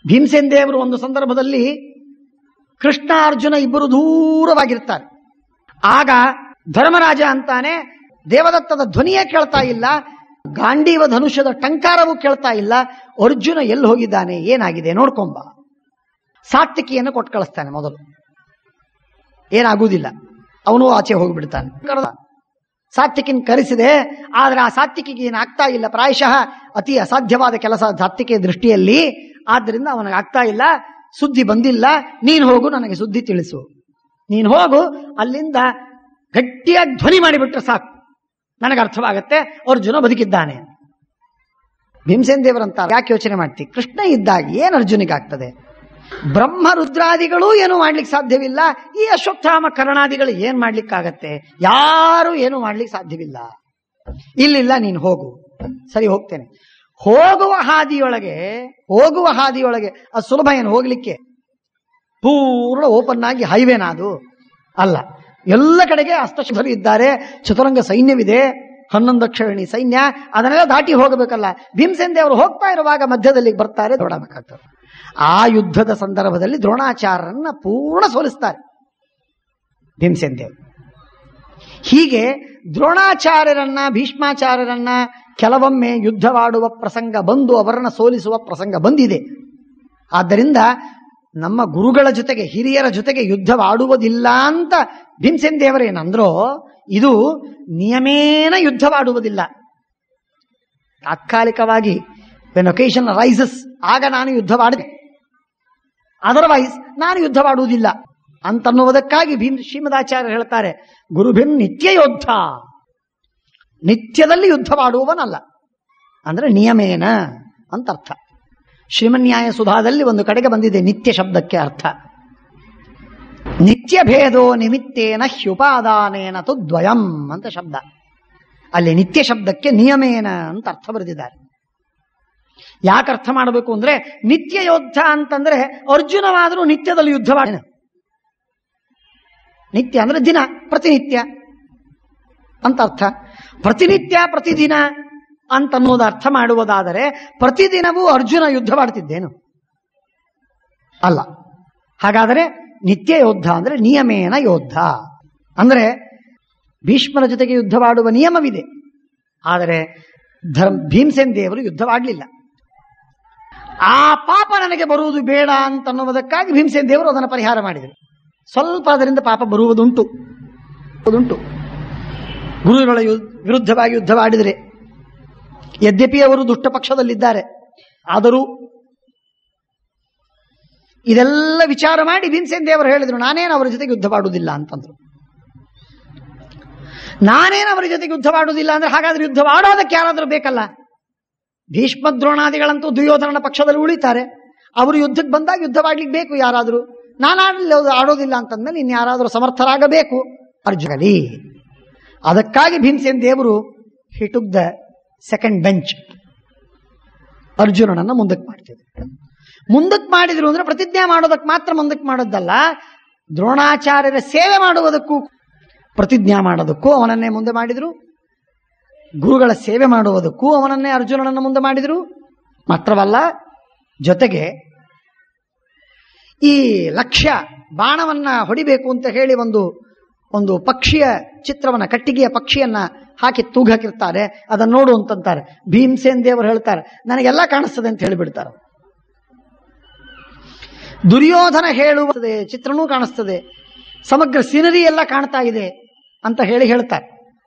ಭೀಮಸೇನ್ ದೇವರು ಒಂದು ಸಂದರ್ಭದಲ್ಲಿ ಕೃಷ್ಣ ಅರ್ಜುನ ಇಬ್ಬರು ದೂರವಾಗಿರ್ತಾರೆ. ಆಗ ಧರ್ಮರಾಜ ಅಂತಾನೆ, ದೇವದತ್ತದ ಧ್ವನಿಯೇ ಕೇಳ್ತಾ ಇಲ್ಲ, ಗಾಂಡೀವ ಧನುಷ್ಯದ ಟಂಕಾರವೂ ಕೇಳ್ತಾ ಇಲ್ಲ, ಅರ್ಜುನ ಎಲ್ಲಿ ಹೋಗಿದ್ದಾನೆ, ಏನಾಗಿದೆ ನೋಡ್ಕೊಂಬ. ಸಾತ್ವಿಕಿಯನ್ನು ಕೊಟ್ಟು ಕಳಿಸ್ತಾನೆ. ಮೊದಲು ಏನಾಗುವುದಿಲ್ಲ, ಅವನು ಆಚೆ ಹೋಗಿಬಿಡ್ತಾನೆ. ಸಾತ್ವಿಕಿನ ಕರೆಸಿದೆ, ಆದ್ರೆ ಆ ಸಾತ್ವಿಕಿಗೆ ಏನಾಗ್ತಾ ಇಲ್ಲ, ಪ್ರಾಯಶಃ ಅತಿ ಅಸಾಧ್ಯವಾದ ಕೆಲಸ ಸಾತ್ವಿಕಿಯ ದೃಷ್ಟಿಯಲ್ಲಿ. ಆದ್ದರಿಂದ ಅವನಿಗೆ ಆಗ್ತಾ ಇಲ್ಲ, ಸುದ್ದಿ ಬಂದಿಲ್ಲ, ನೀನು ಹೋಗು, ನನಗೆ ಸುದ್ದಿ ತಿಳಿಸು, ನೀನು ಹೋಗು, ಅಲ್ಲಿಂದ ಗಟ್ಟಿಯಾಗಿ ಧ್ವನಿ ಮಾಡಿಬಿಟ್ರೆ ಸಾಕು, ನನಗೆ ಅರ್ಥವಾಗತ್ತೆ ಅರ್ಜುನ ಬದುಕಿದ್ದಾನೆ. ಭೀಮಸೇನ್ ದೇವರಂತ ಯಾಕೆ ಯೋಚನೆ ಮಾಡ್ತಿ, ಕೃಷ್ಣ ಇದ್ದಾಗ ಏನು ಅರ್ಜುನಿಗಾಗ್ತದೆ, ಬ್ರಹ್ಮ ರುದ್ರಾದಿಗಳು ಏನು ಮಾಡ್ಲಿಕ್ಕೆ ಸಾಧ್ಯವಿಲ್ಲ, ಈ ಅಶ್ವತ್ಥಾಮ ಕರ್ಣಾದಿಗಳು ಏನ್ ಮಾಡ್ಲಿಕ್ಕಾಗತ್ತೆ, ಯಾರು ಏನು ಮಾಡ್ಲಿಕ್ಕೆ ಸಾಧ್ಯವಿಲ್ಲ. ಇಲ್ಲಿಲ್ಲ, ನೀನು ಹೋಗು. ಸರಿ, ಹೋಗ್ತೇನೆ. ಹೋಗುವ ಹಾದಿಯೊಳಗೆ ಅದು ಸುಲಭ ಏನು ಹೋಗ್ಲಿಕ್ಕೆ, ಪೂರ್ಣ ಓಪನ್ ಆಗಿ ಹೈವೇನ ಅದು ಅಲ್ಲ. ಎಲ್ಲ ಕಡೆಗೆ ಅಸ್ತಶಸ್ತ್ರರು ಇದ್ದಾರೆ, ಚತುರಂಗ ಸೈನ್ಯವಿದೆ, 11 ಕ್ಷರಣಿ ಸೈನ್ಯ, ಅದನ್ನೆಲ್ಲ ದಾಟಿ ಹೋಗಬೇಕಲ್ಲ. ಭೀಮಸೇನ್ ದೇವರು ಹೋಗ್ತಾ ಇರುವಾಗ ಮಧ್ಯದಲ್ಲಿ ಬರ್ತಾರೆ, ದೊಡ್ಡಬೇಕಾಗ್ತದೆ. ಆ ಯುದ್ಧದ ಸಂದರ್ಭದಲ್ಲಿ ದ್ರೋಣಾಚಾರ್ಯರನ್ನ ಪೂರ್ಣ ಸೋಲಿಸ್ತಾರೆ ಭೀಮಸೇನ್ ದೇವರು. ಹೀಗೆ ದ್ರೋಣಾಚಾರ್ಯರನ್ನ, ಭೀಷ್ಮಾಚಾರ್ಯರನ್ನ ಕೆಲವೊಮ್ಮೆ ಯುದ್ಧವಾಡುವ ಪ್ರಸಂಗ ಬಂದು ಅವರನ್ನ ಸೋಲಿಸುವ ಪ್ರಸಂಗ ಬಂದಿದೆ. ಆದ್ದರಿಂದ ನಮ್ಮ ಗುರುಗಳ ಜೊತೆಗೆ, ಹಿರಿಯರ ಜೊತೆಗೆ ಯುದ್ಧವಾಡುವುದಿಲ್ಲ ಅಂತ ಭೀಮಸೇನ್ ದೇವರೇನಂದ್ರೋ, ಇದು ನಿಯಮೇನ ಯುದ್ಧವಾಡುವುದಿಲ್ಲ. ತಾತ್ಕಾಲಿಕವಾಗಿ ವೆನ್ ಒಕೇಶನ್ ರೈಸಸ್, ಆಗ ನಾನು ಯುದ್ಧವಾಡಿದೆ, ಅದರ್ವೈಸ್ ನಾನು ಯುದ್ಧವಾಡುವುದಿಲ್ಲ ಅಂತನ್ನುವುದಕ್ಕಾಗಿ ಶ್ರೀಮದಾಚಾರ್ಯರು ಹೇಳ್ತಾರೆ, ಗುರುಭಿನ್ ನಿತ್ಯ ಯೋದ್ಧ, ನಿತ್ಯದಲ್ಲಿ ಯುದ್ಧವಾಡುವವನಲ್ಲ, ಅಂದ್ರೆ ನಿಯಮೇನ ಅಂತ ಅರ್ಥ. ಶ್ರೀಮನ್ಯಾಯ ಸುಧಾದಲ್ಲಿ ಒಂದು ಕಡೆಗೆ ಬಂದಿದೆ ನಿತ್ಯ ಶಬ್ದಕ್ಕೆ ಅರ್ಥ, ನಿತ್ಯ ಭೇದೋ ನಿಮಿತ್ತೇನ ಹ್ಯುಪಾದಾನೇನ ತು ದ್ವಯಂ ಅಂತ ಶಬ್ದ. ಅಲ್ಲಿ ನಿತ್ಯ ಶಬ್ದಕ್ಕೆ ನಿಯಮೇನ ಅಂತ ಅರ್ಥ ಬರೆದಿದ್ದಾರೆ. ಯಾಕೆ ಅರ್ಥ ಮಾಡಬೇಕು ಅಂದ್ರೆ, ನಿತ್ಯ ಯೋದ್ಧ ಅಂತಂದ್ರೆ ಅರ್ಜುನವಾದರೂ ನಿತ್ಯದಲ್ಲಿ ಯುದ್ಧವಾಡ, ನಿತ್ಯ ಅಂದ್ರೆ ದಿನ, ಪ್ರತಿನಿತ್ಯ ಅಂತ ಅರ್ಥ. ಪ್ರತಿನಿತ್ಯ ಪ್ರತಿದಿನ ಅಂತನ್ನೋದು ಅರ್ಥ ಮಾಡುವುದಾದರೆ ಪ್ರತಿದಿನವೂ ಅರ್ಜುನ ಯುದ್ಧವಾಡ್ತಿದ್ದೇನು ಅಲ್ಲ. ಹಾಗಾದರೆ ನಿತ್ಯ ಯೋದ್ಧ ಅಂದ್ರೆ ನಿಯಮೇನ ಯೋದ್ಧ ಅಂದ್ರೆ ಭೀಷ್ಮರ ಜೊತೆಗೆ ಯುದ್ಧವಾಡುವ ನಿಯಮವಿದೆ, ಆದರೆ ಭೀಮಸೇನ್ ದೇವರು ಯುದ್ಧವಾಗಲಿಲ್ಲ. ಆ ಪಾಪ ನನಗೆ ಬರುವುದು ಬೇಡ ಅಂತನ್ನುವುದಕ್ಕಾಗಿ ಭೀಮಸೇನ್ ದೇವರು ಅದನ್ನು ಪರಿಹಾರ ಮಾಡಿದರು. ಸ್ವಲ್ಪ ಅದರಿಂದ ಪಾಪ ಬರುವುದುಂಟು. ಗುರುಗಳ ವಿರುದ್ಧವಾಗಿ ಯುದ್ಧವಾಡಿದರೆ, ಯದ್ಯಪಿ ಅವರು ದುಷ್ಟ ಪಕ್ಷದಲ್ಲಿದ್ದಾರೆ, ಆದರೂ ಇದೆಲ್ಲ ವಿಚಾರ ಮಾಡಿ ಭೀಮಸೇನ್ ದೇವರು ಹೇಳಿದರು, ನಾನೇನು ಅವರ ಜೊತೆಗೆ ಯುದ್ಧವಾಡುವುದಿಲ್ಲ ಅಂತಂದ್ರು. ನಾನೇನು ಅವರ ಜೊತೆಗೆ ಯುದ್ಧವಾಡುವುದಿಲ್ಲ ಅಂದ್ರೆ ಹಾಗಾದ್ರೆ ಯುದ್ಧವಾಡೋದಕ್ಕೆ ಯಾರಾದರೂ ಬೇಕಲ್ಲ. ಭೀಷ್ಮ ದ್ರೋಣಾದಿಗಳಂತೂ ದುರ್ಯೋಧನನ ಪಕ್ಷದಲ್ಲಿ ಉಳಿತಾರೆ. ಅವರು ಯುದ್ಧಕ್ಕೆ ಬಂದಾಗ ಯುದ್ಧವಾಡ್ಲಿಕ್ಕೆ ಬೇಕು ಯಾರಾದರೂ. ಆಡೋದಿಲ್ಲ ಅಂತಂದ್ಮೇಲೆ ಇನ್ಯಾರಾದರೂ ಸಮರ್ಥರಾಗಬೇಕು. ಅರ್ಜುನಲಿ ಅದಕ್ಕಾಗಿ ಭೀಮಸೇನ್ ದೇವರು he took the second bench. ಅರ್ಜುನನನ್ನ ಮುಂದಕ್ಕೆ ಮಾಡ್ತಿದ್ರು. ಮುಂದಕ್ಕೆ ಮಾಡಿದ್ರು ಅಂದ್ರೆ ಪ್ರತಿಜ್ಞೆ ಮಾಡೋದಕ್ಕೆ ಮಾತ್ರ ಮುಂದಕ್ಕೆ ಮಾಡೋದಲ್ಲ, ದ್ರೋಣಾಚಾರ್ಯರ ಸೇವೆ ಮಾಡುವುದಕ್ಕೂ ಪ್ರತಿಜ್ಞಾ ಮಾಡೋದಕ್ಕೂ ಅವನನ್ನೇ ಮುಂದೆ ಮಾಡಿದ್ರು. ಗುರುಗಳ ಸೇವೆ ಮಾಡುವುದಕ್ಕೂ ಅವನನ್ನೇ ಅರ್ಜುನನನ್ನು ಮುಂದೆ ಮಾಡಿದರು. ಮಾತ್ರವಲ್ಲ, ಜೊತೆಗೆ ಈ ಲಕ್ಷ್ಯ ಬಾಣವನ್ನ ಹೊಡಿಬೇಕು ಅಂತ ಹೇಳಿ ಒಂದು ಪಕ್ಷಿಯ ಚಿತ್ರವನ್ನ, ಕಟ್ಟಿಗೆಯ ಪಕ್ಷಿಯನ್ನ ಹಾಕಿ ತೂಗಾಕಿರ್ತಾರೆ. ಅದನ್ನು ನೋಡು ಅಂತಂತಾರೆ. ಭೀಮಸೇನ್ ದೇವರು ಹೇಳ್ತಾರೆ, ನನಗೆಲ್ಲ ಕಾಣಿಸ್ತದೆ ಅಂತ ಹೇಳಿಬಿಡ್ತಾರೆ. ದುರ್ಯೋಧನ ಹೇಳುವ ಚಿತ್ರನೂ ಕಾಣಿಸ್ತದೆ, ಸಮಗ್ರ ಸೀನರಿ ಎಲ್ಲ ಕಾಣ್ತಾ ಇದೆ ಅಂತ ಹೇಳ್ತಾರೆ.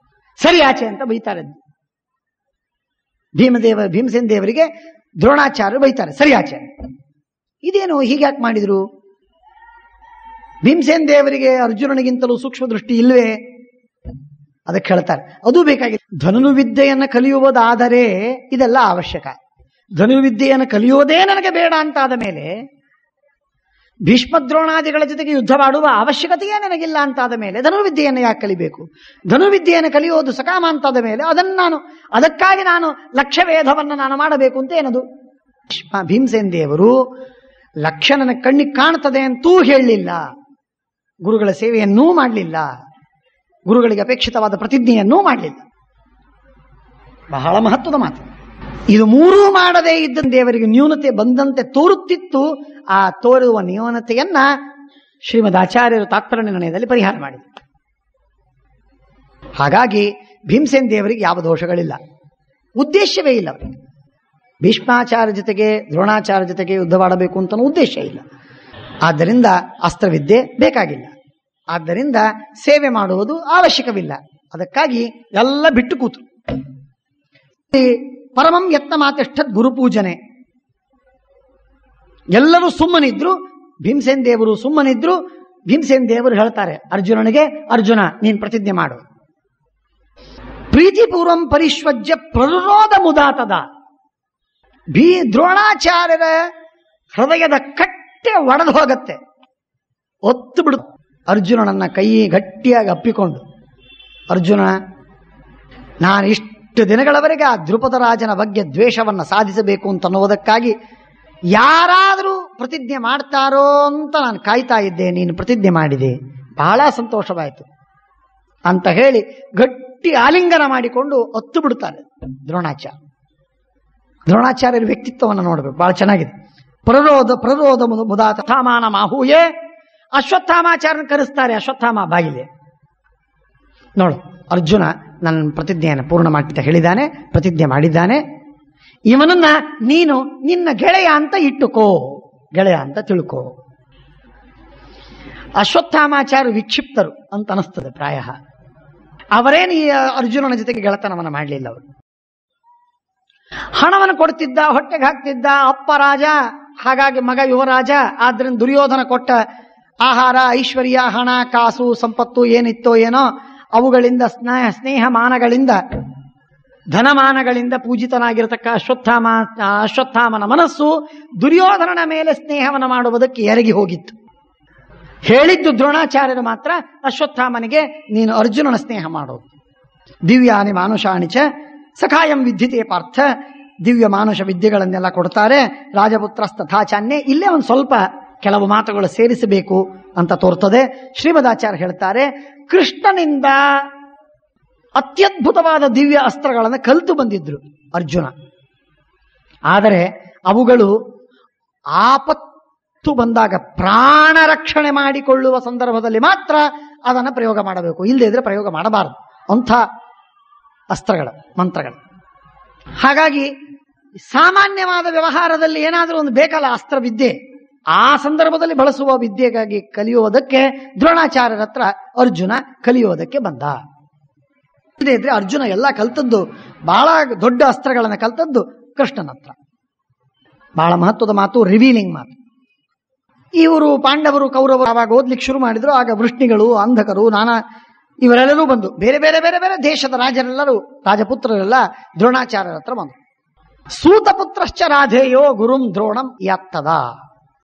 ಸರಿ ಆಚೆ ಅಂತ ಬೈತಾರೆ. ಭೀಮಸೇನ್ ದೇವರಿಗೆ ದ್ರೋಣಾಚಾರ್ಯರು ಬೈತಾರೆ, ಸರಿ ಆಚೆ. ಇದೇನು ಹೀಗ್ಯಾಕೆ ಮಾಡಿದ್ರು? ಭೀಮಸೇನ್ ದೇವರಿಗೆ ಅರ್ಜುನನಿಗಿಂತಲೂ ಸೂಕ್ಷ್ಮ ದೃಷ್ಟಿ ಇಲ್ವೇ? ಅದಕ್ಕೆ ಹೇಳ್ತಾರೆ, ಅದು ಬೇಕಾಗಿದೆ. ಧನುರ್ವಿದ್ಯೆಯನ್ನು ಕಲಿಯುವುದಾದರೆ ಇದೆಲ್ಲ ಅವಶ್ಯಕ. ಧನುರ್ವಿದ್ಯೆಯನ್ನು ಕಲಿಯೋದೇ ನನಗೆ ಬೇಡ ಅಂತಾದ ಮೇಲೆ ಭೀಷ್ಮದ್ರೋಣಾದಿಗಳ ಜೊತೆಗೆ ಯುದ್ಧವಾಡುವ ಅವಶ್ಯಕತೆಯೇ ನನಗಿಲ್ಲ ಅಂತಾದ ಮೇಲೆ ಧನುರ್ವಿದ್ಯೆಯನ್ನು ಯಾಕೆ ಕಲಿಬೇಕು? ಧನುರ್ವಿದ್ಯೆಯನ್ನು ಕಲಿಯೋದು ಸಕಾಮ ಅಂತಾದ ಮೇಲೆ ಅದಕ್ಕಾಗಿ ನಾನು ಲಕ್ಷ್ಯವೇಧವನ್ನು ನಾನು ಮಾಡಬೇಕು ಅಂತ ಏನದು? ಭೀಮಸೇನ್ ದೇವರು ಲಕ್ಷ್ಯ ನನ್ನ ಕಣ್ಣಿಗೆ ಕಾಣ್ತದೆ ಅಂತೂ ಹೇಳಲಿಲ್ಲ, ಗುರುಗಳ ಸೇವೆಯನ್ನೂ ಮಾಡಲಿಲ್ಲ, ಗುರುಗಳಿಗೆ ಅಪೇಕ್ಷಿತವಾದ ಪ್ರತಿಜ್ಞೆಯನ್ನೂ ಮಾಡಲಿಲ್ಲ. ಬಹಳ ಮಹತ್ವದ ಮಾತು ಇದು. ಮೂರೂ ಮಾಡದೇ ಇದ್ದ ದೇವರಿಗೆ ನ್ಯೂನತೆ ಬಂದಂತೆ ತೋರುತ್ತಿತ್ತು. ಆ ತೋರುವ ನ್ಯೂನತೆಯನ್ನ ಶ್ರೀಮದ್ ಆಚಾರ್ಯರು ತಾತ್ಪರ್ಯ ನಿರ್ಣಯದಲ್ಲಿ ಪರಿಹಾರ ಮಾಡಿದರು. ಹಾಗಾಗಿ ಭೀಮಸೇನ್ ದೇವರಿಗೆ ಯಾವ ದೋಷಗಳಿಲ್ಲ, ಉದ್ದೇಶವೇ ಇಲ್ಲ ಅವರಿಗೆ. ಭೀಷ್ಮಾಚಾರ್ಯ ಜೊತೆಗೆ ದ್ರೋಣಾಚಾರ್ಯ ಜೊತೆಗೆ ಯುದ್ಧವಾಡಬೇಕು ಅಂತ ಉದ್ದೇಶ ಇಲ್ಲ. ಆದ್ದರಿಂದ ಅಸ್ತ್ರವಿದ್ಯೆ ಬೇಕಾಗಿಲ್ಲ, ಆದ್ದರಿಂದ ಸೇವೆ ಮಾಡುವುದು ಅವಶ್ಯಕವಿಲ್ಲ. ಅದಕ್ಕಾಗಿ ಎಲ್ಲ ಬಿಟ್ಟು ಕೂತು. ಪರಮಂ ಯತ್ನ ಮಾತಿಷ್ಠದ್ ಗುರುಪೂಜನೆ. ಎಲ್ಲರೂ ಸುಮ್ಮನಿದ್ರು, ಭೀಮಸೇನ್ ದೇವರು ಸುಮ್ಮನಿದ್ರು. ಭೀಮಸೇನ್ ದೇವರು ಹೇಳ್ತಾರೆ ಅರ್ಜುನನಿಗೆ, ಅರ್ಜುನ ನೀನು ಪ್ರತಿಜ್ಞೆ ಮಾಡು. ಪ್ರೀತಿಪೂರ್ವಂ ಪರಿಶ್ವಜ್ಯ ಪ್ರರೋಧ ಮುದಾತದ. ದ್ರೋಣಾಚಾರ್ಯರ ಹೃದಯದ ಕಟ್ಟೆ ಒಡೆದು ಹೋಗತ್ತೆ, ಒತ್ತು ಬಿಡು. ಅರ್ಜುನನನ್ನ ಕೈ ಗಟ್ಟಿಯಾಗಿ ಅಪ್ಪಿಕೊಂಡು, ಅರ್ಜುನ, ನಾನು ಇಷ್ಟು ದಿನಗಳವರೆಗೆ ಆ ದ್ರುಪದ ರಾಜನ ಬಗ್ಗೆ ದ್ವೇಷವನ್ನು ಸಾಧಿಸಬೇಕು ಅಂತನ್ನುವುದಕ್ಕಾಗಿ ಯಾರಾದರೂ ಪ್ರತಿಜ್ಞೆ ಮಾಡ್ತಾರೋ ಅಂತ ನಾನು ಕಾಯ್ತಾ ಇದ್ದೆ. ನೀನು ಪ್ರತಿಜ್ಞೆ ಮಾಡಿದೆ, ಬಹಳ ಸಂತೋಷವಾಯಿತು ಅಂತ ಹೇಳಿ ಗಟ್ಟಿ ಆಲಿಂಗನ ಮಾಡಿಕೊಂಡು ಒತ್ತು ಬಿಡುತ್ತಾರೆ ದ್ರೋಣಾಚಾರ್ಯ. ದ್ರೋಣಾಚಾರ್ಯರ ವ್ಯಕ್ತಿತ್ವವನ್ನು ನೋಡಬೇಕು, ಬಹಳ ಚೆನ್ನಾಗಿದೆ. ಪ್ರರೋಧ ಮುದಾತಥಾಮಾನ ಮಾಹೂಯೇ. ಅಶ್ವತ್ಥಾಮಾಚಾರ್ಯನ ಕರೆಸ್ತಾರೆ. ಅಶ್ವತ್ಥಾಮ ಬಾಗಿಲೆ ನೋಡು, ಅರ್ಜುನ ನನ್ನ ಪ್ರತಿಜ್ಞೆಯನ್ನು ಪೂರ್ಣ ಮಾಡಿ ಹೇಳಿದ್ದಾನೆ, ಪ್ರತಿಜ್ಞೆ ಮಾಡಿದ್ದಾನೆ. ಇವನನ್ನ ನೀನು ನಿನ್ನ ಗೆಳೆಯ ಅಂತ ಇಟ್ಟುಕೋ, ಗೆಳೆಯ ಅಂತ ತಿಳ್ಕೋ. ಅಶ್ವತ್ಥಾಮಾಚಾರ್ಯ ವಿಕ್ಷಿಪ್ತರು ಅಂತ ಅನಿಸ್ತದೆ ಪ್ರಾಯ. ಅವರೇನು ಈ ಅರ್ಜುನನ ಜೊತೆಗೆ ಗೆಳೆತನವನ್ನು ಮಾಡಲಿಲ್ಲ. ಅವರು ಹಣವನ್ನು ಕೊಡ್ತಿದ್ದ, ಹೊಟ್ಟೆಗೆ ಹಾಕ್ತಿದ್ದ ಅಪ್ಪ ರಾಜ, ಹಾಗಾಗಿ ಮಗ ಯುವರಾಜ. ಆದ್ರಿಂದ ದುರ್ಯೋಧನ ಕೊಟ್ಟ ಆಹಾರ, ಐಶ್ವರ್ಯ, ಹಣ, ಕಾಸು, ಸಂಪತ್ತು ಏನಿತ್ತೋ ಏನೋ ಅವುಗಳಿಂದ ಸ್ನೇಹ ಮಾನಗಳಿಂದ, ಧನಮಾನಗಳಿಂದ ಪೂಜಿತನಾಗಿರತಕ್ಕ ಅಶ್ವತ್ಥಾಮನ ಮನಸ್ಸು ದುರ್ಯೋಧನನ ಮೇಲೆ ಸ್ನೇಹವನ್ನು ಮಾಡುವುದಕ್ಕೆ ಎರಗಿ ಹೋಗಿತ್ತು. ಹೇಳಿದ್ದು ದ್ರೋಣಾಚಾರ್ಯರು ಮಾತ್ರ ಅಶ್ವತ್ಥಾಮನಿಗೆ ನೀನು ಅರ್ಜುನನ ಸ್ನೇಹ ಮಾಡೋದು. ದಿವ್ಯಾನಿ ಮಾನುಷಾಣಿಚ ಸಖಾಯಂ ವಿದ್ಯತೆ ಪಾರ್ಥ. ದಿವ್ಯ ಮಾನುಷ ವಿದ್ಯೆಗಳನ್ನೆಲ್ಲ ಕೊಡ್ತಾರೆ. ರಾಜಪುತ್ರಸ್ತಥಾಚಾನ್ಯೇ. ಇಲ್ಲೇ ಒಂದು ಸ್ವಲ್ಪ ಕೆಲವು ಮಾತುಗಳು ಸೇರಿಸಬೇಕು ಅಂತ ತೋರ್ತದೆ. ಶ್ರೀಮದಾಚಾರ್ಯ ಹೇಳ್ತಾರೆ, ಕೃಷ್ಣನಿಂದ ಅತ್ಯದ್ಭುತವಾದ ದಿವ್ಯ ಅಸ್ತ್ರಗಳನ್ನು ಕಲಿತು ಬಂದಿದ್ರು ಅರ್ಜುನ. ಆದರೆ ಅವುಗಳು ಆಪತ್ತು ಬಂದಾಗ ಪ್ರಾಣ ರಕ್ಷಣೆ ಮಾಡಿಕೊಳ್ಳುವ ಸಂದರ್ಭದಲ್ಲಿ ಮಾತ್ರ ಅದನ್ನು ಪ್ರಯೋಗ ಮಾಡಬೇಕು, ಇಲ್ಲದೇ ಇದ್ರೆ ಪ್ರಯೋಗ ಮಾಡಬಾರದು. ಅಂಥ ಅಸ್ತ್ರಗಳು, ಮಂತ್ರಗಳು. ಹಾಗಾಗಿ ಸಾಮಾನ್ಯವಾದ ವ್ಯವಹಾರದಲ್ಲಿ ಏನಾದರೂ ಒಂದು ಬೇಕಲ್ಲ ಅಸ್ತ್ರವಿದ್ಯೆ, ಆ ಸಂದರ್ಭದಲ್ಲಿ ಬಳಸುವ ವಿದ್ಯೆಗಾಗಿ ಕಲಿಯುವುದಕ್ಕೆ ದ್ರೋಣಾಚಾರ್ಯರ ಹತ್ರ ಅರ್ಜುನ ಕಲಿಯುವುದಕ್ಕೆ ಬಂದ. ಇದ್ರೆ ಅರ್ಜುನ ಎಲ್ಲ ಕಲ್ತದ್ದು, ಬಹಳ ದೊಡ್ಡ ಅಸ್ತ್ರಗಳನ್ನು ಕಲ್ತದ್ದು ಕೃಷ್ಣನ ಹತ್ರ. ಬಹಳ ಮಹತ್ವದ ಮಾತು, ರಿವೀಲಿಂಗ್ ಮಾತು. ಇವರು ಪಾಂಡವರು ಕೌರವರು ಆವಾಗ ಓದ್ಲಿಕ್ಕೆ ಶುರು ಮಾಡಿದ್ರು. ಆಗ ವೃಷ್ಣಿಗಳು, ಅಂಧಕರು, ಇವರೆಲ್ಲರೂ ಬಂದು ಬೇರೆ ಬೇರೆ ಬೇರೆ ಬೇರೆ ದೇಶದ ರಾಜರೆಲ್ಲರೂ, ರಾಜಪುತ್ರರೆಲ್ಲ ದ್ರೋಣಾಚಾರ್ಯರ ಹತ್ರ ಬಂದರು. ಸೂತಪುತ್ರಶ್ಚ ರಾಧೇಯೋ ಗುರುಂ ದ್ರೋಣಂ ಯಾತ್ತದ.